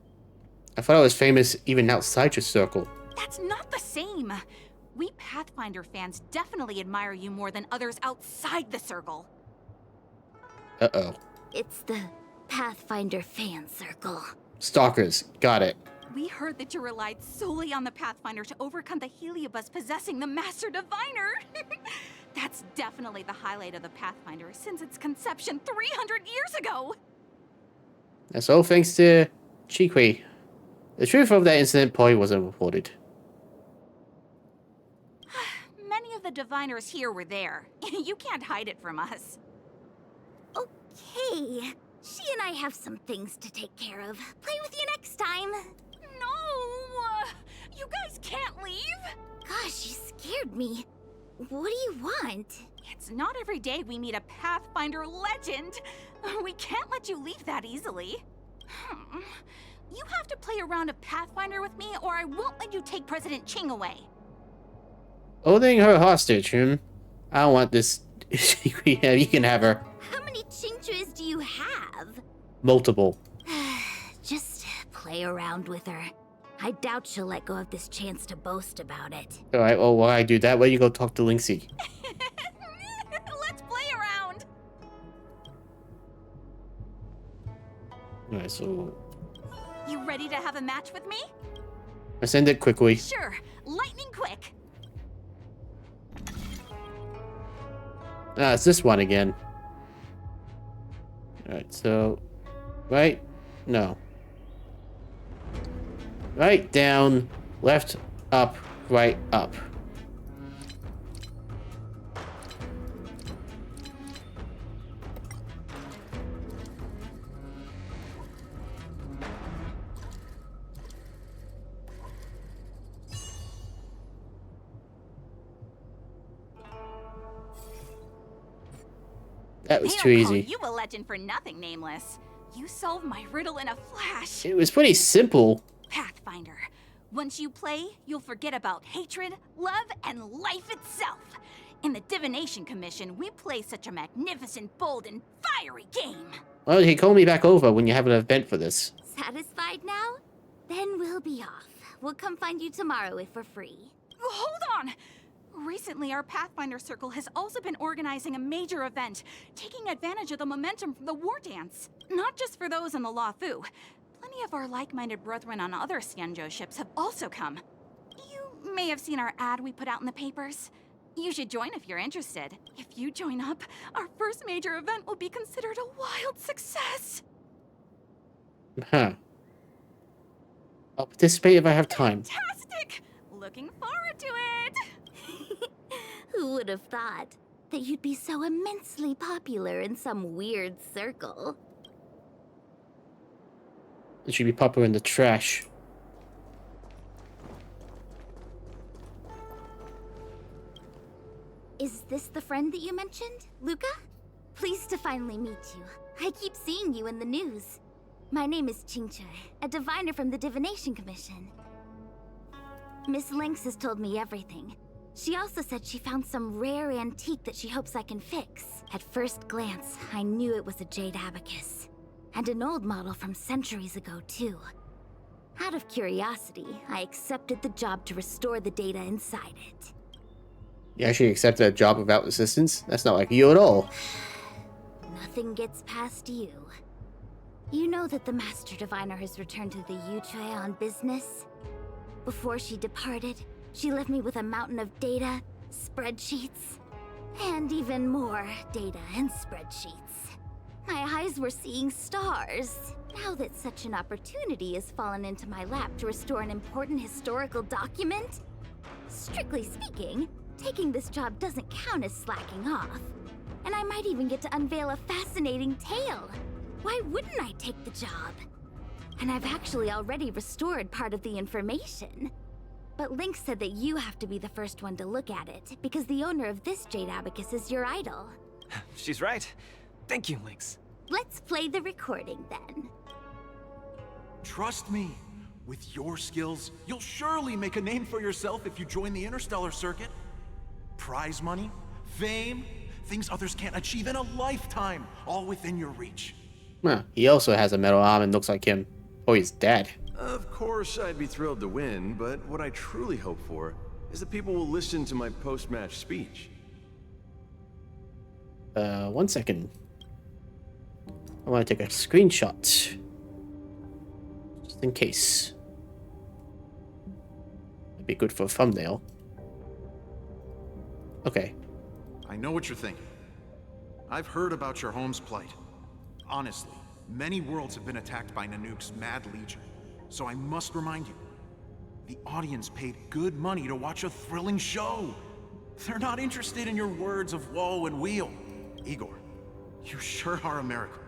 thought I was famous even outside your circle. That's not the same. We Pathfinder fans definitely admire you more than others outside the circle. Uh-oh. It's the Pathfinder fan circle. Stalkers. Got it. We heard that you relied solely on the Pathfinder to overcome the Heliobus possessing the Master Diviner. That's definitely the highlight of the Pathfinder since its conception 300 years ago. That's all thanks to Chiqui. The truth of that incident probably wasn't reported. Many of the diviners here were there. You can't hide it from us. Okay. She and I have some things to take care of. Play with you next time. No! You guys can't leave! Gosh, you scared me. What do you want? It's not every day we meet a Pathfinder legend. We can't let you leave that easily. You have to play a round of Pathfinder with me, or I won't let you take President Ching away. Holding her hostage, I don't want this. Yeah, you can have her. How many Chingchuas do you have? Multiple. Just play around with her. I doubt she'll let go of this chance to boast about it. Alright, well, while I do that, why don't you go talk to Lynxie? Let's play around! Alright, so... You ready to have a match with me? I send it quickly. Sure, lightning quick. Ah, it's this one again. Alright, so... Right? No. Right, down, left, up, right, up. That was They too don't call easy. you a legend for nothing, Nameless. You solved my riddle in a flash. It was pretty simple. Pathfinder. Once you play, you'll forget about hatred, love, and life itself. In the Divination Commission, we play such a magnificent, bold, and fiery game. Well, he called me back over when you have an event for this. Satisfied now? Then we'll be off. We'll come find you tomorrow if we're free. Hold on! Recently, our Pathfinder Circle has also been organizing a major event, taking advantage of the momentum from the Wardance. Not just for those in the Lafu. Plenty of our like-minded brethren on other Xianzhou ships have also come. You may have seen our ad we put out in the papers. You should join if you're interested. If you join up, our first major event will be considered a wild success. Huh. I'll participate if I have time. Fantastic! Looking forward to it! Who would have thought that you'd be so immensely popular in some weird circle? It should be popular in the trash. Is this the friend that you mentioned, Luka? Pleased to finally meet you. I keep seeing you in the news. My name is Qingche, a diviner from the Divination Commission. Miss Lynx has told me everything. She also said she found some rare antique that she hopes I can fix. At first glance, I knew it was a jade abacus. And an old model from centuries ago, too. Out of curiosity, I accepted the job to restore the data inside it. You actually accepted a job without assistance? That's not like you at all. Nothing gets past you. You know that the Master Diviner has returned to the Yuchai on business? Before she departed, she left me with a mountain of data, spreadsheets, and even more data and spreadsheets. My eyes were seeing stars. Now that such an opportunity has fallen into my lap to restore an important historical document, strictly speaking, taking this job doesn't count as slacking off. And I might even get to unveil a fascinating tale. Why wouldn't I take the job? And I've actually already restored part of the information. But Link said that you have to be the first one to look at it, because the owner of this jade abacus is your idol. She's right. Thank you, Lynx. Let's play the recording then. Trust me, with your skills, you'll surely make a name for yourself if you join the Interstellar Circuit. Prize money, fame, things others can't achieve in a lifetime, all within your reach. Huh. He also has a metal arm and looks like him. Oh, he's dead. Of course, I'd be thrilled to win, but what I truly hope for is that people will listen to my post-match speech. 1 second. I want to take a screenshot. Just in case. It'd be good for a thumbnail. Okay. I know what you're thinking. I've heard about your home's plight. Honestly, many worlds have been attacked by Nanook's Mad Legion. So I must remind you, the audience paid good money to watch a thrilling show. They're not interested in your words of woe and weal. Igor, you sure are a miracle.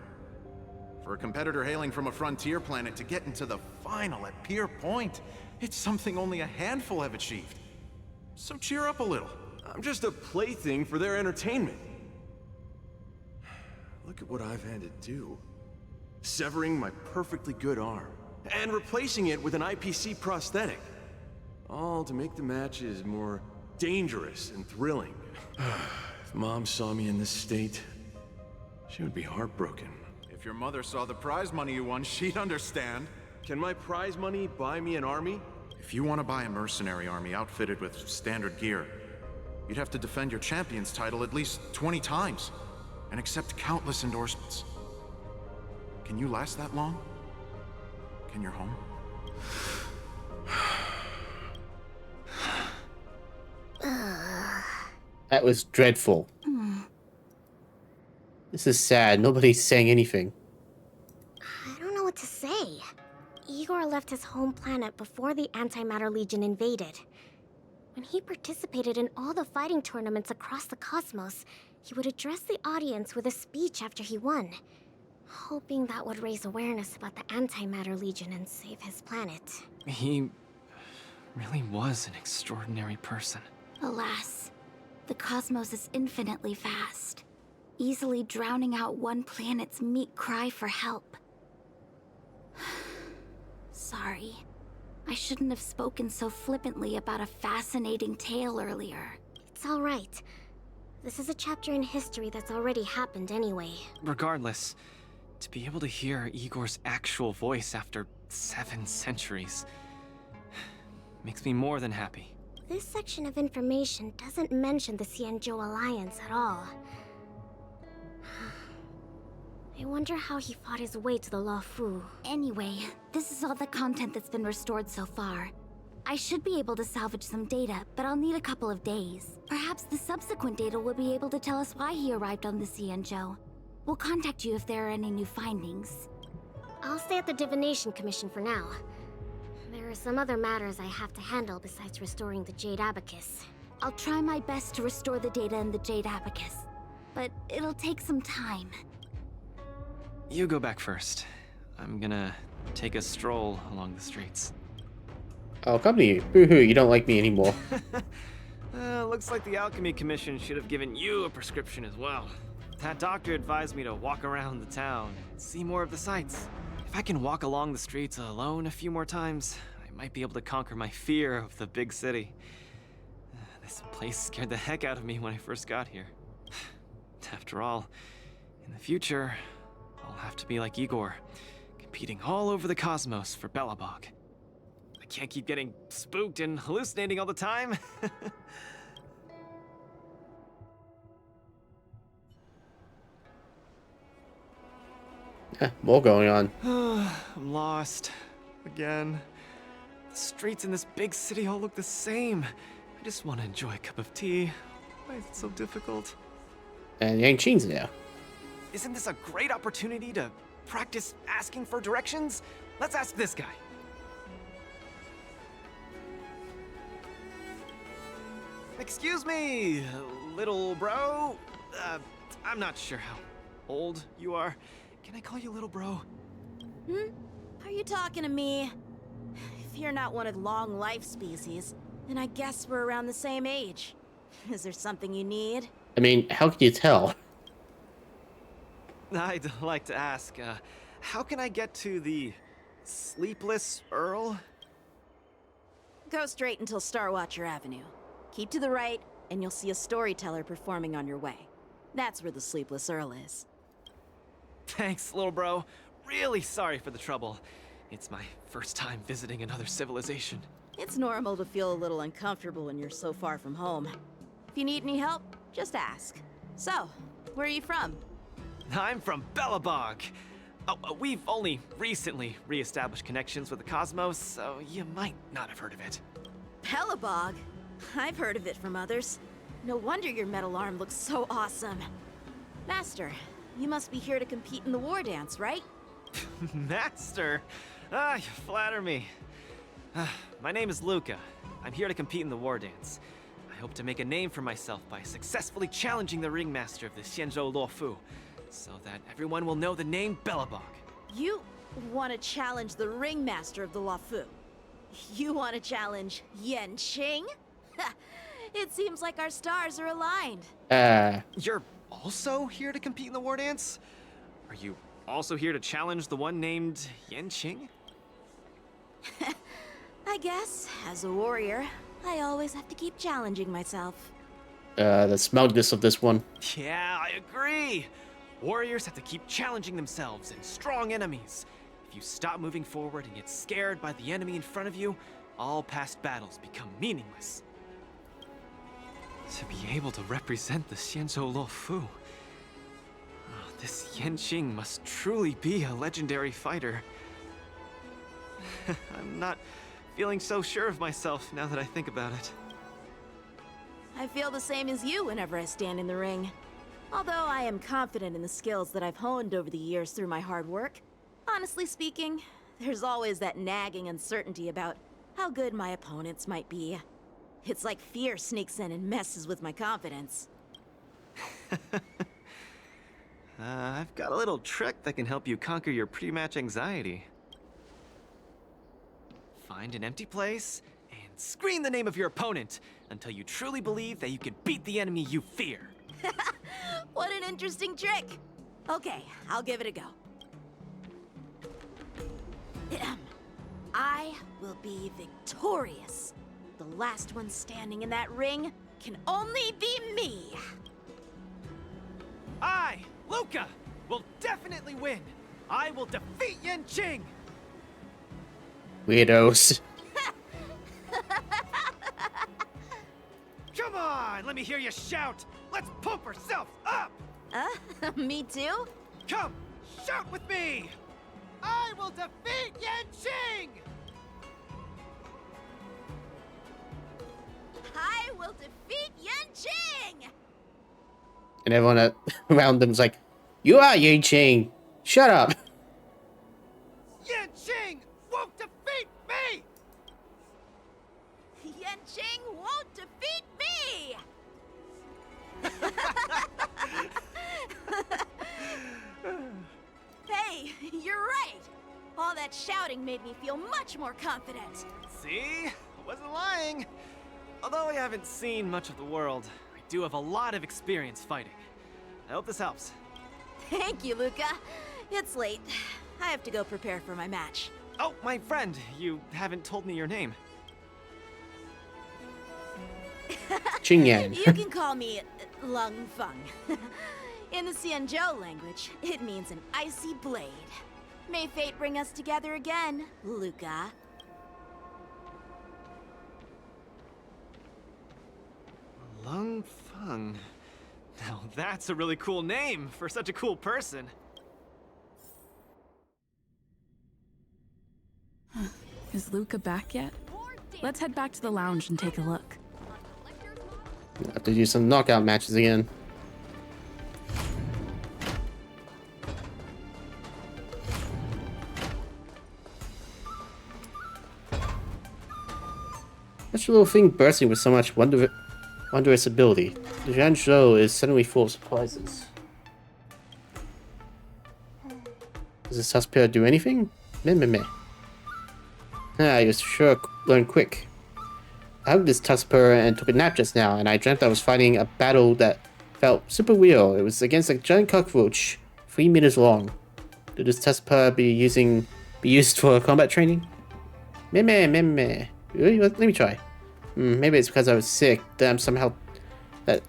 For a competitor hailing from a frontier planet to get into the final at Pier Point, it's something only a handful have achieved. So cheer up a little. I'm just a plaything for their entertainment. Look at what I've had to do. Severing my perfectly good arm, and replacing it with an IPC prosthetic. All to make the matches more dangerous and thrilling. If Mom saw me in this state, she would be heartbroken. If your mother saw the prize money you won, she'd understand. Can my prize money buy me an army? If you want to buy a mercenary army outfitted with standard gear, you'd have to defend your champion's title at least 20 times, and accept countless endorsements. Can you last that long? In your home? That was dreadful. This is sad. Nobody's saying anything. I don't know what to say. Igor left his home planet before the Antimatter Legion invaded. When he participated in all the fighting tournaments across the cosmos, he would address the audience with a speech after he won, hoping that would raise awareness about the Antimatter Legion and save his planet. He really was an extraordinary person. Alas, the cosmos is infinitely vast. easily drowning out one planet's meek cry for help. Sorry. I shouldn't have spoken so flippantly about a fascinating tale earlier. It's all right. This is a chapter in history that's already happened anyway. Regardless, to be able to hear Igor's actual voice after 7 centuries makes me more than happy. This section of information doesn't mention the Xianzhou Alliance at all. I wonder how he fought his way to the Luofu. Anyway, this is all the content that's been restored so far. I should be able to salvage some data, but I'll need a couple of days. Perhaps the subsequent data will be able to tell us why he arrived on the Xianzhou. We'll contact you if there are any new findings. I'll stay at the Divination Commission for now. There are some other matters I have to handle besides restoring the Jade Abacus. I'll try my best to restore the data in the Jade Abacus, but it'll take some time. You go back first. I'm gonna take a stroll along the streets. I'll accompany you. Boo-hoo, you don't like me anymore. Looks like the Alchemy Commission should have given you a prescription as well. That doctor advised me to walk around the town and see more of the sights. If I can walk along the streets alone a few more times, I might be able to conquer my fear of the big city. This place scared the heck out of me when I first got here. After all, in the future, I'll have to be like Igor, competing all over the cosmos for Belobog. I can't keep getting spooked and hallucinating all the time. More going on. I'm lost. Again. The streets in this big city all look the same. I just want to enjoy a cup of tea. Why is it so difficult? And Yang Qing's there. Isn't this a great opportunity to practice asking for directions? Let's ask this guy. Excuse me, little bro. I'm not sure how old you are. Can I call you little bro? Are you talking to me? If you're not one of long life species, then I guess we're around the same age. Is there something you need? I mean, how can you tell? I'd like to ask, how can I get to the Sleepless Earl? Go straight until Starwatcher Avenue. Keep to the right, and you'll see a storyteller performing on your way. That's where the Sleepless Earl is. Thanks, little bro. Really sorry for the trouble. It's my first time visiting another civilization. It's normal to feel a little uncomfortable when you're so far from home. If you need any help, just ask. So, where are you from? I'm from Belobog. We've only recently re-established connections with the cosmos, so you might not have heard of it. Belobog? I've heard of it from others. No wonder your metal arm looks so awesome. Master, you must be here to compete in the Wardance, right? Master? You flatter me. My name is Luka. I'm here to compete in the Wardance. I hope to make a name for myself by successfully challenging the ringmaster of the Xianzhou Luofu, so that everyone will know the name Belobog. You want to challenge the ringmaster of the Luofu? You want to challenge Yanqing? It seems like our stars are aligned. You're also here to compete in the Wardance? Are you also here to challenge the one named Yanqing? I guess, as a warrior, I always have to keep challenging myself. The smugness of this one. Yeah, I agree. Warriors have to keep challenging themselves and strong enemies. If you stop moving forward and get scared by the enemy in front of you, all past battles become meaningless. To be able to represent the Xianzhou Luofu, this Yanqing must truly be a legendary fighter. I'm not feeling so sure of myself now that I think about it. I feel the same as you whenever I stand in the ring. Although I am confident in the skills that I've honed over the years through my hard work, honestly speaking, there's always that nagging uncertainty about how good my opponents might be. It's like fear sneaks in and messes with my confidence. I've got a little trick that can help you conquer your pre-match anxiety. Find an empty place and scream the name of your opponent until you truly believe that you can beat the enemy you fear. What an interesting trick. Okay, I'll give it a go. I will be victorious. The last one standing in that ring can only be me. I, Luka, will definitely win. I will defeat Yanqing. Weirdos. Come on, let me hear you shout. Let's pump ourselves up. Me too? Come, shout with me. I will defeat Yanqing. I will defeat Yanqing! And everyone around them's like, "You are Yanqing. Shut up." Yanqing won't defeat me. Yanqing won't defeat me! Hey, you're right. All that shouting made me feel much more confident. See? I wasn't lying. Although I haven't seen much of the world, I do have a lot of experience fighting. I hope this helps. Thank you, Luka. It's late. I have to go prepare for my match. Oh, my friend, you haven't told me your name. Qingyan. You can call me Lung Feng. In the Xianzhou language, it means an icy blade. May fate bring us together again, Luka. Lung Feng. Now that's a really cool name for such a cool person. Is Luka back yet? Let's head back to the lounge and take a look. Have to do some knockout matches again. Such a little thing bursting with so much wondrous ability. The Zhanzhou is suddenly full of surprises. Does this Tuskpair do anything? Meh. Ah, you sure learn quick. I hugged this Tuskpair and took a nap just now, and I dreamt I was fighting a battle that felt super real. It was against a giant cockroach, 3 meters long. Did this Tuskpair be used for combat training? Meh. Really? Let me try. Maybe it's because I was sick that somehow I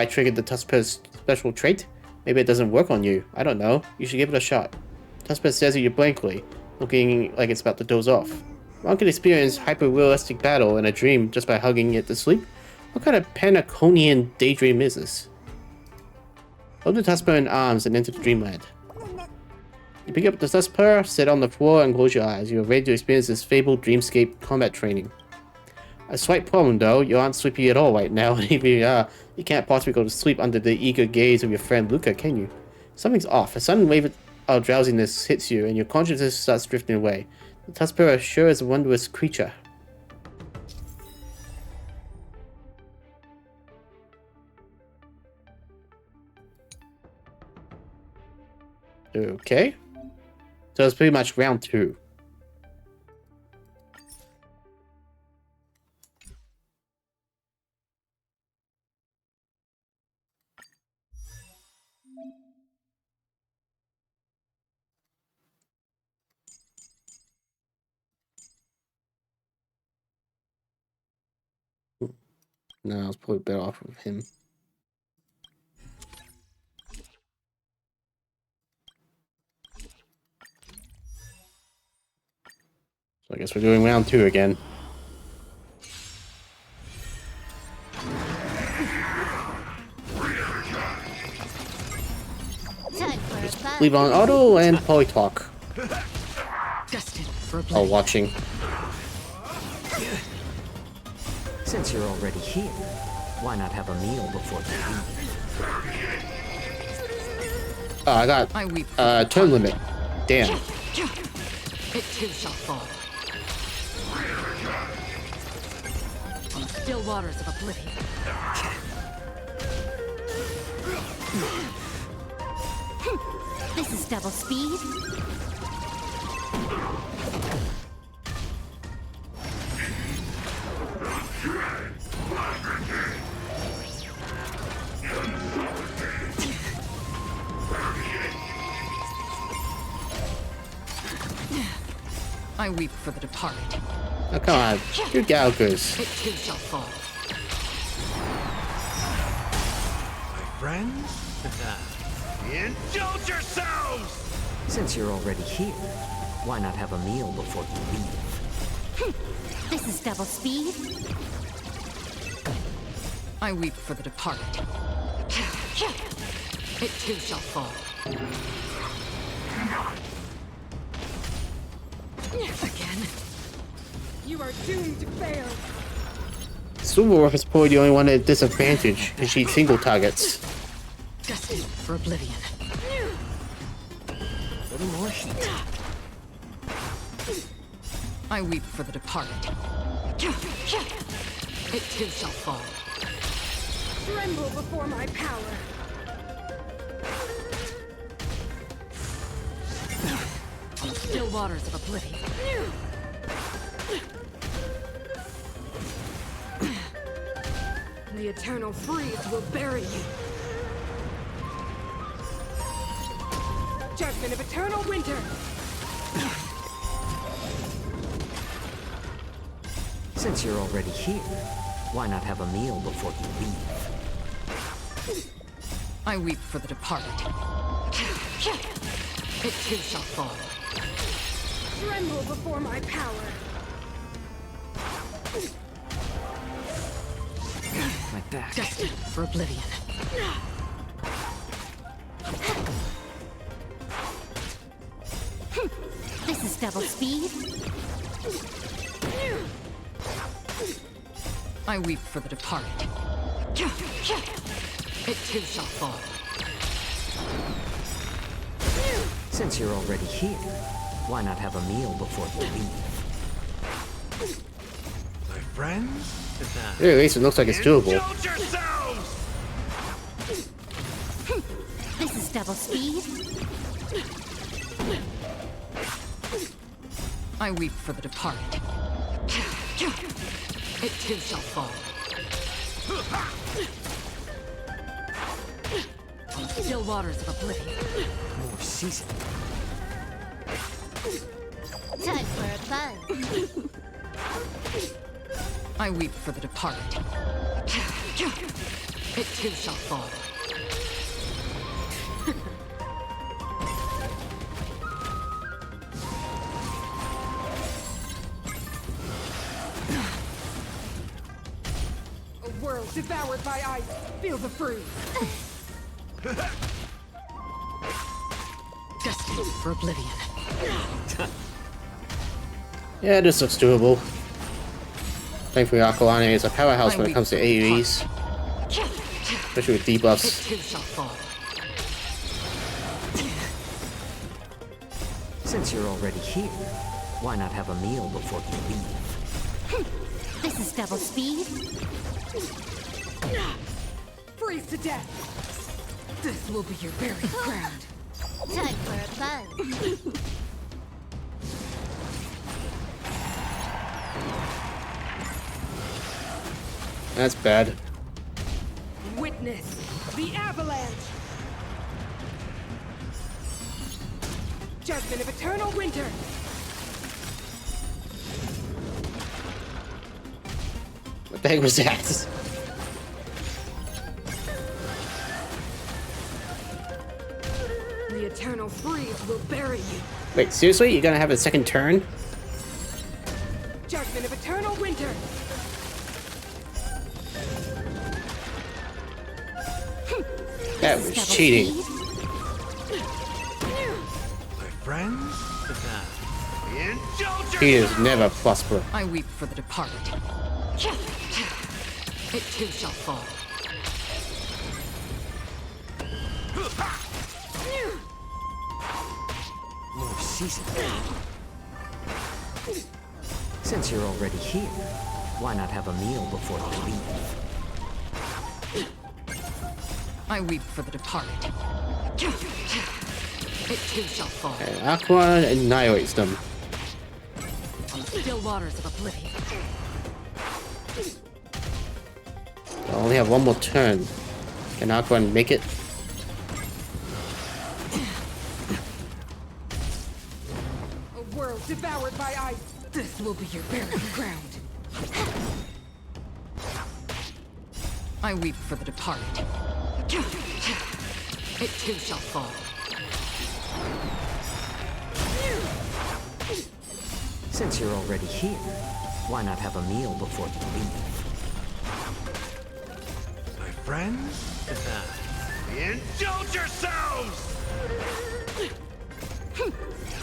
triggered the Tuskpair's special trait. Maybe it doesn't work on you. I don't know. You should give it a shot. Tuskpair stares at you blankly, looking like it's about to doze off. One can experience hyper-realistic battle in a dream just by hugging it to sleep. What kind of Panaconian daydream is this? Hold the Tuskpair in arms and enter the dreamland. You pick up the Tuskpair, sit on the floor, and close your eyes. You are ready to experience this fabled dreamscape combat training. A slight problem though, you aren't sleepy at all right now, and if you are, you can't possibly go to sleep under the eager gaze of your friend Luka, can you? Something's off. A sudden wave of drowsiness hits you, and your consciousness starts drifting away. The Tuskpair sure is a wondrous creature. Okay. So it's pretty much round 2. No, I was probably better off with him. So I guess we're doing round 2 again. Just leave on auto and polytalk. Oh, watching. Since you're already here, why not have a meal before the leave? Oh, I got turn limit. Damn. It too shall fall. On the still waters of oblivion. This is double speed. I weep for the departed. Oh, come on. You Galgers. It too shall fall. My friends? Indulge yourselves! Since you're already here, why not have a meal before you leave? This is double speed. I weep for the departed. It too shall fall. Again. You are doomed to fail. Silverwolf is probably the only one at disadvantage because she single targets. Destined for oblivion. A little more heat. I weep for the departed. It too shall fall. Tremble before my power. On the still waters of oblivion. The eternal freeze will bury you. Judgment of eternal winter. Since you're already here, why not have a meal before you leave? I weep for the departed. It too shall fall. Tremble before my power. My back. Destined for oblivion. This is double speed. I weep for the departed. It too shall fall. Since you're already here, why not have a meal before you leave? My friends? At least it looks like it's doable. Indulge yourselves! This is double speed. I weep for the departed. It too shall fall. On the still waters of oblivion. More season. Time for a buzz. I weep for the departed. It too shall fall. A world devoured by ice. Feel the freeze. Destined for oblivion. Yeah, this looks doable. Thankfully, Aqualani is a powerhouse when it comes to AoEs. Especially with debuffs. It too shall fall. Since you're already here, why not have a meal before you leave? This is double speed. Freeze to death. This will be your very ground. Time for a buzz. That's bad. Witness the avalanche. Judgment of eternal winter. What the heck was that? The eternal freeze will bury you. Wait, seriously? You're gonna have a second turn? Judgment of eternal winter. That was cheating. My friends? Indulge He is yourselves! never prosper. I weep for the departed. It too shall fall. More season. Since you're already here, why not have a meal before you leave? I weep for the departed. It too shall fall. And Aqua annihilates them. On the still waters of oblivion. I only have one more turn. Can Aqua make it? A world devoured by ice. will be your burial ground. I weep for the departed. It too shall fall. Since you're already here, why not have a meal before you leave? My friends? Indulge yourselves!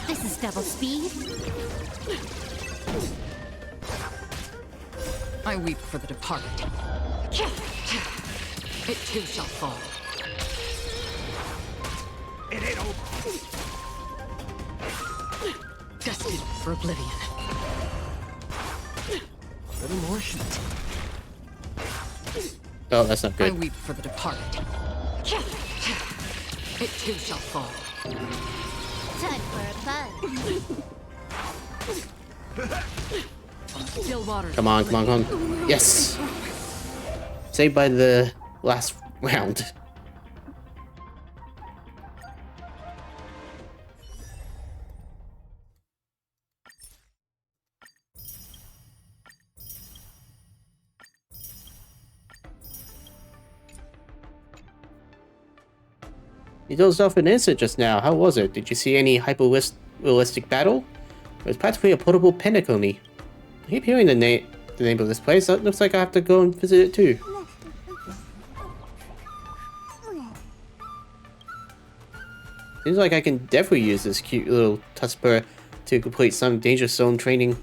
This is double speed. I weep for the departed. It too shall fall. It ain't over. Destined for oblivion. A little more heat. Oh, that's not I good. weep for the departed. It too shall fall. Time for a fun. Still waters. Come on, come on, come on. Yes! Saved by the last round. You dozed off an instant just now. How was it? Did you see any hyper-realistic battle? It was practically a portable Pentaconi. I keep hearing the name of this place. It looks like I have to go and visit it too. Seems like I can definitely use this cute little Tuspur to complete some danger zone training,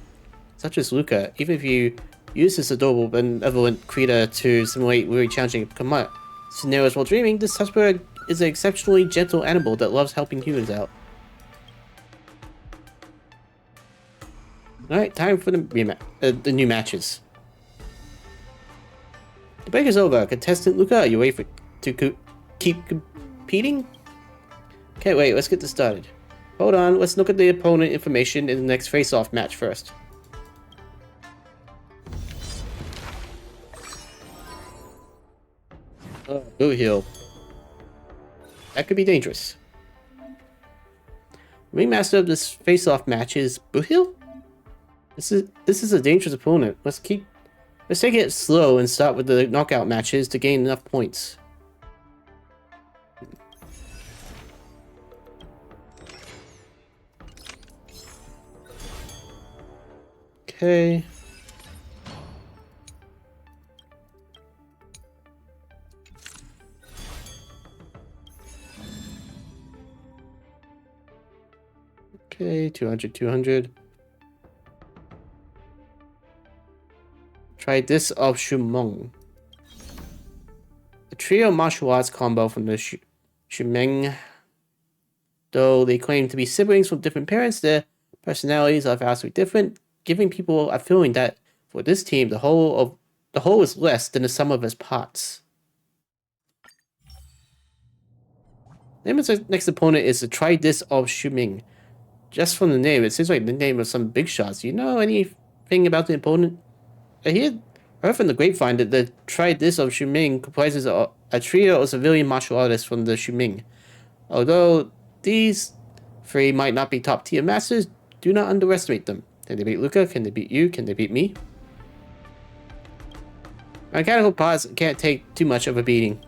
such as Luka. Even if you use this adorable benevolent creature to simulate really challenging combat scenarios while dreaming, this Tuspur is an exceptionally gentle animal that loves helping humans out. Alright, time for the new matches. The break is over. Contestant Luka, are you ready to keep competing? Okay, wait, let's get this started. Hold on, let's look at the opponent information in the next face-off match first. Oh, Blue Hill. That could be dangerous. Ringmaster of this face-off match is Blue Hill? This is a dangerous opponent. Let's take it slow and start with the knockout matches to gain enough points. Okay. Okay, 200, 200. Try this of Shumeng. A trio martial arts combo from the Shumeng. Though they claim to be siblings from different parents, their personalities are vastly different, giving people a feeling that for this team, the whole is less than the sum of its parts. The name of the next opponent is the Try This of Shumeng. Just from the name, it seems like the name of some big shots. You know anything about the opponent? I heard from the grapevine that the Try This of Shumeng comprises a trio of civilian martial artists from the Shumeng. Although these three might not be top tier masters, do not underestimate them. Can they beat Luka? Can they beat you? Can they beat me? Mechanical parts can't take too much of a beating.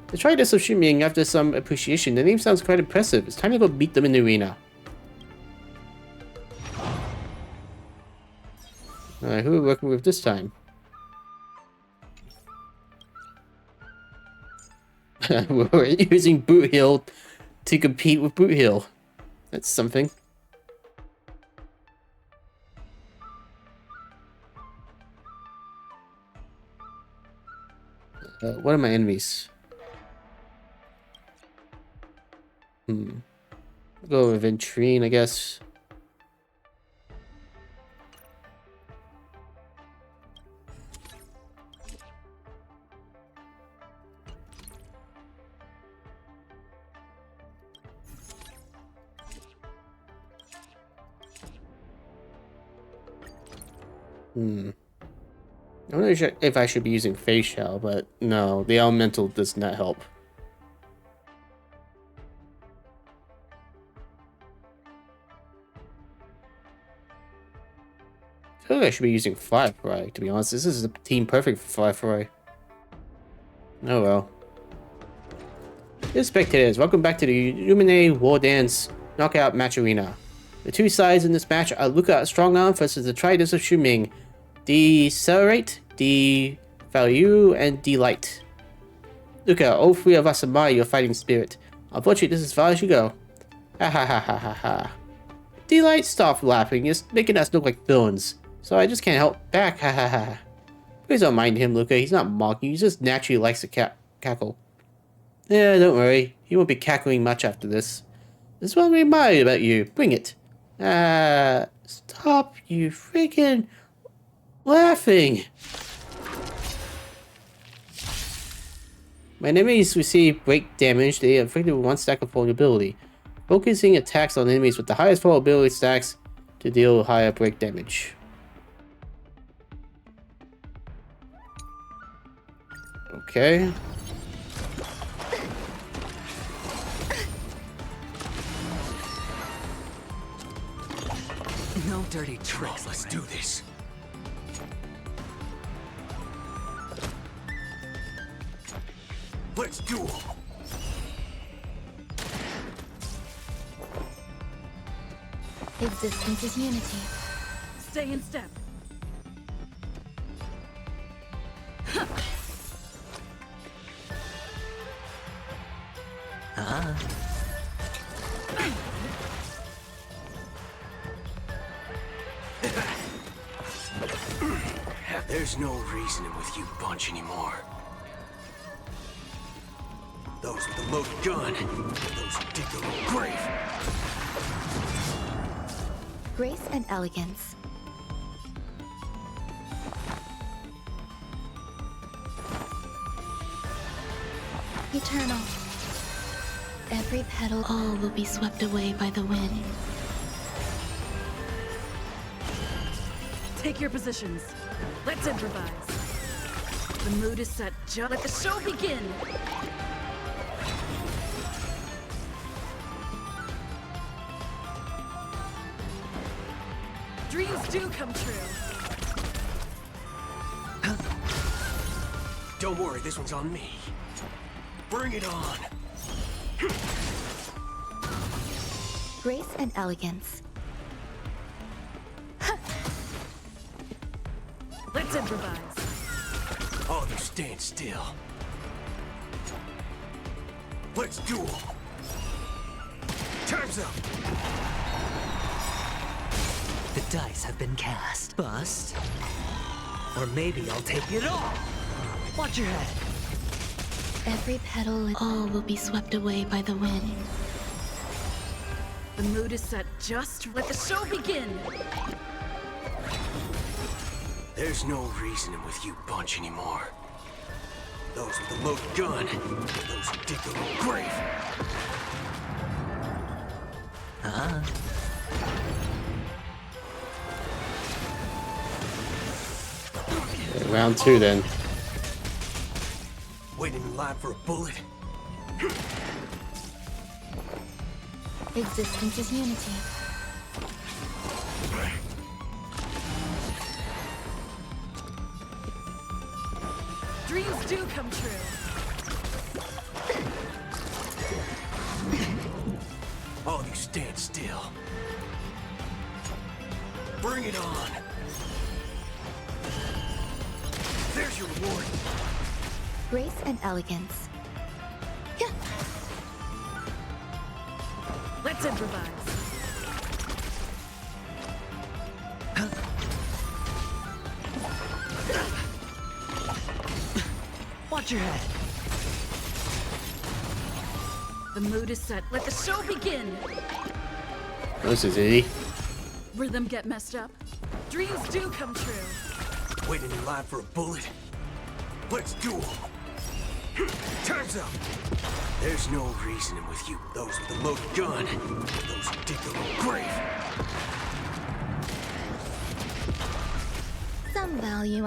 To Try This of Shumeng, after some appreciation, the name sounds quite impressive. It's time to go beat them in the arena. Alright, who are we working with this time? We're using Boot Hill to compete with Boot Hill. That's something. What are my enemies? I'll go with Ventrine, I guess. I'm not sure if I should be using Face Shell, but no, the Elemental does not help. feel like I should be using Firefly, to be honest. This is the team perfect for Firefly. Oh well. Dear spectators, welcome back to the Luminae Wardance Knockout Match Arena. The two sides in this match are Luka Strong Arm versus the Tridents of Shuming, Decelerate, Devalue, and Delight. Luka, all three of us admire your fighting spirit. Unfortunately, this is as far as you go. Ha ha ha ha ha ha. Delight, stop laughing. It's making us look like villains. So I just can't help back. Ha ha ha. Please don't mind him, Luka. He's not mocking you. He just naturally likes to cackle. Yeah, don't worry. He won't be cackling much after this. This is what we admire about you. Bring it. Stop you freaking laughing. When enemies receive break damage, they are affected with 1 stack of vulnerability. Focusing attacks on enemies with the highest vulnerability stacks to deal higher break damage. Okay. No dirty tricks, let's do this. Let's duel. Existence is unity. Stay in step. There's no reasoning with you bunch anymore. Those with the loaded gun, those who dig their own grave. Grace and elegance. Eternal. Every petal, all will be swept away by the wind. Take your positions. Let's improvise. The mood is set. Just let the show begin. Dreams do come true. Don't worry, this one's on me. Bring it on. Grace and elegance. Let's improvise. All you stand still. Let's duel. Time's up. The dice have been cast. Bust. Or maybe I'll take it all. Watch your head. Every petal, all will be swept away by the wind. The mood is set. Just let the show begin. There's no reasoning with you bunch anymore. Those with the loaded gun, those who dig their own grave. Okay, round 2 then. Waiting in line for a bullet. Existence is unity. Dreams do come true. All you stand still. Bring it on. There's your reward. Grace and elegance. Let's improvise. Watch your head. The mood is set. Let the show begin. This is easy. Rhythm get messed up. Dreams do come true. Waiting in line for a bullet. Let's duel. Time's up. There's no reasoning with you. Those with the loaded gun, those who dig their own grave. Some value,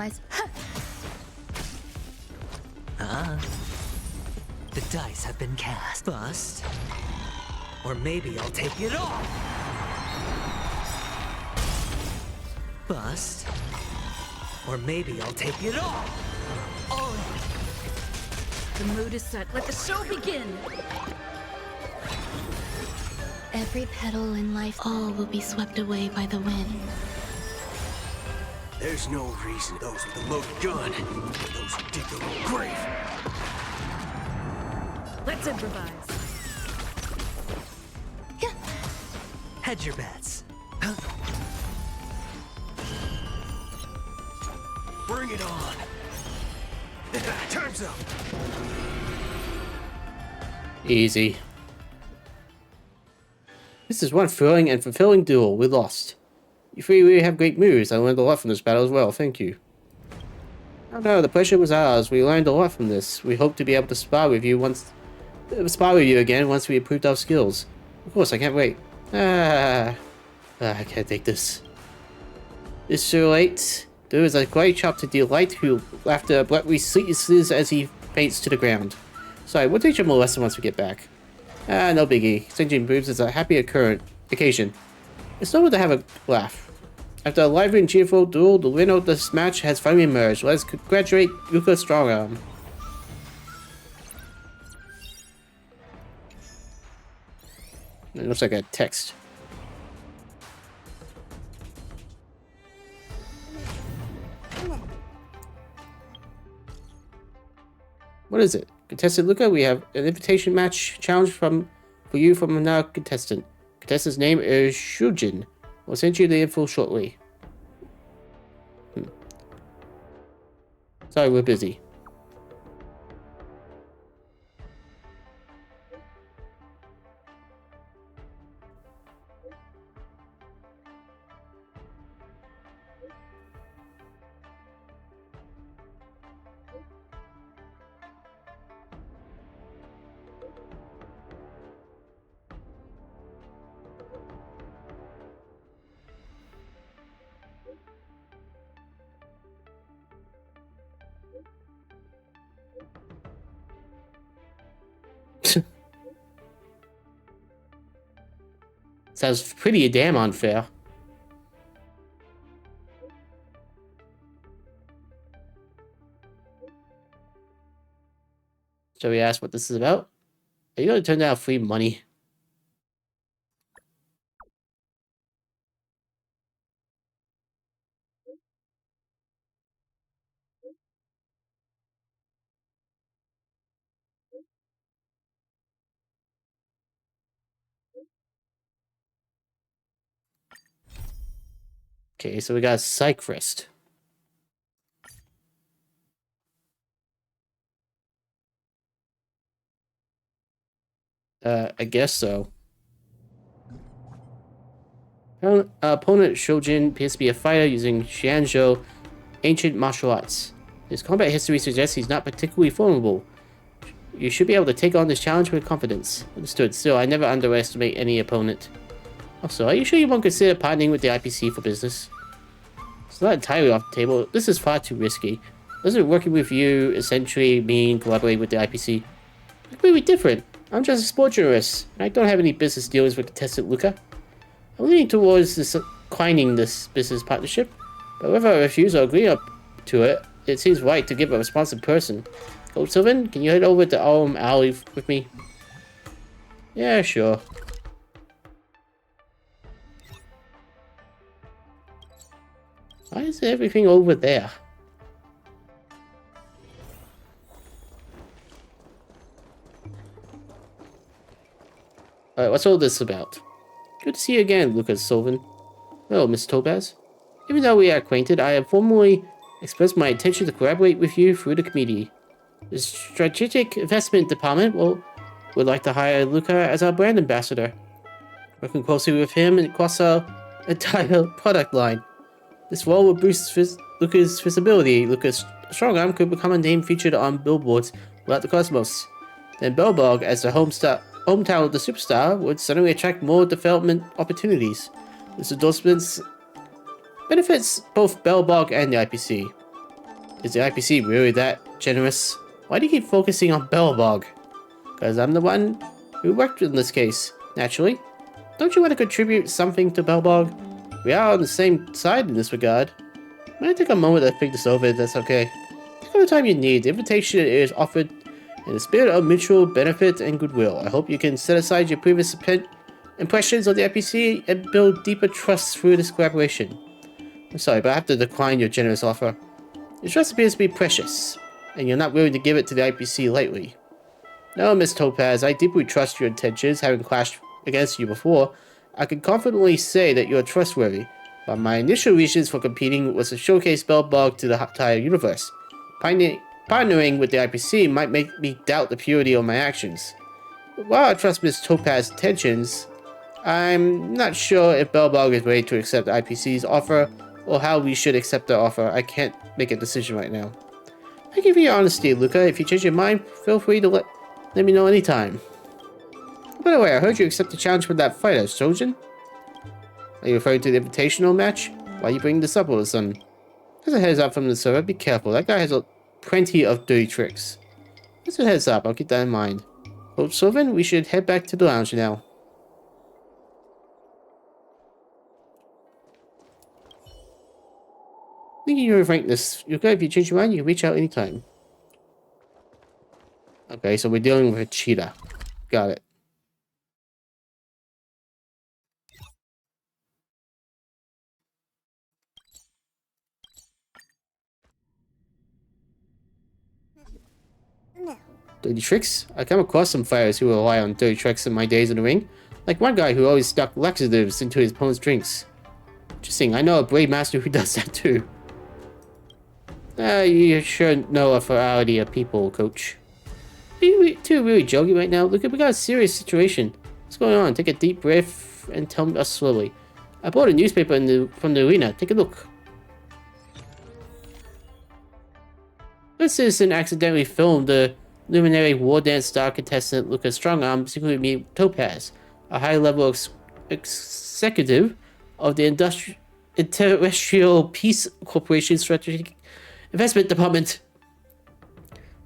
The dice have been cast. Bust. Or maybe I'll take it all. bust. Or maybe I'll take it all. All in. The mood is set. Let the show begin. Every petal in life, all will be swept away by the wind. There's no reason those with a loaded gun, those who dig their own grave. Let's improvise. Hedge your bets. Bring it on. Time's up. Easy. This is one thrilling and fulfilling duel. We lost. You three really have great moves. I learned a lot from this battle as well. Thank you. Oh no, the pressure was ours. We learned a lot from this. We hope to be able to spar with you again once we improved our skills. Of course, I can't wait. I can't take this. It's so late. There is a great chop to delight who laughter abruptly ceases as he faints to the ground. Sorry, we'll teach him a lesson once we get back. No biggie. Exchanging moves is a happy occasion. It's normal to have a laugh. After a lively and cheerful duel, the winner of this match has finally emerged. Let's congratulate Luka Strongarm. It looks like a text. What is it? Contestant Luka, we have an invitation match challenge for you from another contestant. Contestant's name is Shujin. We'll send you the info shortly. Sorry, we're busy. Sounds pretty damn unfair. So we asked what this is about. Are you going to turn down free money? Okay, so we got a Cycrist. I guess so. Opponent Shojin appears to be a fighter using Xianzhou ancient martial arts. His combat history suggests he's not particularly formidable. You should be able to take on this challenge with confidence. Understood. Still, I never underestimate any opponent. Also, are you sure you won't consider partnering with the IPC for business? It's not entirely off the table. This is far too risky. Doesn't working with you essentially mean collaborating with the IPC? Completely different. I'm just a sport journalist, and I don't have any business dealings with contestant Luka. I'm leaning towards declining this business partnership, but whether I refuse or agree up to it, it seems right to give a responsive person. Oh, Sylvan, can you head over to Alm Alley with me? Yeah, sure. Why is everything over there? Alright, what's all this about? Good to see you again, Lucas Sylvan. Hello, Miss Topaz. Even though we are acquainted, I have formally expressed my intention to collaborate with you through the committee. The Strategic Investment Department would like to hire Luka as our brand ambassador. Working closely with him across our entire product line. This role will boost Luka's visibility. Luka's Strongarm could become a name featured on billboards throughout the cosmos. Then Belbog, as the hometown of the superstar, would suddenly attract more development opportunities. This endorsement benefits both Belbog and the IPC. Is the IPC really that generous? Why do you keep focusing on Belbog? Because I'm the one who worked in this case, naturally. Don't you want to contribute something to Belbog? We are on the same side in this regard. May I take a moment to think this over if that's okay? Take all the time you need. The invitation is offered in the spirit of mutual benefit and goodwill. I hope you can set aside your previous impressions of the IPC and build deeper trust through this collaboration. I'm sorry, but I have to decline your generous offer. Your trust appears to be precious, and you're not willing to give it to the IPC lightly. No, Miss Topaz, I deeply trust your intentions. Having clashed against you before, I can confidently say that you're trustworthy. But my initial reasons for competing was to showcase Belbog to the entire universe. Partnering with the IPC might make me doubt the purity of my actions. While I trust Miss Topaz's intentions, I'm not sure if Belbog is ready to accept the IPC's offer or how we should accept their offer. I can't make a decision right now. Thank you for your honesty, Luka. If you change your mind, feel free to let me know anytime. By the way, I heard you accept the challenge from that fighter, Sojin? Are you referring to the invitational match? Why are you bringing this up all of a sudden? As a heads up from the server, be careful. That guy has plenty of dirty tricks. Just a heads up, I'll keep that in mind. Well, Sylvan, we should head back to the lounge now. Thinking your frankness, Luka, if you change your mind, you can reach out anytime. Okay, so we're dealing with a cheetah. Got it. Dirty tricks? I come across some fighters who rely on dirty tricks in my days in the ring. Like one guy who always stuck laxatives into his opponent's drinks. Interesting, I know a brave master who does that too. You sure know a variety of people, coach. Are you two really joking right now? Look, we got a serious situation. What's going on? Take a deep breath and tell us slowly. I bought a newspaper from the arena. Take a look. This citizen accidentally filmed the luminary Wardance star contestant Luka Strongarm secretly meet Topaz, a high-level executive of the Terrestrial Peace Corporation Strategic Investment Department.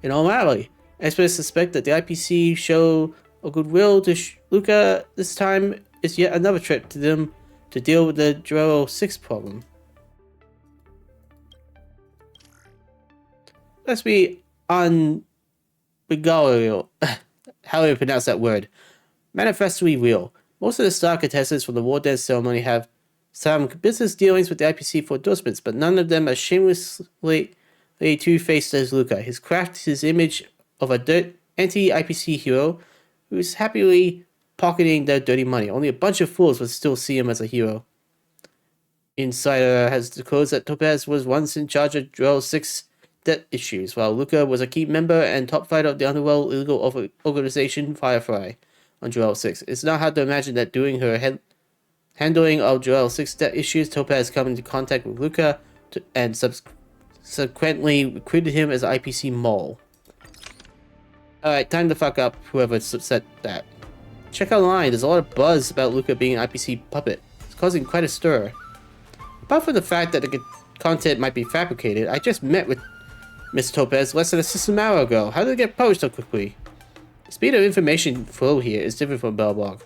In all reality, experts suspect that the IPC show of goodwill to Luka this time is yet another trip to them to deal with the Drell 6 problem. Let's be unbeguiled. How do you pronounce that word? Manifestly real. Most of the star contestants from the Wardance ceremony have some business dealings with the IPC for endorsements, but none of them are shamelessly two-faced as Luka. His craft, his image of a anti-IPC hero who is happily pocketing their dirty money. Only a bunch of fools would still see him as a hero. Insider has disclosed that Topaz was once in charge of Drell 6 debt issues, while Luka was a key member and top fighter of the underworld illegal organization Firefly on Drell 6. It's not hard to imagine that during her handling of Drell 6 debt issues, Topaz come into contact with Luka and subsequently recruited him as an IPC mole. Alright, time to fuck up whoever said that. Check out online, there's a lot of buzz about Luka being an IPC puppet. It's causing quite a stir. Apart from the fact that the content might be fabricated, I just met with Miss Topaz less than a system hour ago. How did it get published so quickly? The speed of information flow here is different from Belbog.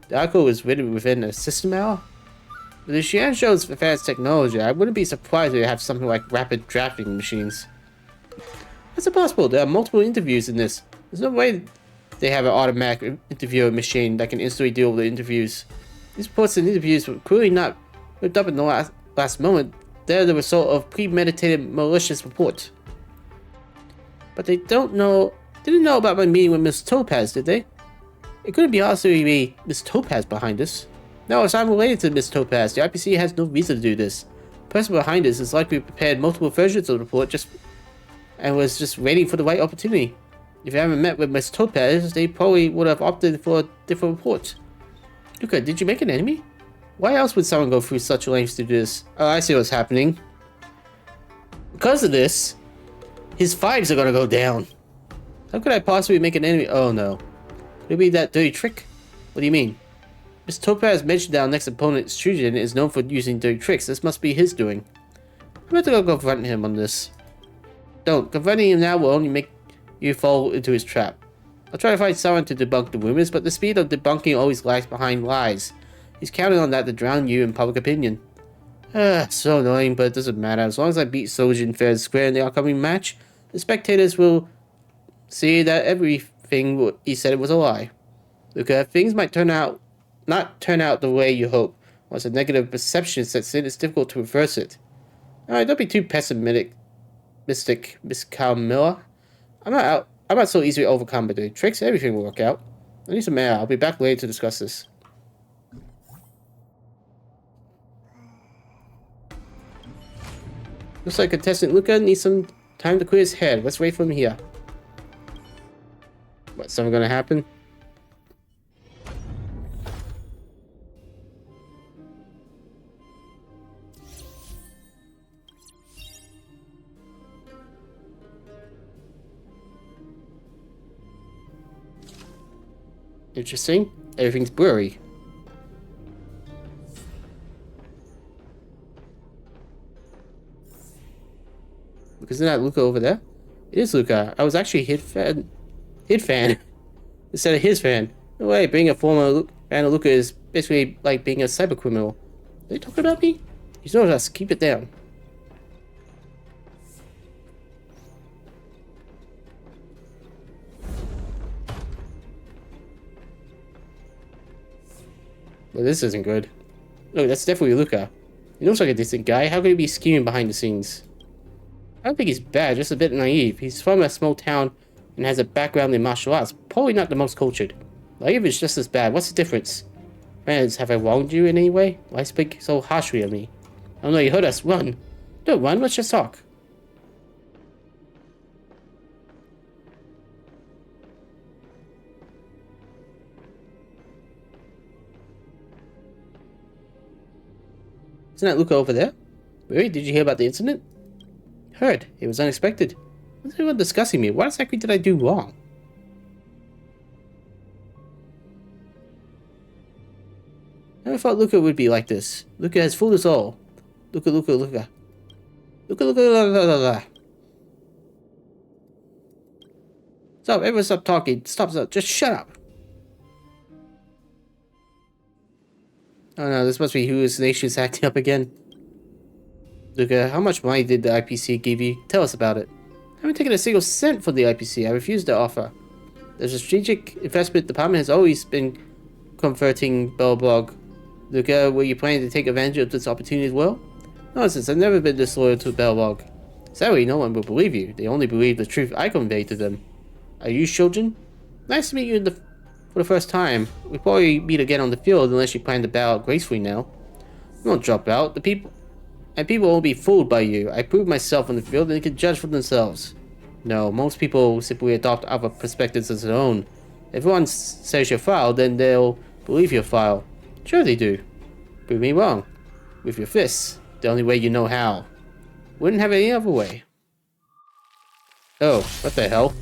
The article was written within a system hour? But if Xian shows advanced technology, I wouldn't be surprised if they have something like rapid drafting machines. That's impossible. There are multiple interviews in this. There's no way they have an automatic interviewer machine that can instantly deal with the interviews. These reports and interviews were clearly not whipped up in the last moment. They're the result of premeditated malicious report. But they didn't know about my meeting with Miss Topaz, did they? It couldn't be possibly be Miss Topaz behind this. No, it's unrelated to Miss Topaz. The IPC has no reason to do this. The person behind this is likely prepared multiple versions of the report and was just waiting for the right opportunity. If you haven't met with Miss Topaz, they probably would have opted for a different report. Luka, did you make an enemy? Why else would someone go through such lengths to do this? Oh, I see what's happening. Because of this, his vibes are gonna go down. How could I possibly make an enemy? Oh no. Maybe that dirty trick? What do you mean? Miss Topaz mentioned that our next opponent, Shujin, is known for using dirty tricks. This must be his doing. I'm about to go confront him on this. Don't. Confronting him now will only make you fall into his trap. I'll try to find someone to debunk the rumors, but the speed of debunking always lags behind lies. He's counting on that to drown you in public opinion. So annoying, but it doesn't matter. As long as I beat Sojin fair and square in the upcoming match, the spectators will see that everything he said it was a lie. Luka, things might not turn out the way you hope. Once a negative perception sets in, it's difficult to reverse it. Alright, don't be too pessimistic, Miss Carmilla. I'm not so easily overcome by the tricks. Everything will work out. I need some air. I'll be back later to discuss this. Looks like contestant Luka needs some time to clear his head. Let's wait for him here. What's something gonna happen? Interesting. Everything's blurry. Isn't that Luka over there? It is Luka. I was actually hit fan instead of his fan. No way, being a former fan of Luka is basically like being a cyber criminal. Are they talking about me? You know us. Keep it down. Well, this isn't good. Look, that's definitely Luka. He looks like a decent guy. How could he be scheming behind the scenes? I don't think he's bad, just a bit naive. He's from a small town and has a background in martial arts. Probably not the most cultured. Naive is just as bad. What's the difference? Friends, have I wronged you in any way? Why speak so harshly of me? Oh no, you heard us. Run. Don't run, let's just talk. Isn't that Luka over there? Really? Did you hear about the incident? Heard. It was unexpected. What's everyone discussing me? What exactly did I do wrong? I never thought Luka would be like this. Luka has fooled us all. Luka. Stop, everyone stop talking. Stop, just shut up. Oh no, this must be hallucinations acting up again. Luka, how much money did the IPC give you? Tell us about it. I haven't taken a single cent from the IPC. I refused the offer. The strategic investment department has always been converting Belblog. Luka, were you planning to take advantage of this opportunity as well? Nonsense, I've never been disloyal to Belblog. Sadly, no one will believe you. They only believe the truth I convey to them. Are you Shojin? Nice to meet you for the first time. We'll probably meet again on the field unless you plan to bow out gracefully now. I won't drop out. People won't be fooled by you. I proved myself on the field and they can judge for themselves. No, most people simply adopt other perspectives as their own. If everyone says you're foul, then they'll believe you're foul. Sure they do. Prove me wrong. With your fists. The only way you know how. Wouldn't have any other way. Oh, what the hell?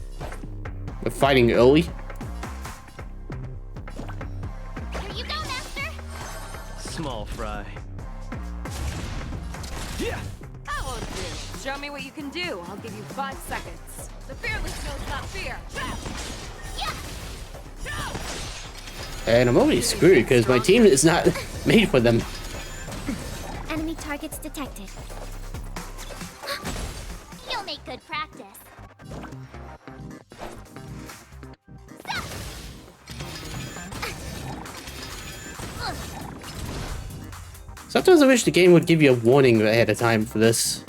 We're fighting early? Here you go, Master! Small fry. Yeah! That won't do. Show me what you can do. I'll give you 5 seconds. The fearless knows not fear. And I'm already screwed because my team is not made for them. Enemy targets detected. You'll make good practice. Sometimes I wish the game would give you a warning ahead of time for this.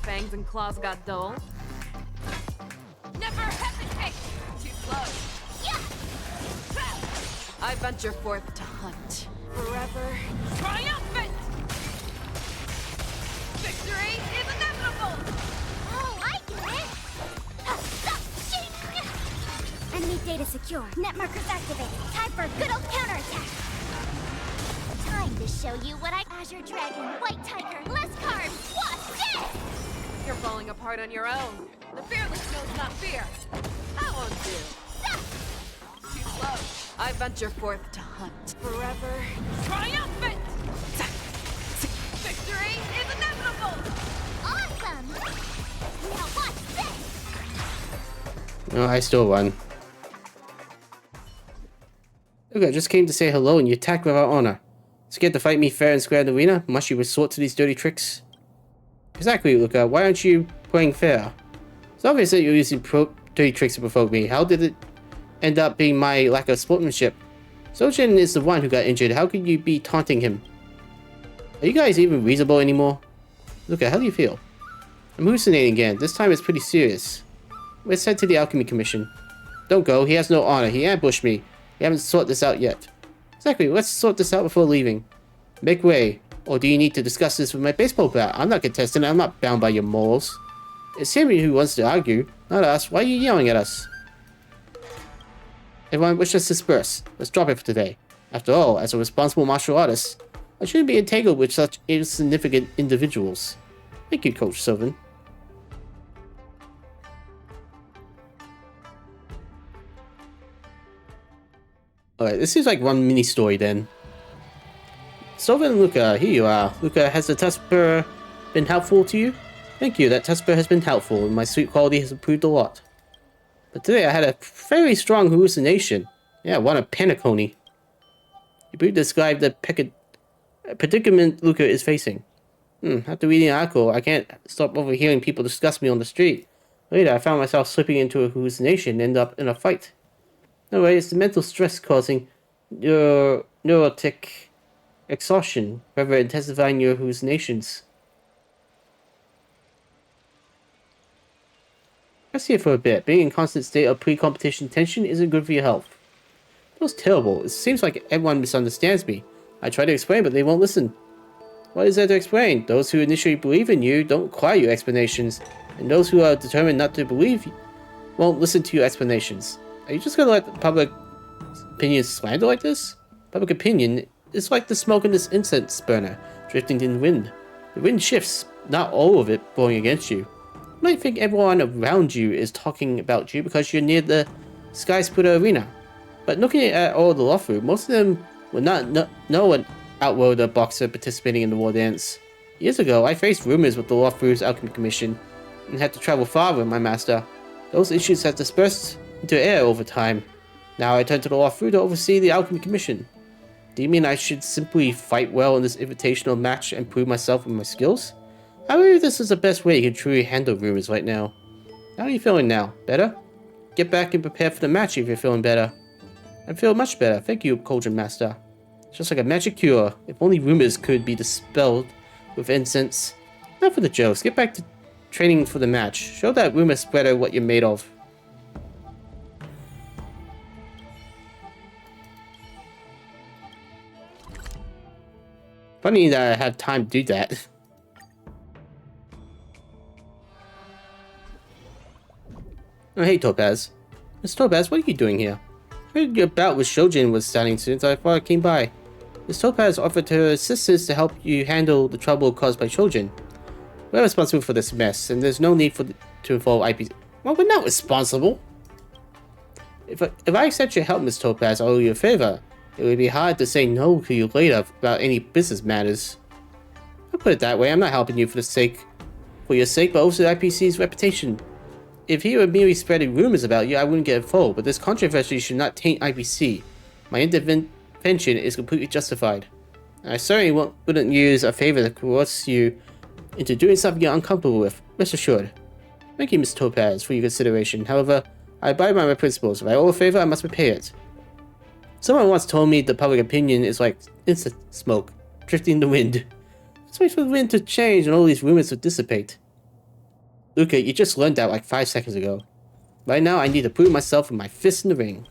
Fangs and claws got dull. Never hesitate! Too slow. Yeah! I venture forth to hunt. Forever triumphant! Victory is inevitable! Oh, I get it! Enemy data secure. Net markers activated. Time for a good old counterattack. Time to show you what Azure Dragon, White Tiger, less carbs. Watch this! You're falling apart on your own. The fearless knows not fear. That won't do. Too slow. I venture forth to hunt. Forever triumphant! Victory is inevitable! Awesome! Now watch this! No, I still won. Look, I just came to say hello and you attacked without honor. Scared to fight me fair and square in the arena? Must you resort to these dirty tricks? Exactly, Luka. Why aren't you playing fair? It's obvious that you're using dirty tricks to provoke me. How did it end up being my lack of sportsmanship? Sojin is the one who got injured. How could you be taunting him? Are you guys even reasonable anymore? Luka, how do you feel? I'm hallucinating again. This time it's pretty serious. Let's head to the Alchemy Commission. Don't go. He has no honor. He ambushed me. We haven't sorted this out yet. Exactly. Let's sort this out before leaving. Make way. Or do you need to discuss this with my baseball bat? I'm not contesting. I'm not bound by your morals. It's him who wants to argue, not us. Why are you yelling at us? Everyone, let's just disperse. Let's drop it for today. After all, as a responsible martial artist, I shouldn't be entangled with such insignificant individuals. Thank you, Coach Sylvan. Alright, this seems like one mini story then. Sylvan and Luka, here you are. Luka, has the Tusper been helpful to you? Thank you, that Tusper has been helpful, and my sweet quality has improved a lot. But today I had a very strong hallucination. Yeah, one of Paniconi. You briefly described the predicament Luka is facing. After reading the article, I can't stop overhearing people discuss me on the street. Later, I found myself slipping into a hallucination and ended up in a fight. No way, it's the mental stress causing your neurotic exhaustion, further intensifying your hallucinations. Rest here for a bit. Being in constant state of pre-competition tension isn't good for your health. It feels terrible. It seems like everyone misunderstands me. I try to explain, but they won't listen. What is there to explain? Those who initially believe in you don't require your explanations, and those who are determined not to believe you won't listen to your explanations. Are you just gonna let the public opinion slander like this? Public opinion is like the smoke in this incense burner, drifting in the wind. The wind shifts, not all of it blowing against you. You might think everyone around you is talking about you because you're near the Sky Splitter Arena. But looking at all the Lawfru, most of them would not know an outworlder boxer participating in the Wardance. Years ago, I faced rumors with the Lawfru's Alchemy Commission and had to travel far with my master. Those issues have dispersed into air over time. Now I turn to the Lawfru to oversee the Alchemy Commission. Do you mean I should simply fight well in this invitational match and prove myself and my skills? I believe this is the best way you can truly handle rumors right now. How are you feeling now? Better? Get back and prepare for the match if you're feeling better. I feel much better, thank you, Cauldron Master. It's just like a magic cure. If only rumors could be dispelled with incense. Not for the jokes, get back to training for the match. Show that rumor spreader what you're made of. Funny that I have time to do that. Oh, hey, Topaz. Miss Topaz, what are you doing here? I heard your bout with Shojin was starting soon, so I thought I came by. Miss Topaz offered her assistance to help you handle the trouble caused by Shojin. We're responsible for this mess, and there's no need to involve IPC. Well, we're not responsible. If I accept your help, Miss Topaz, I owe you a favor. It would be hard to say no to you later about any business matters. I'll put it that way, I'm not helping you for your sake, but also the IPC's reputation. If he were merely spreading rumors about you, I wouldn't get involved, but this controversy should not taint IPC. My intervention is completely justified. I certainly wouldn't use a favor to coerce you into doing something you're uncomfortable with, rest assured. Thank you, Miss Topaz, for your consideration. However, I abide by my principles. If I owe a favor, I must repay it. Someone once told me that public opinion is like instant smoke, drifting in the wind. Let's wait for the wind to change and all these rumors to dissipate. Luka, you just learned that like 5 seconds ago. Right now, I need to prove myself with my fist in the ring.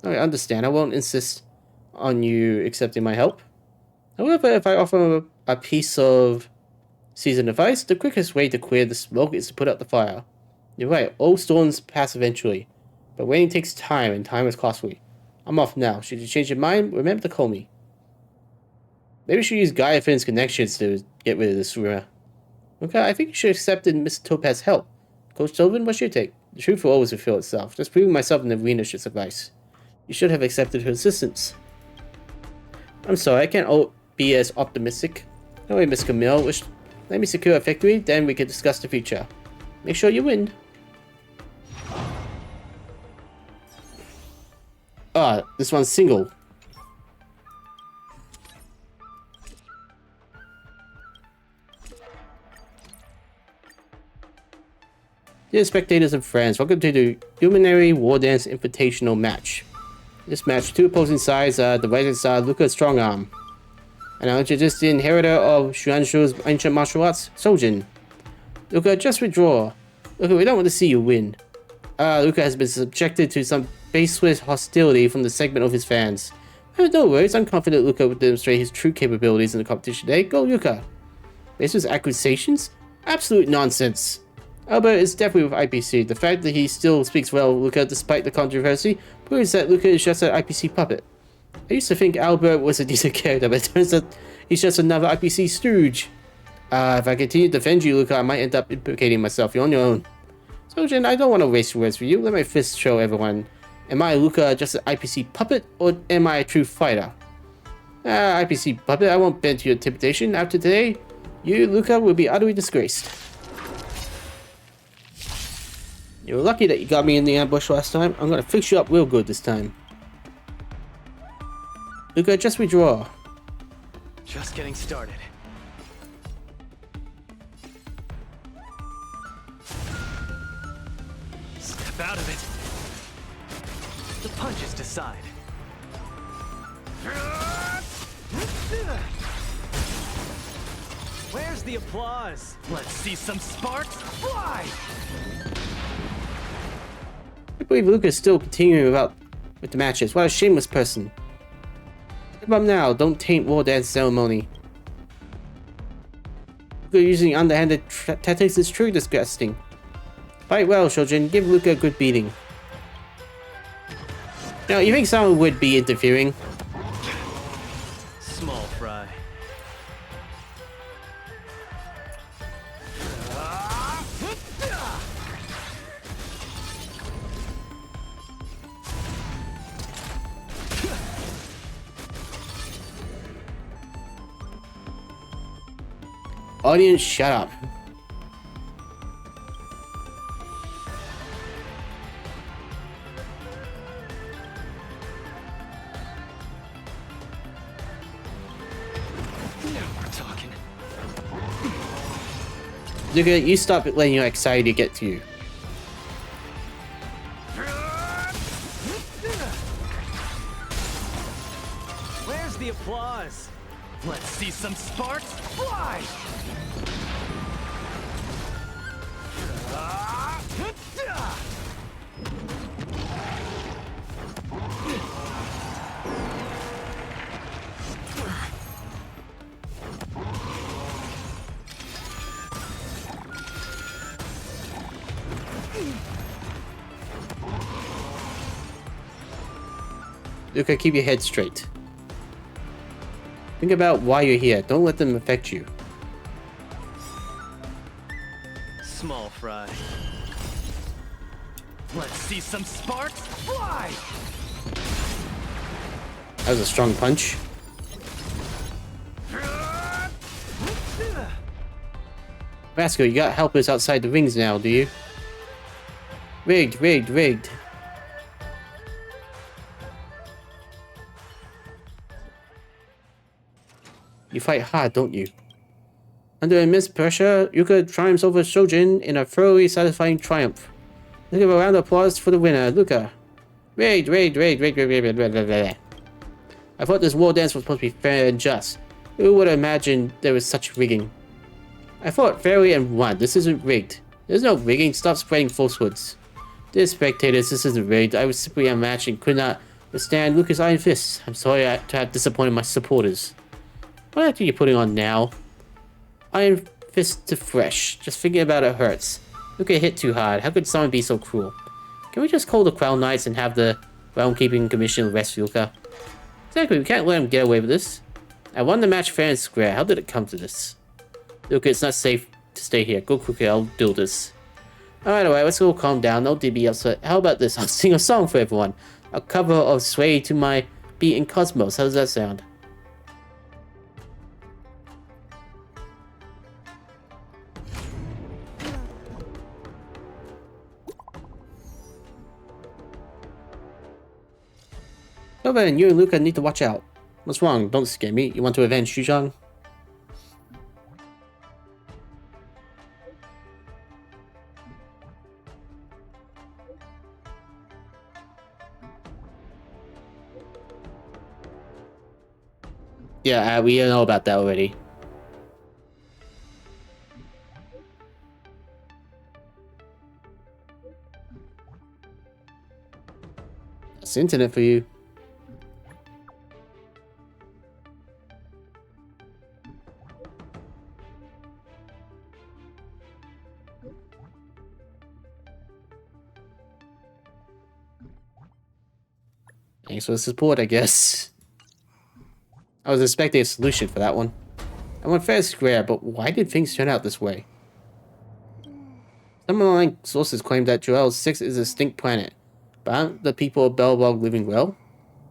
I understand, I won't insist on you accepting my help. However, if I offer a piece of seasoned advice, the quickest way to clear the smoke is to put out the fire. You're right, all storms pass eventually, but waiting takes time, and time is costly. I'm off now. Should you change your mind, remember to call me. Maybe we should use Gaiafin's connections to get rid of this rumor. Okay, I think you should have accepted Miss Topaz's help. Coach Sylvan, what's your take? The truth will always reveal itself. Just proving myself in the arena should suffice. You should have accepted her assistance. I'm sorry, I can't be as optimistic. No way, Miss Camille. Let me secure a victory, then we can discuss the future. Make sure you win. Ah, this one's single. Dear spectators and friends, welcome to the Luminary Wardance Invitational match. This match, two opposing sides are the rising star Luka Strongarm. And I'll introduce the inheritor of Xuanshu's ancient martial arts, Sojin. Luka, just withdraw. Luka, we don't want to see you win. Luka has been subjected to some baseless hostility from the segment of his fans. No worries, I'm confident Luka will demonstrate his true capabilities in the competition today. Go, Luka. Baseless accusations? Absolute nonsense. Albert is definitely with IPC. The fact that he still speaks well of Luka despite the controversy proves that Luka is just an IPC puppet. I used to think Albert was a decent character, but it turns out he's just another IPC stooge. If I continue to defend you, Luka, I might end up implicating myself. You're on your own. Sojin, I don't want to waste words for you. Let my fists show everyone. Am I, Luka, just an IPC puppet, or am I a true fighter? IPC puppet, I won't bend to your intimidation. After today, you, Luka, will be utterly disgraced. You were lucky that you got me in the ambush last time. I'm gonna fix you up real good this time. Luka, just withdraw. Just getting started. Step out of it. The punches decide. Where's the applause? Let's see some sparks fly! I believe Luka is still continuing with the matches. What a shameless person. Give up now, don't taint Wardance ceremony. Luka using underhanded tactics is truly disgusting. Fight well, Shojin. Give Luka a good beating. Now, you think someone would be interfering? Small fry. Audience, shut up. Now we're talking. Luka, you stop letting your anxiety get to you. Where's the applause? Let's see some sparks fly! Luka, keep your head straight. Think about why you're here. Don't let them affect you. Small fry. Let's see some sparks fly! That was a strong punch. Vasco, you got helpers outside the rings now, do you? Rigged, rigged, rigged. You fight hard, don't you? Under immense pressure, Luka triumphs over Shojin in a thoroughly satisfying triumph. Let's give a round of applause for the winner, Luka. Rigged, rigged, rigged, rigged, rigged, rigged, rigged, rigged, rigged. I thought this war dance was supposed to be fair and just. Who would have imagined there was such rigging? I fought fairly and won. This isn't rigged. There's no rigging. Stop spreading falsehoods. Dear spectators, this isn't rigged. I was simply unmatched and could not withstand Luka's iron fists. I'm sorry to have disappointed my supporters. What act are you putting on now? Iron fist to fresh. Just thinking about it hurts. Luka hit too hard. How could someone be so cruel? Can we just call the Crown Knights and have the Realm Keeping Commission arrest Luka? Exactly, we can't let him get away with this. I won the match fair and square. How did it come to this? Luka, it's not safe to stay here. Go quickly, I'll do this. Alright, let's all calm down. No DB upset. How about this? I'll sing a song for everyone. A cover of Sway to my beat in Cosmos. How does that sound? Oh man, you and Luka need to watch out. What's wrong? Don't scare me. You want to avenge Shuzhang? Yeah, we know about that already. That's internet for you. Thanks for the support, I guess. I was expecting a solution for that one. I went fair square, but why did things turn out this way? Some online sources claim that Joel 6 is a stink planet, but aren't the people of Belbog living well?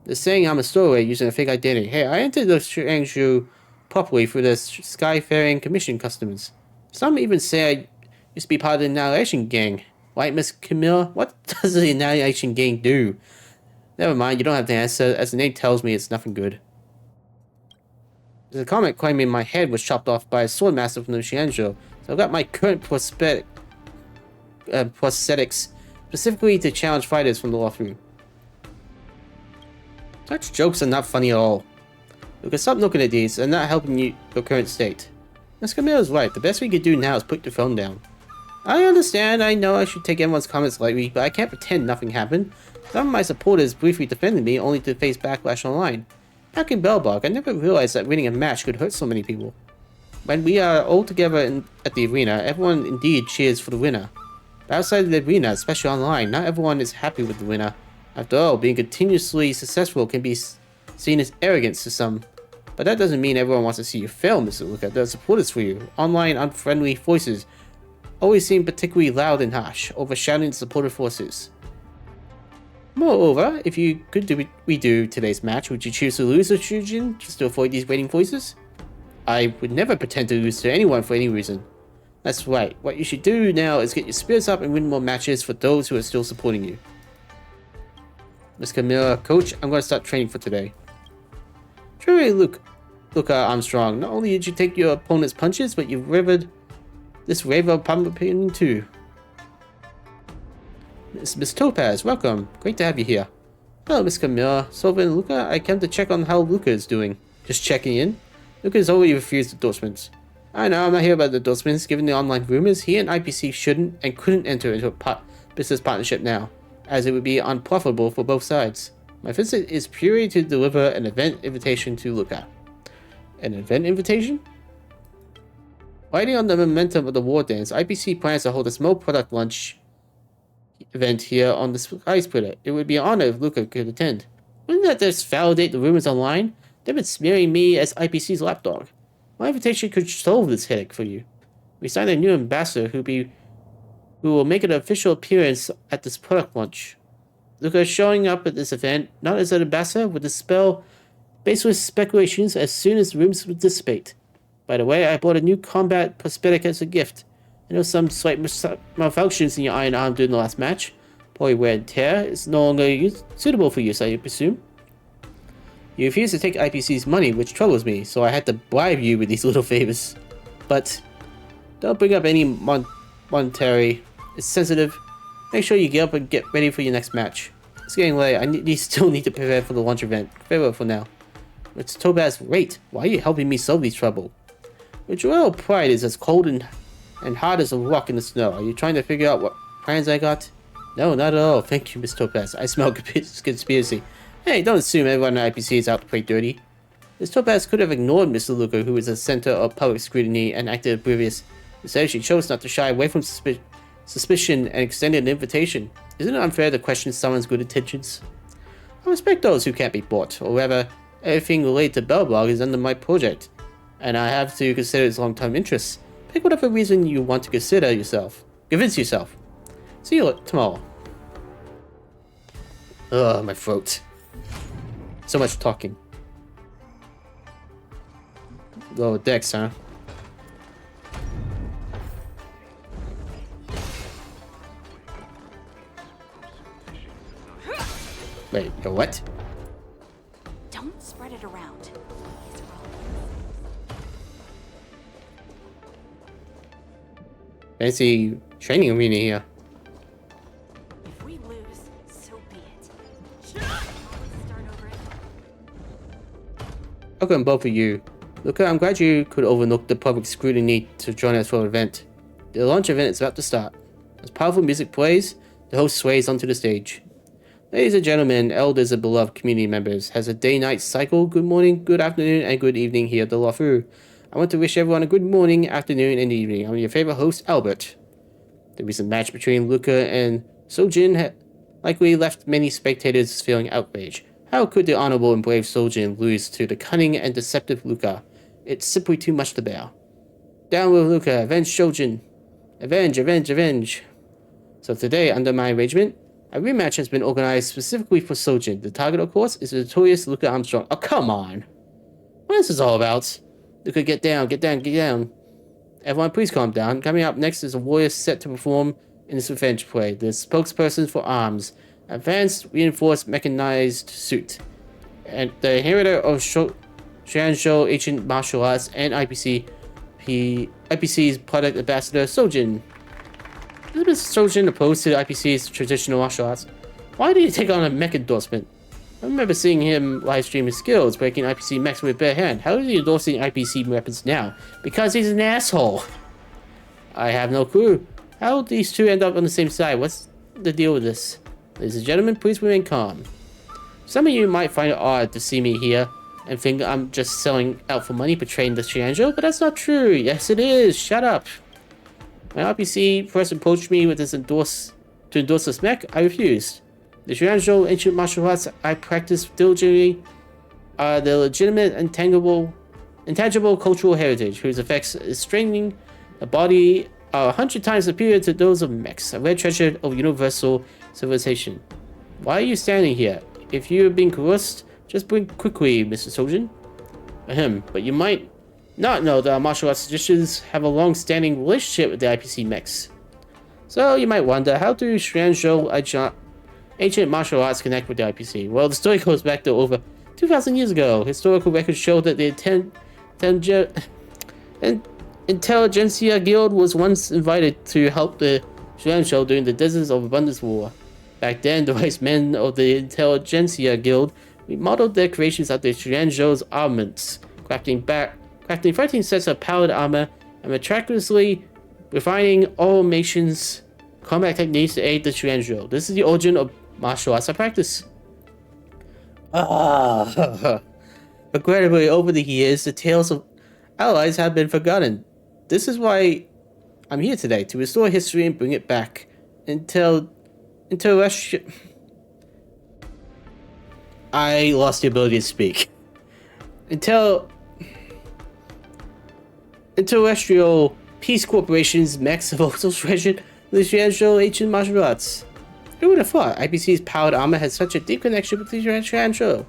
They're saying I'm a stowaway using a fake identity. Hey, I entered the Shangzhou properly through the Skyfaring Commission customers. Some even say I used to be part of the Annihilation Gang. Right, Miss Camilla? What does the Annihilation Gang do? Never mind, you don't have to answer. As the name tells me, it's nothing good. There's a comment claiming my head was chopped off by a sword master from the Shangzhou, so I've got my current prosthetics specifically to challenge fighters from the lawthrough. Such jokes are not funny at all. Luka, stop looking at these. They're not helping your current state. Miss Camilla's right. The best we could do now is put the phone down. I understand. I know I should take everyone's comments lightly, but I can't pretend nothing happened. Some of my supporters briefly defended me, only to face backlash online. Back in Belbog, I never realized that winning a match could hurt so many people. When we are all together at the arena, everyone indeed cheers for the winner. But outside of the arena, especially online, not everyone is happy with the winner. After all, being continuously successful can be seen as arrogance to some. But that doesn't mean everyone wants to see you fail, Mr. Luka. There are supporters for you. Online, unfriendly voices always seem particularly loud and harsh, overshadowing supportive forces. Moreover, if you could redo today's match, would you choose to lose the Shujin just to avoid these waiting voices? I would never pretend to lose to anyone for any reason. That's right. What you should do now is get your spirits up and win more matches for those who are still supporting you. Miss Camilla, Coach, I'm going to start training for today. Truly, Luka Armstrong, not only did you take your opponent's punches, but you've rivered this rave of public opinion too. Miss Topaz, welcome. Great to have you here. Hello, Miss Camilla, Sylvan, and Luka. I came to check on how Luka is doing. Just checking in. Luka has already refused endorsements. I know, I'm not here about the endorsements. Given the online rumors, he and IPC shouldn't and couldn't enter into a business partnership now, as it would be unprofitable for both sides. My visit is purely to deliver an event invitation to Luka. An event invitation? Riding on the momentum of the Wardance, IPC plans to hold a small product lunch event here on the Skysplitter. It would be an honor if Luka could attend. Wouldn't that just validate the rumors online? They've been smearing me as IPC's lapdog. My invitation could solve this headache for you. We signed a new ambassador who will make an official appearance at this product launch. Luka is showing up at this event, not as an ambassador, with dispel baseless speculations as soon as the rumors dissipate. By the way, I bought a new combat prosthetic as a gift. I know some slight malfunctions in your iron arm during the last match. Probably wear and tear is no longer suitable for use, I presume. You refuse to take IPC's money, which troubles me, so I had to bribe you with these little favors. But don't bring up any monetary. It's sensitive. Make sure you get up and get ready for your next match. It's getting late. I still need to prepare for the launch event. Farewell for now. It's Topaz. Wait, why are you helping me solve these trouble? Your royal pride is as cold and hard as a rock in the snow. Are you trying to figure out what plans I got? No, not at all. Thank you, Miss Topaz. I smell conspiracy. Hey, don't assume everyone at IPC is out to play dirty. Miss Topaz could have ignored Mr. Luka, who was the center of public scrutiny and acted oblivious. Instead, she chose not to shy away from suspicion and extended an invitation. Isn't it unfair to question someone's good intentions? I respect those who can't be bought, or rather, everything related to Belbog is under my project, and I have to consider its long-term interests. Pick whatever reason you want to consider yourself. Convince yourself. See you tomorrow. Ugh, my throat. So much talking. Lower decks, huh? Wait, yo, what? Don't spread it around. Fancy training arena here. If we lose, so be it. Start over it. Welcome both of you. Luka, I'm glad you could overlook the public scrutiny to join us for our event. The launch event is about to start. As powerful music plays, the host sways onto the stage. Ladies and gentlemen, elders and beloved community members, has a day-night cycle, good morning, good afternoon, and good evening here at the LaFu. I want to wish everyone a good morning, afternoon, and evening. I'm your favorite host, Albert. The recent match between Luka and Sojin likely left many spectators feeling outraged. How could the honorable and brave Sojin lose to the cunning and deceptive Luka? It's simply too much to bear. Down with Luka, avenge Sojin. Avenge, avenge, avenge. So today, under my arrangement, a rematch has been organized specifically for Sojin. The target, of course, is the notorious Luka Armstrong. Oh, come on! What is this all about? Luka, get down, get down, get down. Everyone, please calm down. Coming up next is a warrior set to perform in this revenge play. The spokesperson for ARMS, Advanced Reinforced Mechanized Suit, and the inheritor of Xuanzhou Ancient Martial Arts and IPC's product ambassador, Sojin. Is Mr. Sojin opposed to the IPC's traditional martial arts? Why did he take on a mech endorsement? I remember seeing him live stream his skills, breaking IPC mechs with bare hand. How is he endorsing IPC weapons now? Because he's an asshole. I have no clue. How did these two end up on the same side? What's the deal with this? Ladies and gentlemen, please remain calm. Some of you might find it odd to see me here and think I'm just selling out for money, betraying the Xuanzhou, but that's not true. Yes, it is. Shut up. When RPC first approached me with this to endorse this mech, I refused. The Xuanzhou ancient martial arts I practice diligently are the legitimate intangible cultural heritage whose effects is strengthening the body are 100 times superior to those of mechs, a rare treasure of universal civilization. Why are you standing here? If you are being coerced, just bring quickly, Mr. Sojin. Ahem, but you might not know that our martial arts traditions have a long-standing relationship with the IPC mechs. So you might wonder, how do Xuanzhou ancient martial arts connect with the IPC? Well, the story goes back to over 2,000 years ago. Historical records show that the Intelligentsia Guild was once invited to help the Xuanzhou during the Deserts of Abundance War. Back then, the wise men of the Intelligentsia Guild remodeled their creations after Xuanzhou's armaments, crafting 13 sets of powered armor and miraculously refining all nations' combat techniques to aid the Xuanzhou. This is the origin of martial arts I practice. Regrettably, over the years, the tales of allies have been forgotten. This is why I'm here today, to restore history and bring it back. I lost the ability to speak. Terrestrial Peace Corporation's mechs have also treasured the Xuanzhou ancient martial arts. Who would have thought IPC's powered armor has such a deep connection with the Xuanzhou?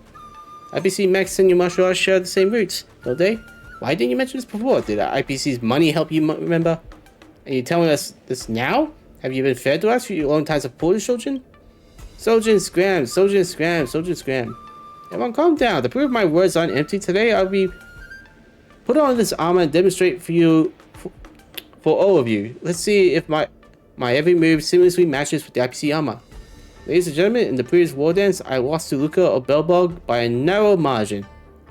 IPC mechs and your martial arts share the same roots, don't they? Why didn't you mention this before? Did IPC's money help you remember? Are you telling us this now? Have you been fair to us for your long time support, Sojin? Sojin scram, Sojin scram, Sojin scram. Everyone calm down. To prove my words aren't empty, today I'll be put on this armor and demonstrate for you, for all of you. Let's see if my every move seamlessly matches with the IPC armor. Ladies and gentlemen, in the previous Wardance, I lost to Luka of Belbog by a narrow margin.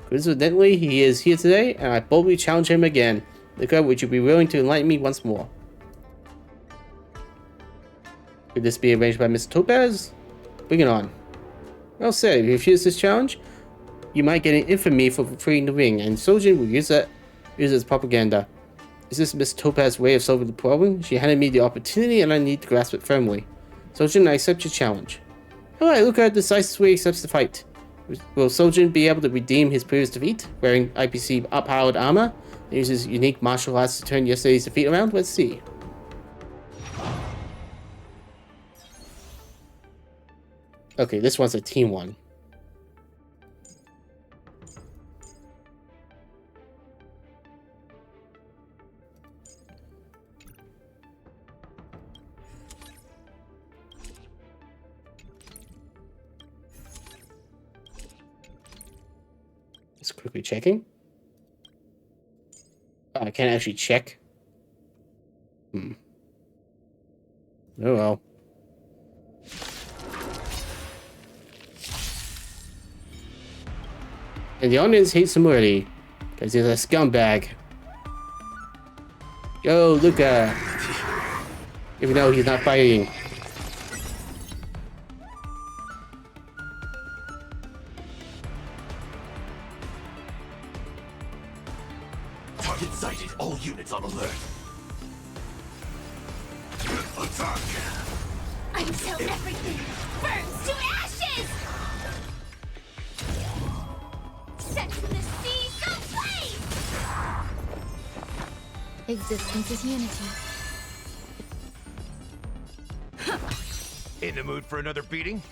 Coincidentally, he is here today, and I boldly challenge him again. Luka, would you be willing to enlighten me once more? Could this be arranged by Mr. Topaz? Bring it on. Well said, if you refuse this challenge, you might get an infamy for freeing the ring, and Sojin will use it as propaganda. Is this Miss Topaz's way of solving the problem? She handed me the opportunity and I need to grasp it firmly. Sojin, I accept your challenge. Alright, Luka decisively accepts the fight. Will Sojin be able to redeem his previous defeat, wearing IPC up-powered armor, and use his unique martial arts to turn yesterday's defeat around? Let's see. Okay, this one's a team one. Just quickly checking. Oh, I can't actually check. Oh well. And the audience hates him already, because he's a scumbag. Go, Luka! Even though he's not fighting. Target sighted. All units on alert. Attack! Until everything burns to ashes! Set the seas ablaze! Existence is unity. In the mood for another beating?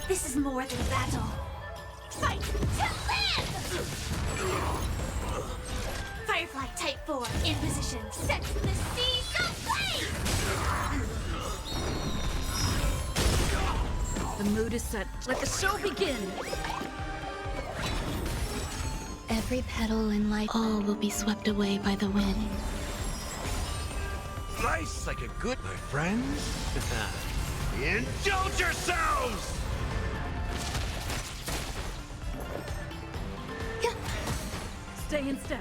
This is more than battle. Fight to live! Firefly Type 4 in position. Set the seas ablaze! The mood is set. Let the show begin! Every petal in life, all will be swept away by the wind. Nice like a good, my friends. Indulge yourselves! Stay in step.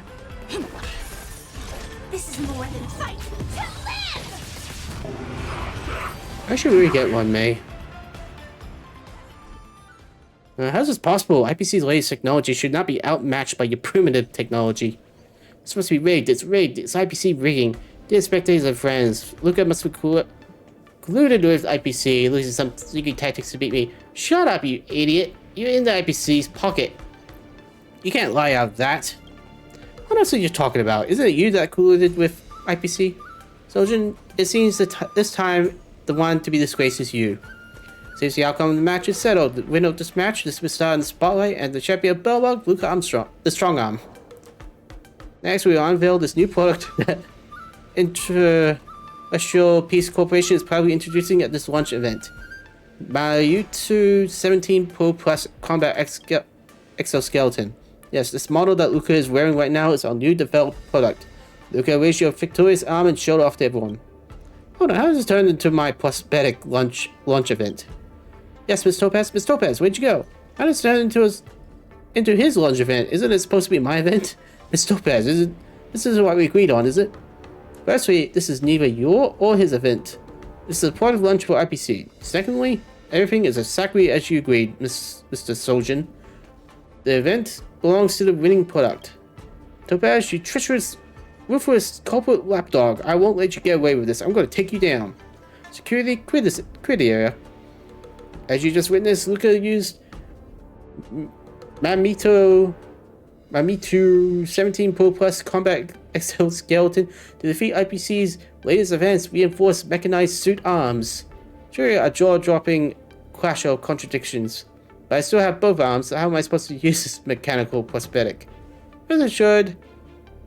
This is more than fight to live! I should really get one, May. How's this possible? IPC's latest technology should not be outmatched by your primitive technology. It's supposed to be rigged. It's rigged. It's IPC rigging. Dear spectators and friends, Luka must be colluded with IPC, losing some sneaky tactics to beat me. Shut up, you idiot. You're in the IPC's pocket. You can't lie out of that. What else are you talking about? Isn't it you that colluded with IPC? Soljin, it seems that this time the one to be disgraced is you. Since the outcome of the match is settled, the winner of this match, the superstar in the spotlight, and the champion of Belbog, Luka Armstrong, the Strong Arm. Next, we will unveil this new product that Terrestrial Peace Corporation is proudly introducing at this launch event. Mayutu 17 Pro Plus Combat Exoskeleton. Yes, this model that Luka is wearing right now is our new developed product. Luka, raise your victorious arm and show it off to everyone. Hold on, how does this turn into my prosthetic launch event? Yes, Miss Topaz. Miss Topaz, where'd you go? How does it turn into his launch event? Isn't it supposed to be my event? Miss Topaz, this isn't what we agreed on, is it? Firstly, this is neither your or his event. This is a part of lunch for IPC. Secondly, everything is exactly as you agreed, Mr. Soljin. The event belongs to the winning product. Topaz, you treacherous, ruthless culprit lapdog. I won't let you get away with this. I'm going to take you down. Security, clear the area. As you just witnessed, Luka used Mamitu 17 Pro Plus Combat Exoskeleton to defeat IPC's latest advanced reinforced mechanized suit arms. Sure, a jaw-dropping clash of contradictions. But I still have both arms, so how am I supposed to use this mechanical prosthetic? Rest assured,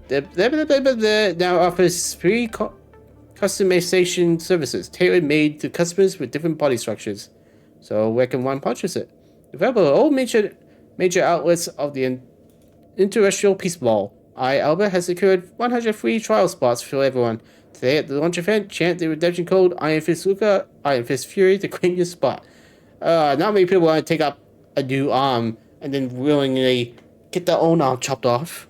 now offers free customization services tailor-made to customers with different body structures. So where can one purchase it? Available at all major outlets of the Interterrestrial Peace Ball. Albert has secured 100 free trial spots for everyone. Today at the launch event, chant the redemption code Iron Fist Luka, Iron Fist Fury to claim your spot. Not many people want to take up a new arm and then willingly get their own arm chopped off.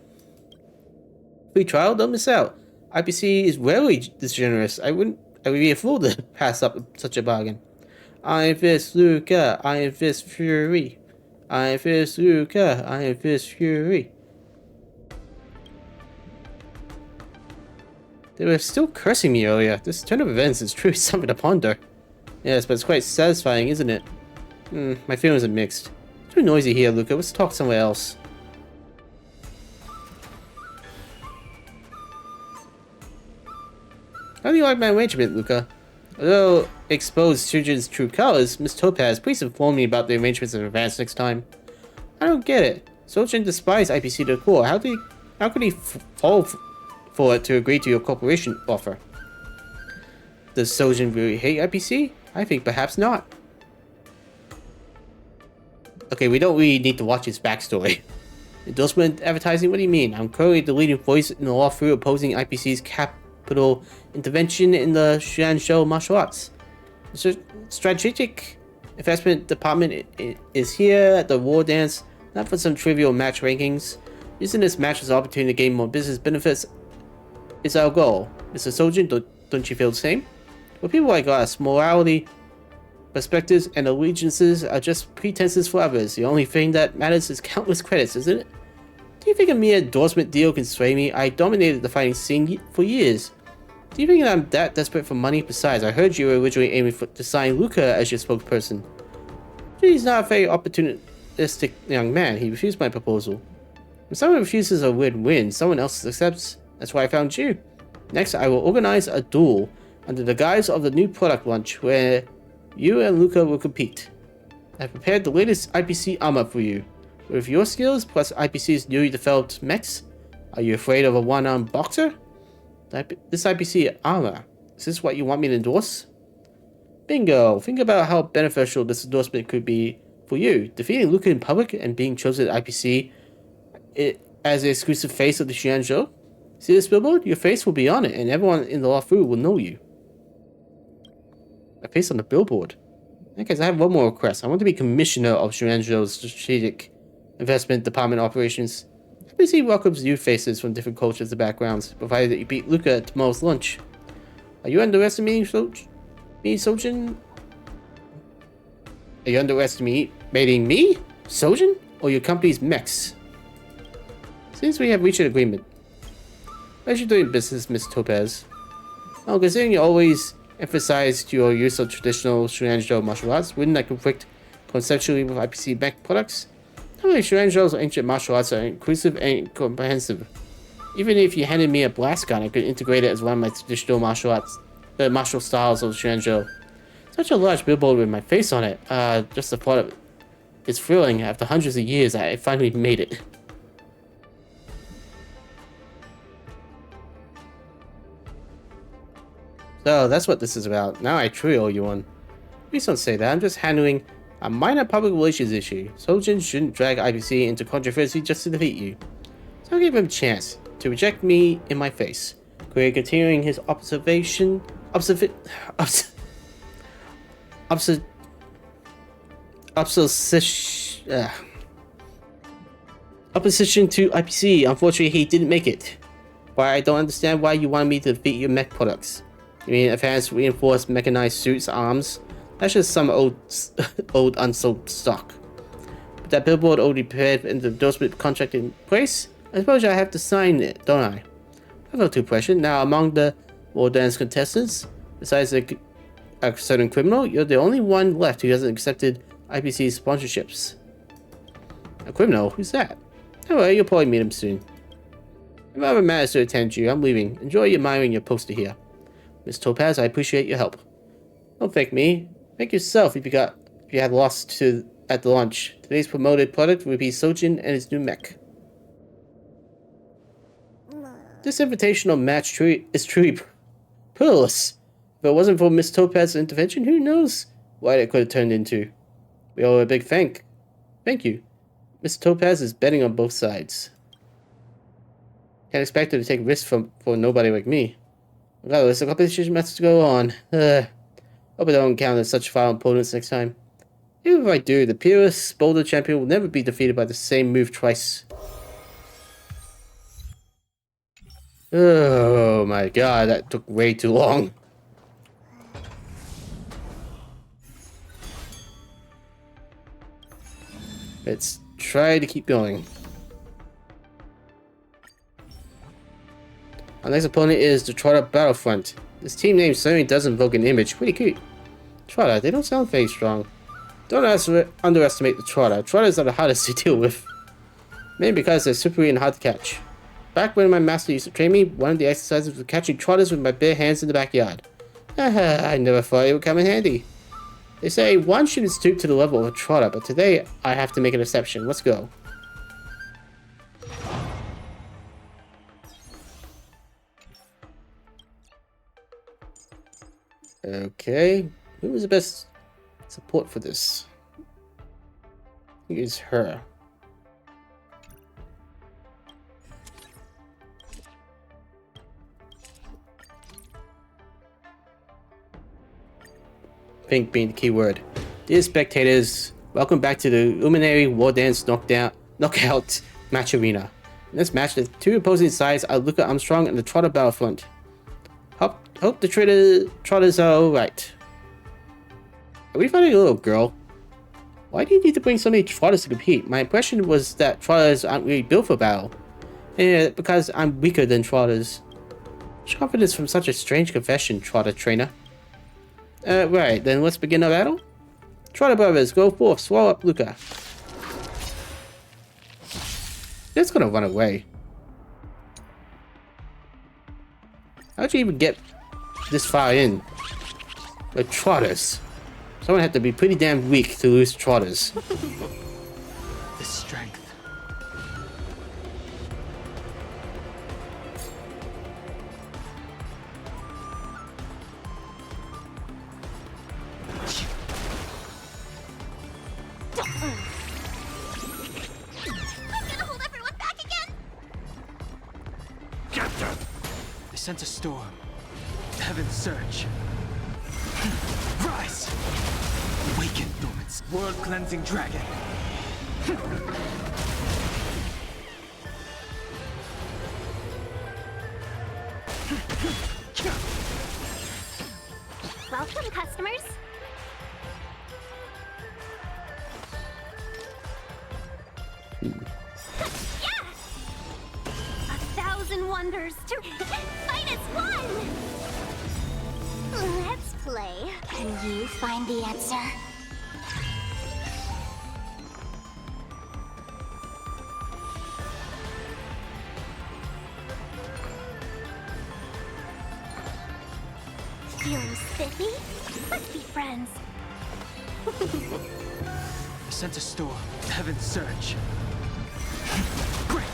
Free trial, don't miss out. IPC is rarely this generous. I would be a fool to pass up such a bargain. Iron Fist Luka, Iron Fist Fury. Iron Fist Luka, Iron Fist Fury. They were still cursing me earlier. This turn of events is truly something to ponder. Yes, but it's quite satisfying, isn't it? My feelings are mixed. It's too noisy here, Luka. Let's talk somewhere else. How do you like my arrangement, Luka? Although it exposed Shujin's true colors, Miss Topaz, please inform me about the arrangements in advance next time. I don't get it. Shujin despised IPC to the core. How could he fall for it to agree to your corporation offer? Does Shujin really hate IPC? I think perhaps not. Okay, we don't really need to watch his backstory. Endorsement advertising? What do you mean? I'm currently the leading voice in the lawsuit opposing IPC's capital intervention in the Shuanshou martial arts. The strategic investment department is here at the Wardance, not for some trivial match rankings. Using this match as an opportunity to gain more business benefits is our goal. Mr. Sojin, don't you feel the same? For people like us, morality, perspectives, and allegiances are just pretenses for others. The only thing that matters is countless credits, isn't it? Do you think a mere endorsement deal can sway me? I dominated the fighting scene for years. Do you think I'm that desperate for money? Besides, I heard you were originally aiming to sign Luka as your spokesperson. He's not a very opportunistic young man. He refused my proposal. When someone refuses a win-win, someone else accepts. That's why I found you. Next, I will organize a duel under the guise of the new product launch where you and Luka will compete. I've prepared the latest IPC armor for you. With your skills, plus IPC's newly developed mechs, are you afraid of a one-armed boxer? This IPC armor, is this what you want me to endorse? Bingo! Think about how beneficial this endorsement could be for you. Defeating Luka in public and being chosen at IPC as the exclusive face of the Xuanzhou. See this billboard? Your face will be on it, and everyone in the Lafu will know you. My face on the billboard? Okay, I have one more request. I want to be commissioner of Xuanzhou's strategic investment department operations. IPC welcomes new faces from different cultures and backgrounds, provided that you beat Luka at tomorrow's lunch. Are you underestimating me, Sojin? Are you underestimating me, Sojin, or your company's mechs? Since we have reached an agreement, as you're doing business, Miss Topaz. Now, considering you always emphasized your use of traditional Xuanzhou martial arts, wouldn't that conflict conceptually with IPC mech products? Not only Xuanzhou's ancient martial arts are inclusive and comprehensive. Even if you handed me a blast gun, I could integrate it as one of my traditional martial arts, the martial styles of Xuanzhou. Such a large billboard with my face on it. Just the thought of it is thrilling. After hundreds of years, I finally made it. So that's what this is about. Now I truly owe you one. Please don't say that. I'm just handling a minor public relations issue. Sojin shouldn't drag IPC into controversy just to defeat you. So I'll give him a chance to reject me in my face. Continuing his opposition to IPC. Unfortunately, he didn't make it. But I don't understand why you wanted me to defeat your mech products. You mean advanced reinforced mechanized suits, arms? That's just some old unsold stock. But that billboard already prepared and the endorsement contract in place? I suppose I have to sign it, don't I? I felt too pressured. Now, among the Wardance contestants, besides a certain criminal, you're the only one left who hasn't accepted IPC's sponsorships. A criminal? Who's that? Oh, well, you'll probably meet him soon. If I ever manage to attend you, I'm leaving. Enjoy admiring your poster here. Miss Topaz, I appreciate your help. Don't thank me. Thank yourself if you had lost at the launch. Today's promoted product will be Sojin and his new mech. This invitational match is truly perilous. If it wasn't for Miss Topaz's intervention, who knows what it could have turned into. We owe her a big thank you. Miss Topaz is betting on both sides. Can't expect her to take risks for nobody like me. Regardless, the competition must go on. Hope I don't encounter such violent opponents next time. Even if I do, the peerless boulder champion will never be defeated by the same move twice. Oh my god, that took way too long. Let's try to keep going. Our next opponent is the Trotter Battlefront. This team name certainly does invoke an image. Pretty cute. Trotter, they don't sound very strong. Don't underestimate the Trotter. Trotters are the hardest to deal with. Mainly because they're slippery and hard to catch. Back when my master used to train me, one of the exercises was catching trotters with my bare hands in the backyard. I never thought it would come in handy. They say one shouldn't stoop to the level of a trotter, but today I have to make an exception. Let's go. Okay, who was the best support for this? I think it's her. think being the key word. Dear spectators, welcome back to the Luminary Wardance Knockout match arena. In this match, the two opposing sides are Luka Armstrong and the Trotter Battlefront. Hope the Trotters are alright. Are we fighting a little girl? Why do you need to bring so many Trotters to compete? My impression was that Trotters aren't really built for battle. Yeah, because I'm weaker than Trotters. Much confidence from such a strange confession, Trotter trainer. Right, then let's begin our battle. Trotter brothers, go forth, swallow up Luka. It's gonna run away. How'd you even get this far in? With Trotters. Someone had to be pretty damn weak to lose Trotters. The strength. They sent a storm. Heaven's surge. Rise! Awaken, dormants. World-cleansing dragon. Welcome, customers. Yeah! 1,000 wonders to fight as one! Let's play. Can you find the answer? Feeling spiffy? Let's be friends. They sent a storm. Heaven's surge. Break!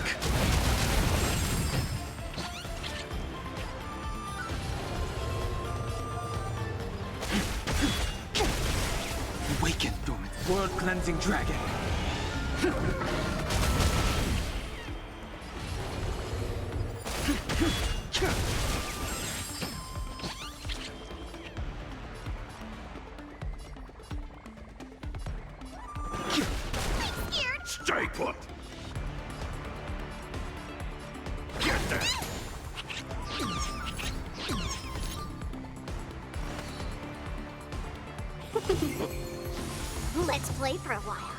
Awaken, dormant. World-cleansing dragon. Stay put! Get that! Let's play for a while.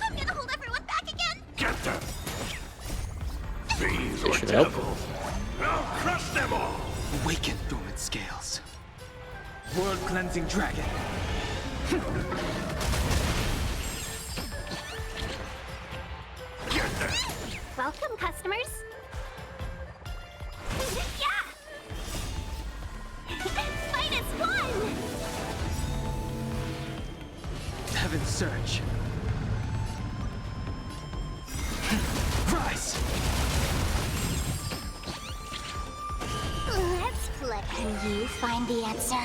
I'm gonna hold everyone back again! Get them! Fiends This or should help. devils! I'll crush them all! Awaken, dormant scales. World-cleansing dragon. Get them! Welcome, customers. Yeah! Fight as one! Heaven's surge. Rise! Let's play. Can you find the answer?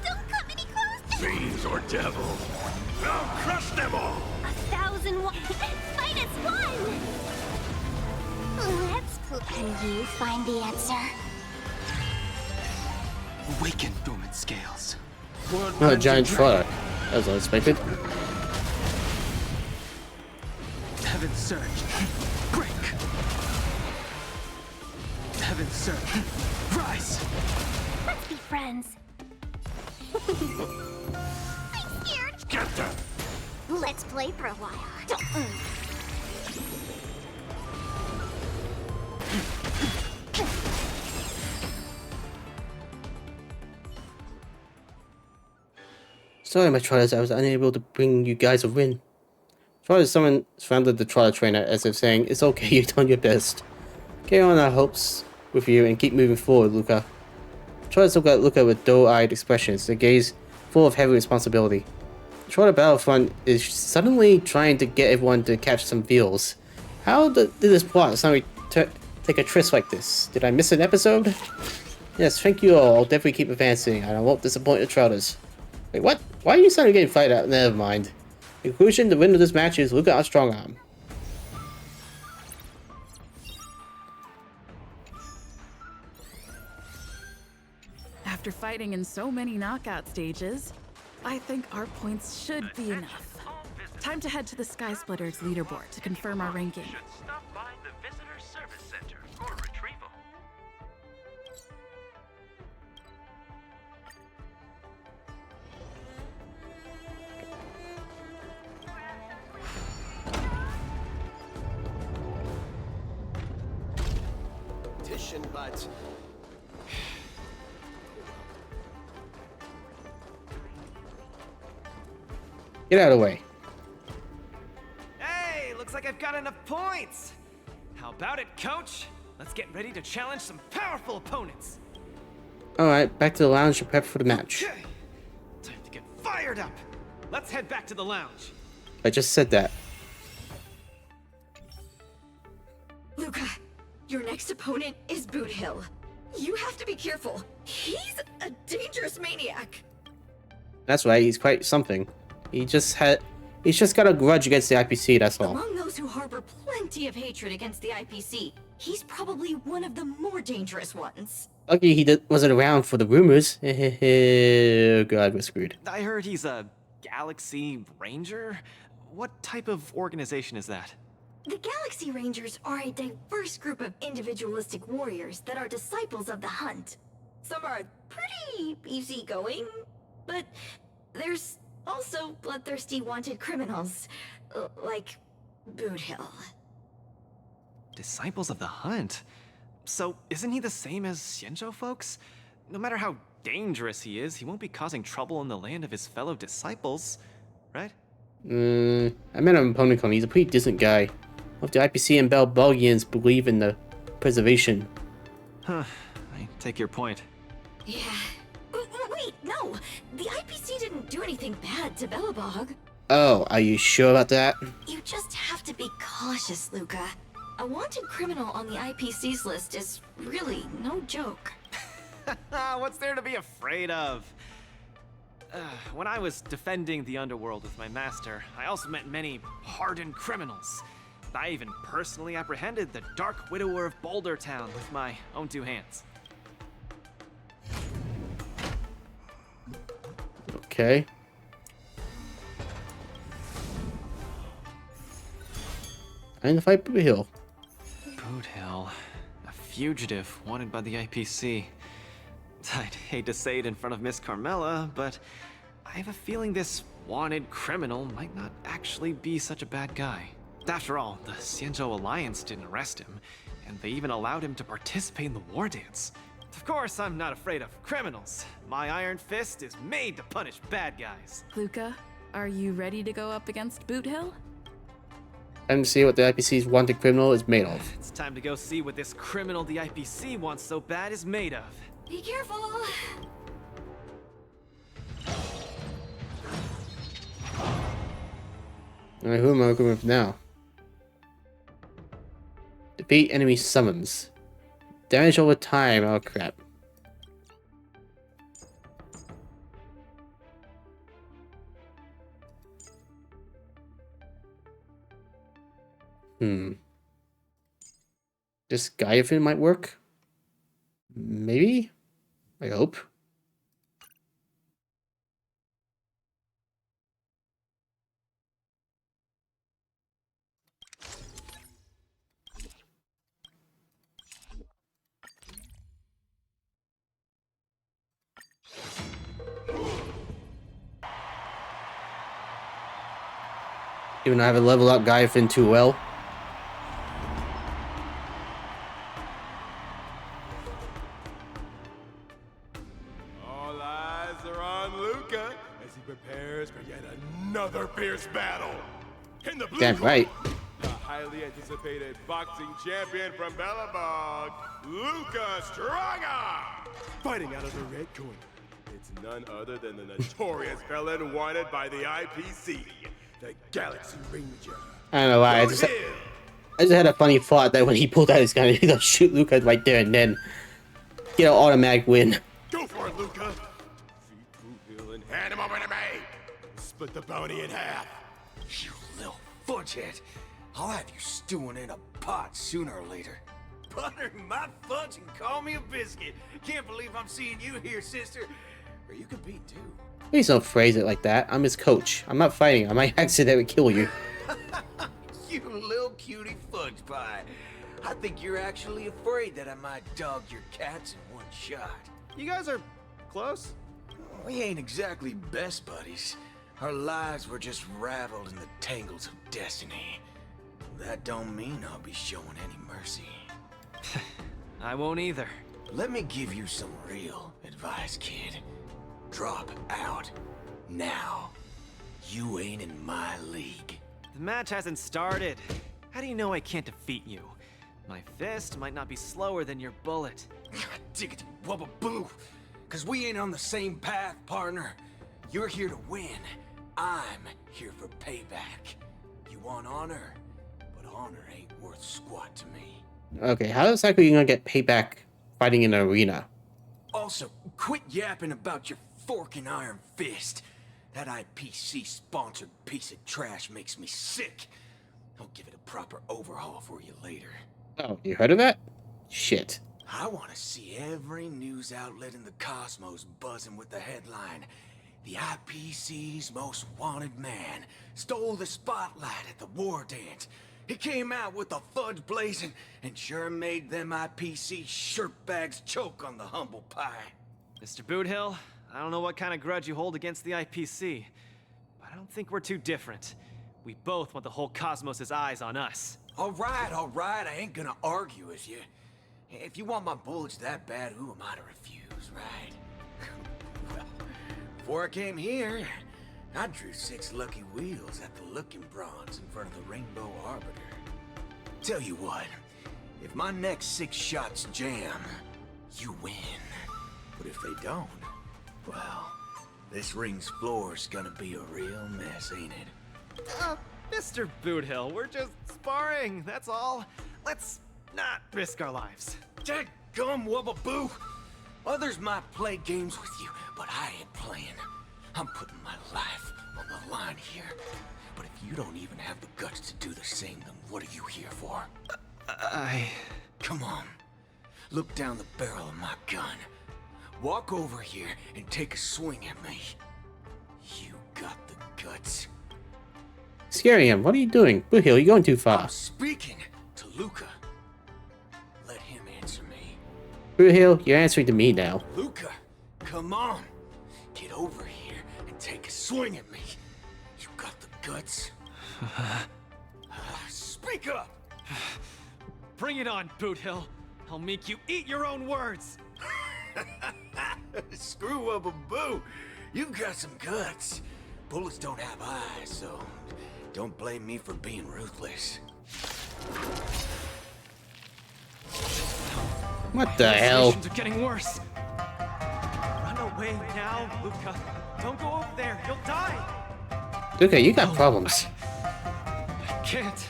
Don't come any closer! Fiends or devils! I'll crush them all! 1,000 fight as one! Let's play. Can you find the answer? Awaken, dormant scales. Oh, a giant Trotter. That was unexpected. Heaven's surge. Break! Heaven's surge. Rise! Let's be friends. I'm scared. Get them! Let's play for a while. Sorry, my Trotters, I was unable to bring you guys a win. Trotter someone surrounded the Trotter trainer as if saying, "It's okay, you've done your best. Carry on our hopes with you and keep moving forward, Luka." Trotters look at Luka with doe-eyed expressions, their gaze full of heavy responsibility. The Trotter Battlefront is suddenly trying to get everyone to catch some feels. How did this plot suddenly take a twist like this? Did I miss an episode? Yes, thank you all. I'll definitely keep advancing, and I won't disappoint the Trouters. Wait, what? Why are you suddenly getting fired out? Never mind. In conclusion, the winner of this match is Luka on Strong Arm. After fighting in so many knockout stages, I think our points should be enough. Time to head to the Sky Splitters leaderboard to confirm our ranking. Stop by the Visitor Service Center for retrieval. But Get out of the way. Hey, looks like I've got enough points. How about it, coach? Let's get ready to challenge some powerful opponents. Alright, back to the lounge to prep for the match. Okay. Time to get fired up. Let's head back to the lounge. I just said that. Luka, your next opponent is Boot Hill. You have to be careful. He's a dangerous maniac. That's right, he's quite something. He's just got a grudge against the IPC, that's all. Among those who harbor plenty of hatred against the IPC, he's probably one of the more dangerous ones. Lucky he wasn't around for the rumors. Oh god, we're screwed. I heard he's a Galaxy Ranger? What type of organization is that? The Galaxy Rangers are a diverse group of individualistic warriors that are disciples of the hunt. Some are pretty easygoing, but there's also bloodthirsty wanted criminals, like Boot Hill. Disciples of the Hunt? So, isn't he the same as Xianzhou folks? No matter how dangerous he is, he won't be causing trouble in the land of his fellow disciples, right? I met him in PonyCon. He's a pretty decent guy. Both the IPC and Belbogians believe in the preservation. Huh, I take your point. Yeah. Wait, no! The IPC didn't do anything bad to Belobog. Oh, are you sure about that? You just have to be cautious, Luka. A wanted criminal on the IPC's list is really no joke. What's there to be afraid of? When I was defending the underworld with my master, I also met many hardened criminals. I even personally apprehended the Dark Widower of Boulder Town with my own two hands. Okay. I need to fight Boot Hill. Boot Hill, a fugitive wanted by the IPC. I'd hate to say it in front of Miss Carmela, but I have a feeling this wanted criminal might not actually be such a bad guy. After all, the Xianzhou Alliance didn't arrest him, and they even allowed him to participate in the Wardance. Of course, I'm not afraid of criminals. My iron fist is made to punish bad guys. Luka, are you ready to go up against Boot Hill? Time to see what the IPC's wanted criminal is made of. It's time to go see what this criminal the IPC wants so bad is made of. Be careful! Alright, who am I working with now? Defeat enemy summons. Damage over time, oh crap. This Gaiafin might work? Maybe? I hope. Even though I haven't leveled up Gaiafin too well. All eyes are on Luka as he prepares for yet another fierce battle. In the blue Damn right. the highly anticipated boxing champion from Belobog, Luka Stronga! Fighting out of the red corner, it's none other than the notorious felon wanted by the IPC, the Galaxy Ranger. I don't know why, I just had a funny thought that when he pulled out his gun, he's gonna shoot Luka right there and then. get an automatic win. Go for it, Luka. Feed Boot Hill and hand him over to me. Split the bounty in half. You little fudgehead. I'll have you stewing in a pot sooner or later. Butter my fudge and call me a biscuit. Can't believe I'm seeing you here, sister. Or you could be too. Please don't phrase it like that. I'm his coach. I'm not fighting. I might accidentally kill you. You little cutie fudge pie. I think you're actually afraid that I might dog your cats in one shot. You guys are close? We ain't exactly best buddies. Our lives were just raveled in the tangles of destiny. That don't mean I'll be showing any mercy. I won't either. Let me give you some real advice, kid. Drop out. Now. You ain't in my league. The match hasn't started. How do you know I can't defeat you? My fist might not be slower than your bullet. Diggity wubba boo. Cause we ain't on the same path, partner. You're here to win. I'm here for payback. You want honor? But honor ain't worth squat to me. Okay, how exactly are you gonna get payback fighting in an arena? Also, quit yapping about your forking iron fist. That IPC-sponsored piece of trash makes me sick. I'll give it a proper overhaul for you later. Oh, you heard of that? Shit. I want to see every news outlet in the cosmos buzzing with the headline, "The IPC's most wanted man stole the spotlight at the Wardance. He came out with the fudge blazing and sure made them IPC shirtbags choke on the humble pie." Mr. Boothill, I don't know what kind of grudge you hold against the IPC, but I don't think we're too different. We both want the whole cosmos' eyes on us. All right, I ain't gonna argue with you. If you want my bullets that bad, who am I to refuse, right? Well, before I came here, I drew 6 lucky wheels at the Looking Bronze in front of the Rainbow Arbiter. Tell you what, if my next 6 shots jam, you win. But if they don't, well, this ring's floor's gonna be a real mess, ain't it? Mr. Boothill, we're just sparring, that's all. Let's not risk our lives. Dadgum wubba boo! Others might play games with you, but I ain't playing. I'm putting my life on the line here. But if you don't even have the guts to do the same, then what are you here for? Come on. Look down the barrel of my gun. Walk over here and take a swing at me. You got the guts. Scaring him. What are you doing? Boothill, you're going too far. I'm speaking to Luka. Let him answer me. Boothill, you're answering to me now. Luka, come on. Get over here and take a swing at me. You got the guts. Speak up! Bring it on, Boothill. I'll make you eat your own words. Screw up a boo. You've got some guts. Bullets don't have eyes, so don't blame me for being ruthless. What the hell? Are getting worse. Run away now, Luka. Don't go up there. You'll die. Luka, you got problems. I can't.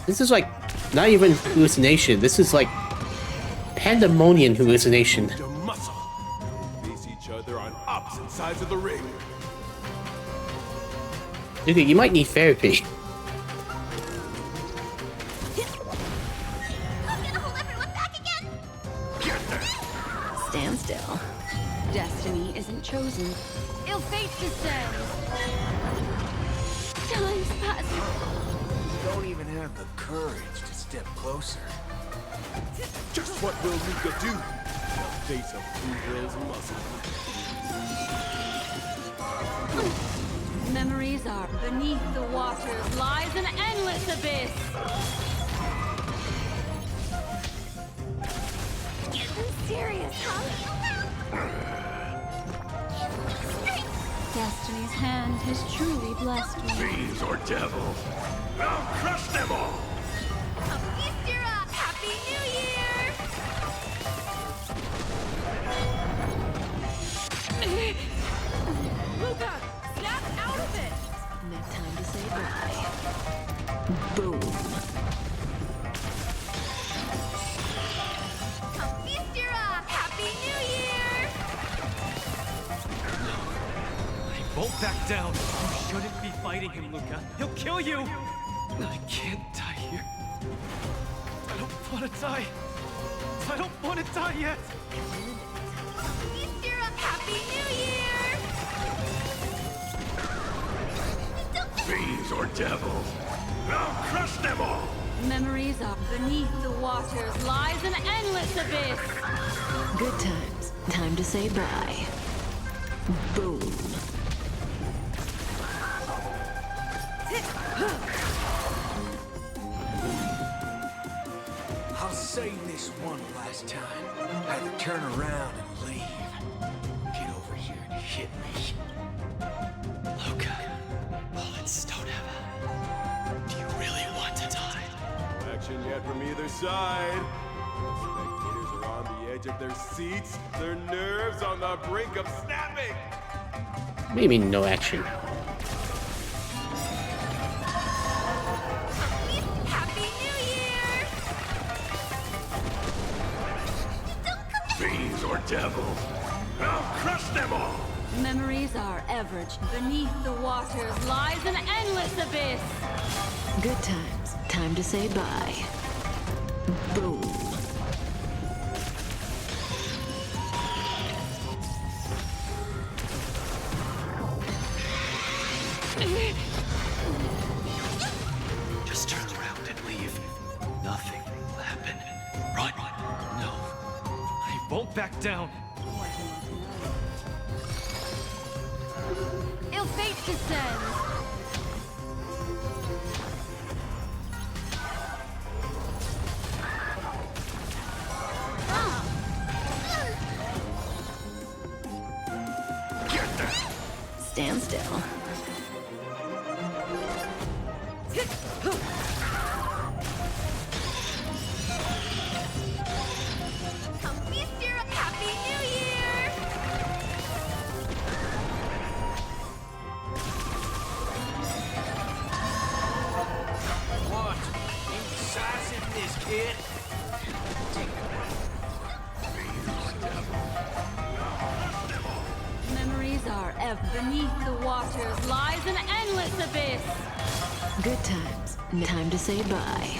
This is like not even hallucination. This is like pandemonium hallucination. To muscle. Face each other on opposite sides of the ring. Luka, you might need therapy. Stand still. Destiny isn't chosen. Ill fate descends. Time's passing. You don't even have the courage to step closer. Just what will Luka do? The face of Bluehill's muscle. Memories are beneath the waters lies an endless abyss. I'm serious, huh? Destiny's hand has truly blessed me. Fiends or devils, I'll crush them all! Happy New Year! Luka, snap out of it! No time to say bye. Boom. won't back down. You shouldn't be fighting him, Luka. He'll kill you! I can't die here. I don't want to die. I don't want to die yet! Easter up! Happy New Year! Fiends or devils, I'll crush them all! Memories are beneath the waters lies an endless abyss. Good times. Time to say bye. Boom. I'll say this one last time. Either turn around and leave. Get over here and hit me. Luka, bullets don't have. Do you really want to die? No action yet from either side. Spectators are on the edge of their seats, their nerves on the brink of snapping. What do you mean, no action? Happy New Year! Fiends or devils, I'll crush them all! Memories are average. Beneath the waters lies an endless abyss. Good times. Time to say bye. Boom. Just turn around and leave. Nothing will happen. Run. No. I won't back down. Ill fate descends. Stand still. Easter up! Happy New Year! What? Indecisiveness, kid? Memories are beneath the waters lies an endless abyss. Good times. Time to say bye.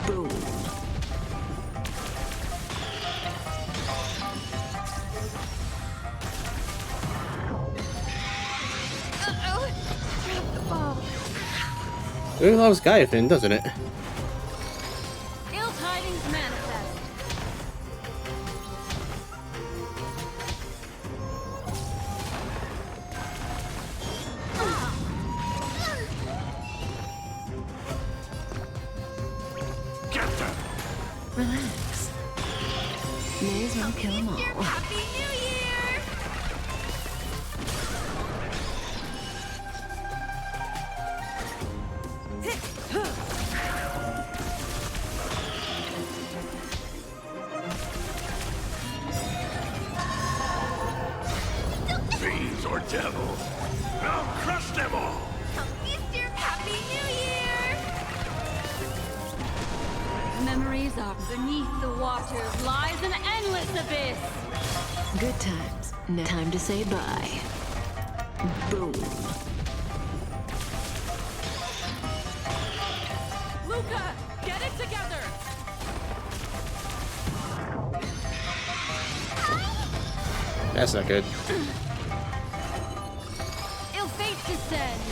Boom. Uh-oh! Drop the ball. It loves Gaiathan, doesn't it? Ill tidings manifest. Relax. May as well kill them all. Happy New Year! Fiends or devils, I'll crush them all! Easter! Happy New Year! Memories are beneath the waters lies an endless abyss. Good times. Time to say bye. Boom. Luka, get it together! That's not good. Ill fate descends.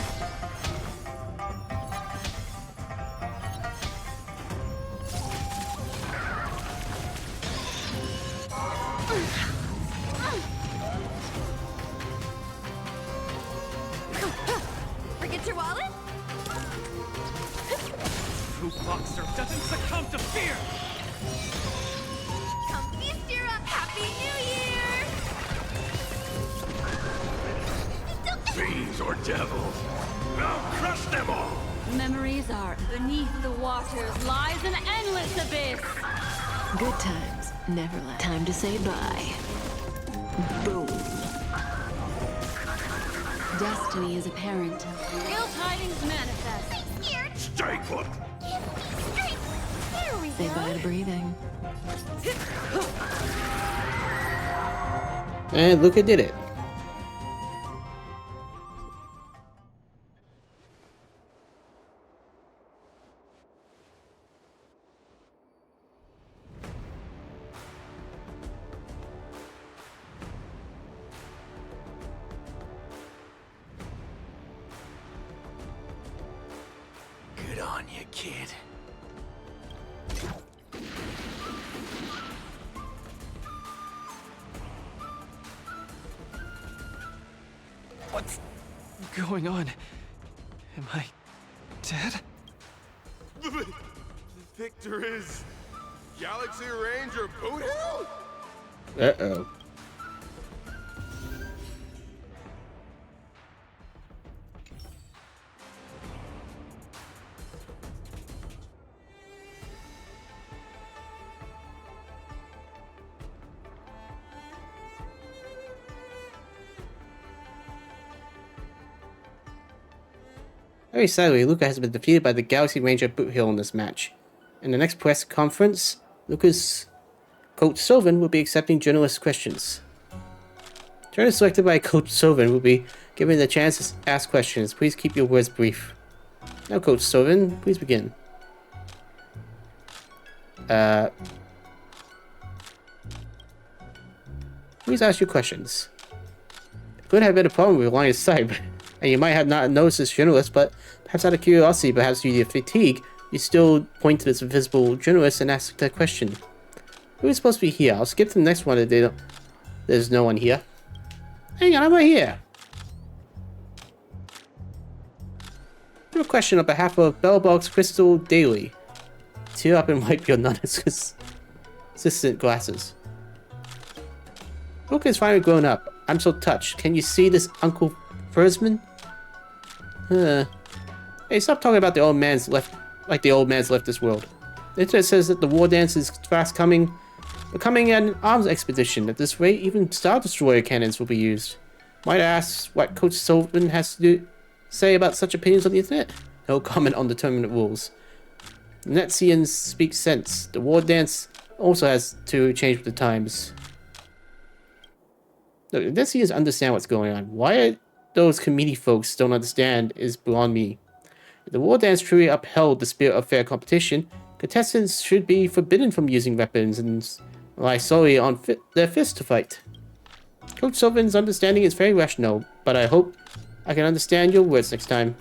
Forget your wallet? True boxer doesn't succumb to fear! Easter up! Happy New Year! Fiends or devils, I'll crush them all! Memories are beneath the waters lies an endless abyss. Good times. Never left. Time to say bye. Boom. Destiny is apparent. Ill tidings manifest. Stay put! There we Say bye to breathing. And Luka did it. you, kid. What's going on? Am I dead? The victor is Galaxy Ranger Boothill? Uh-oh. Very sadly, Luka has been defeated by the Galaxy Ranger Boothill in this match. In the next press conference, Luka's Coach Sylvan will be accepting journalist questions. Journalists selected by Coach Sylvan will be given the chance to ask questions. Please keep your words brief. Now, Coach Sylvan, please begin. Please ask your questions. It could have been a problem with your line of sight, and you might have not noticed this journalist, but perhaps out of curiosity, perhaps due to fatigue, you still point to this invisible journalist and ask that question. Who is supposed to be here? I'll skip to the next one if there's no one here. Hang on, I'm right here. I have a question on behalf of Bellbox Crystal Daily. Tear up and wipe your non-existent glasses. Luka is finally grown up. I'm so touched. Can you see this, Uncle Fursman? Hey, stop talking about the old man's left, like the old man's left this world. The internet says that the Wardance is fast becoming an arms expedition. At this rate, even Star Destroyer cannons will be used. Might I ask what Coach Sullivan has to say about such opinions on the internet? No comment on the tournament rules. Netsians speak sense. The Wardance also has to change with the times. Look, Netsians understand what's going on. Why those committee folks don't understand is beyond me. If the Wardance truly upheld the spirit of fair competition, contestants should be forbidden from using weapons and rely solely on their fists to fight. Coach Sullivan's understanding is very rational, but I hope I can understand your words next time.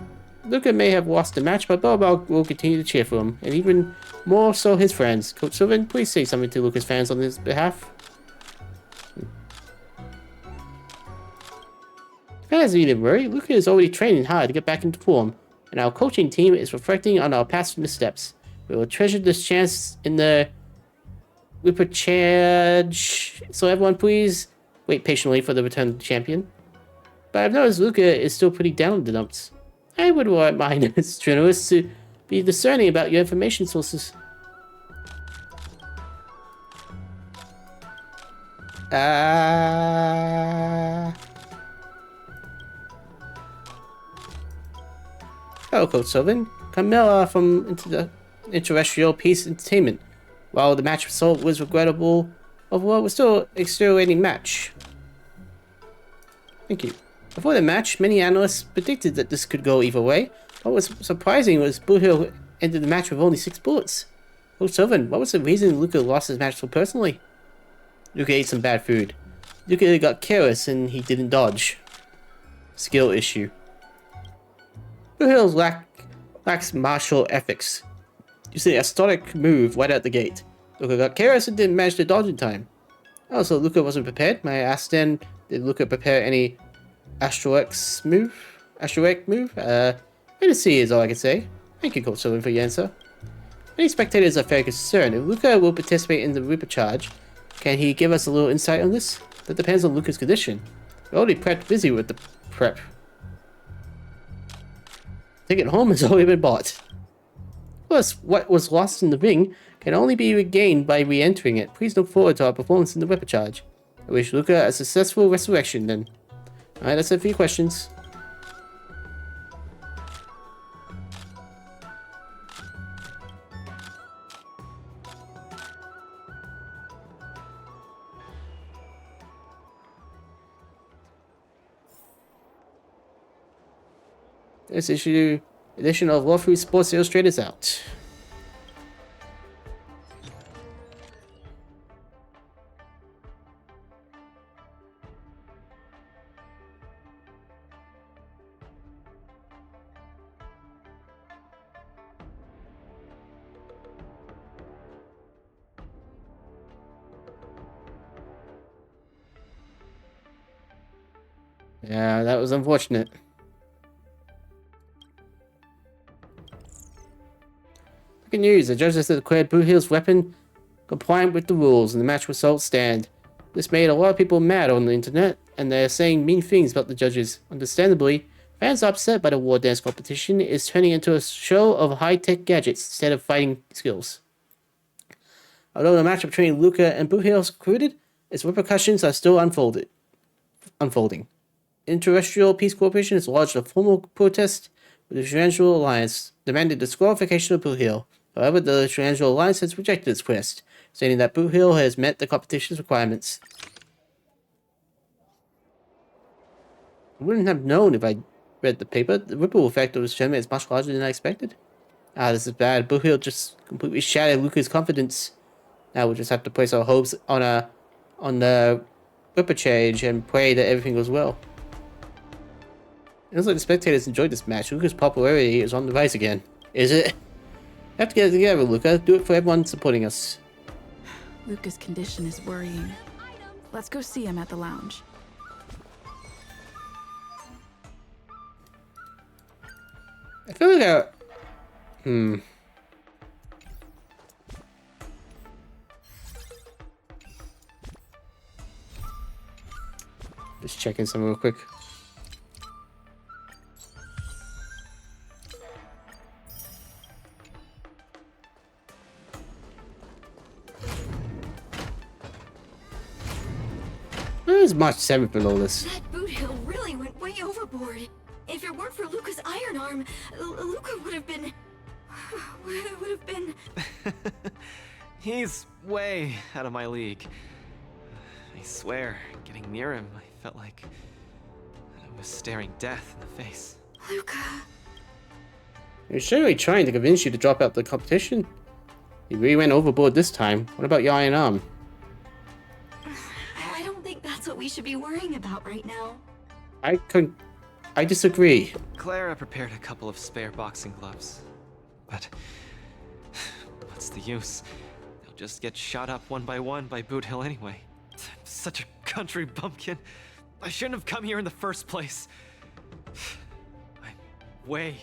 Luka may have lost the match, but Bellbob will continue to cheer for him, and even more so his friends. Coach Sullivan, please say something to Luka's fans on his behalf. Fans need to worry. Luka is already training hard to get back into form, and our coaching team is reflecting on our past missteps. We will treasure this chance in the repechage. So everyone, please wait patiently for the return of the champion. But I've noticed Luka is still pretty down in the dumps. I would want my journalists to be discerning about your information sources. Hello, Coach Sullivan. Camilla from Interterrestrial Peace Entertainment. While the match result was regrettable, overall it was still an exhilarating match. Thank you. Before the match, many analysts predicted that this could go either way. What was surprising was Bluehill ended the match with only 6 bullets. Coach Sullivan, what was the reason Luka lost his match so personally? Luka ate some bad food. Luka got careless and he didn't dodge. Skill issue. Bluehill lacks martial ethics. You see a static move right out the gate. Luka got careless and didn't manage to dodge in time. Also, Luka wasn't prepared. May I ask then, did Luka prepare any Astroek move? Wait to see is all I can say. Thank you, Coach Sullivan, for your answer. Many spectators are very concerned. If Luka will participate in the repechage, can he give us a little insight on this? That depends on Luka's condition. We're already busy with the prep. Ticket home has already been bought. Plus, what was lost in the ring can only be regained by re-entering it. Please look forward to our performance in the repechage. I wish Luka a successful resurrection then. Alright, that's it for your questions. This edition of Love Food Sports Illustrated is out. Yeah, that was unfortunate. Good news, the judges declared Blue Hill's weapon compliant with the rules, and the match results stand. This made a lot of people mad on the internet, and they're saying mean things about the judges. Understandably, fans are upset by the war dance competition is turning into a show of high-tech gadgets instead of fighting skills. Although the match between Luka and Blue Hill is concluded, its repercussions are still unfolding. Interterrestrial Peace Corporation has lodged a formal protest with the Triangel Alliance, demanding disqualification of Blue Hill. However, the Triangel Alliance has rejected its request, stating that Blue Hill has met the competition's requirements. I wouldn't have known if I read the paper. The ripple effect of this tournament is much larger than I expected. This is bad. Blue Hill just completely shattered Luka's confidence. Now we'll just have to place our hopes on the ripper change and pray that everything goes well. It looks like the spectators enjoyed this match. Luka's popularity is on the rise again. Is it? You have to get it together, Luka. Do it for everyone supporting us. Luka's condition is worrying. Let's go see him at the lounge. I feel like Just checking something real quick. There's much 7th and all this. That boot hill really went way overboard. If it weren't for Luka's iron arm, Luka would have been... He's way out of my league. I swear, getting near him, I felt like I was staring death in the face. Luka... He was generally trying to convince you to drop out the competition. He really went overboard this time. What about your iron arm? I don't think that's what we should be worrying about right now. I disagree. Clara prepared a couple of spare boxing gloves. But what's the use? They'll just get shot up one by Boot Hill anyway. I'm such a country bumpkin. I shouldn't have come here in the first place. I'm way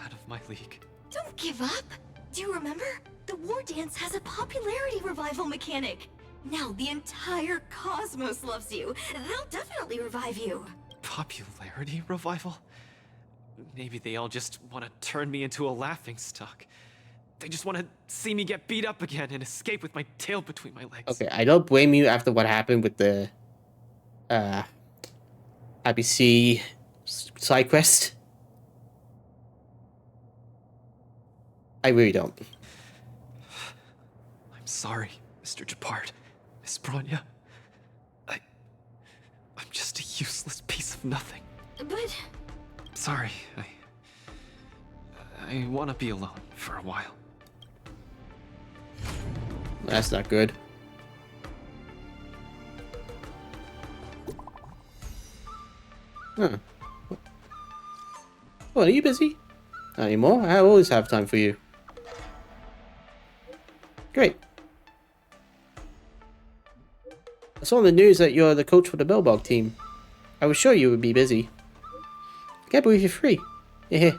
out of my league. Don't give up. Do you remember? The War Dance has a popularity revival mechanic. Now the entire cosmos loves you. They'll definitely revive you. Popularity revival? Maybe they all just want to turn me into a laughingstock. They just want to see me get beat up again and escape with my tail between my legs. Okay, I don't blame you after what happened with the IBC side quest. I really don't. I'm sorry, Mr. Japard, Miss Bronya. I'm just a useless piece of nothing. But... Sorry, I want to be alone for a while. That's not good. Huh. Well, are you busy? Not anymore. I always have time for you. Great. I saw in the news that you're the coach for the Belbog team. I was sure you would be busy. I can't believe you're free. Yeah.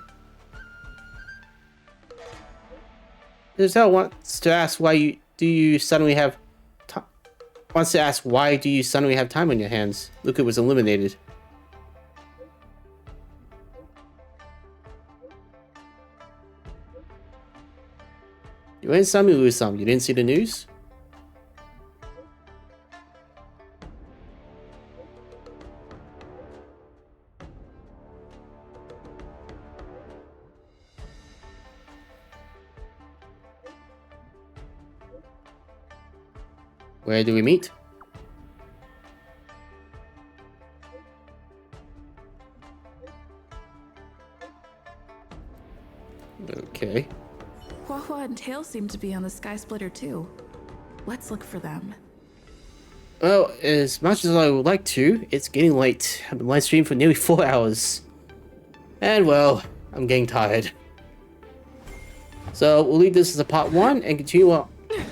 Giselle wants to ask why do you suddenly have time on your hands? Luka was eliminated. You win some, you lose some. You didn't see the news? Where do we meet? Okay. Hua and Tail seem to be on the Sky Splitter too. Let's look for them. Well, as much as I would like to, it's getting late. I've been live streaming for nearly 4 hours. And well, I'm getting tired. So we'll leave this as a part 1 and continue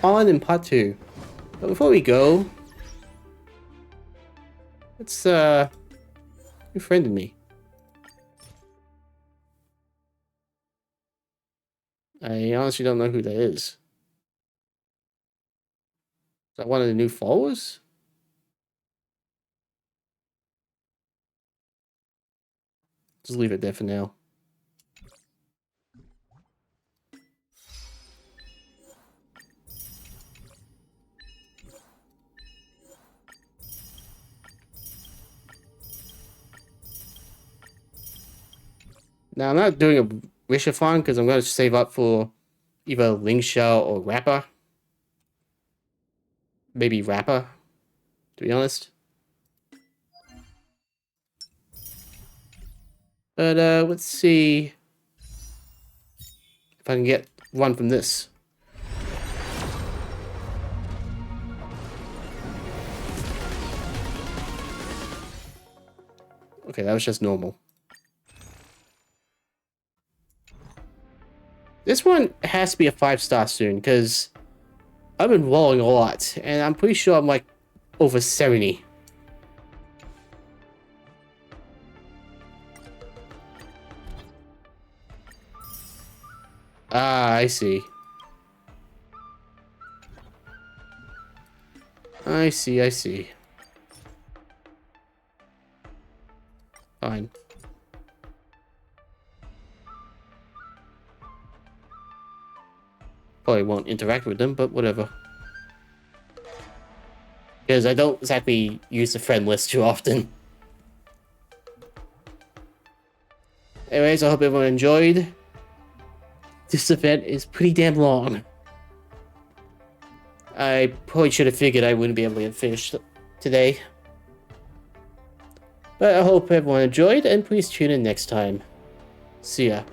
on in part 2. But before we go, let's Who friended me? I honestly don't know who that is. Is that one of the new followers? Just leave it there for now. Now, I'm not doing a wishathon because I'm going to save up for either Ling Shao or Rapper. Maybe Rapper, to be honest. But, let's see if I can get one from this. Okay, that was just normal. This one has to be a 5-star soon, because I've been rolling a lot, and I'm pretty sure I'm like over 70. Ah, I see. I see. Fine. Probably won't interact with them, but whatever. Because I don't exactly use the friend list too often. Anyways, I hope everyone enjoyed. This event is pretty damn long. I probably should have figured I wouldn't be able to get finished today. But I hope everyone enjoyed, and please tune in next time. See ya.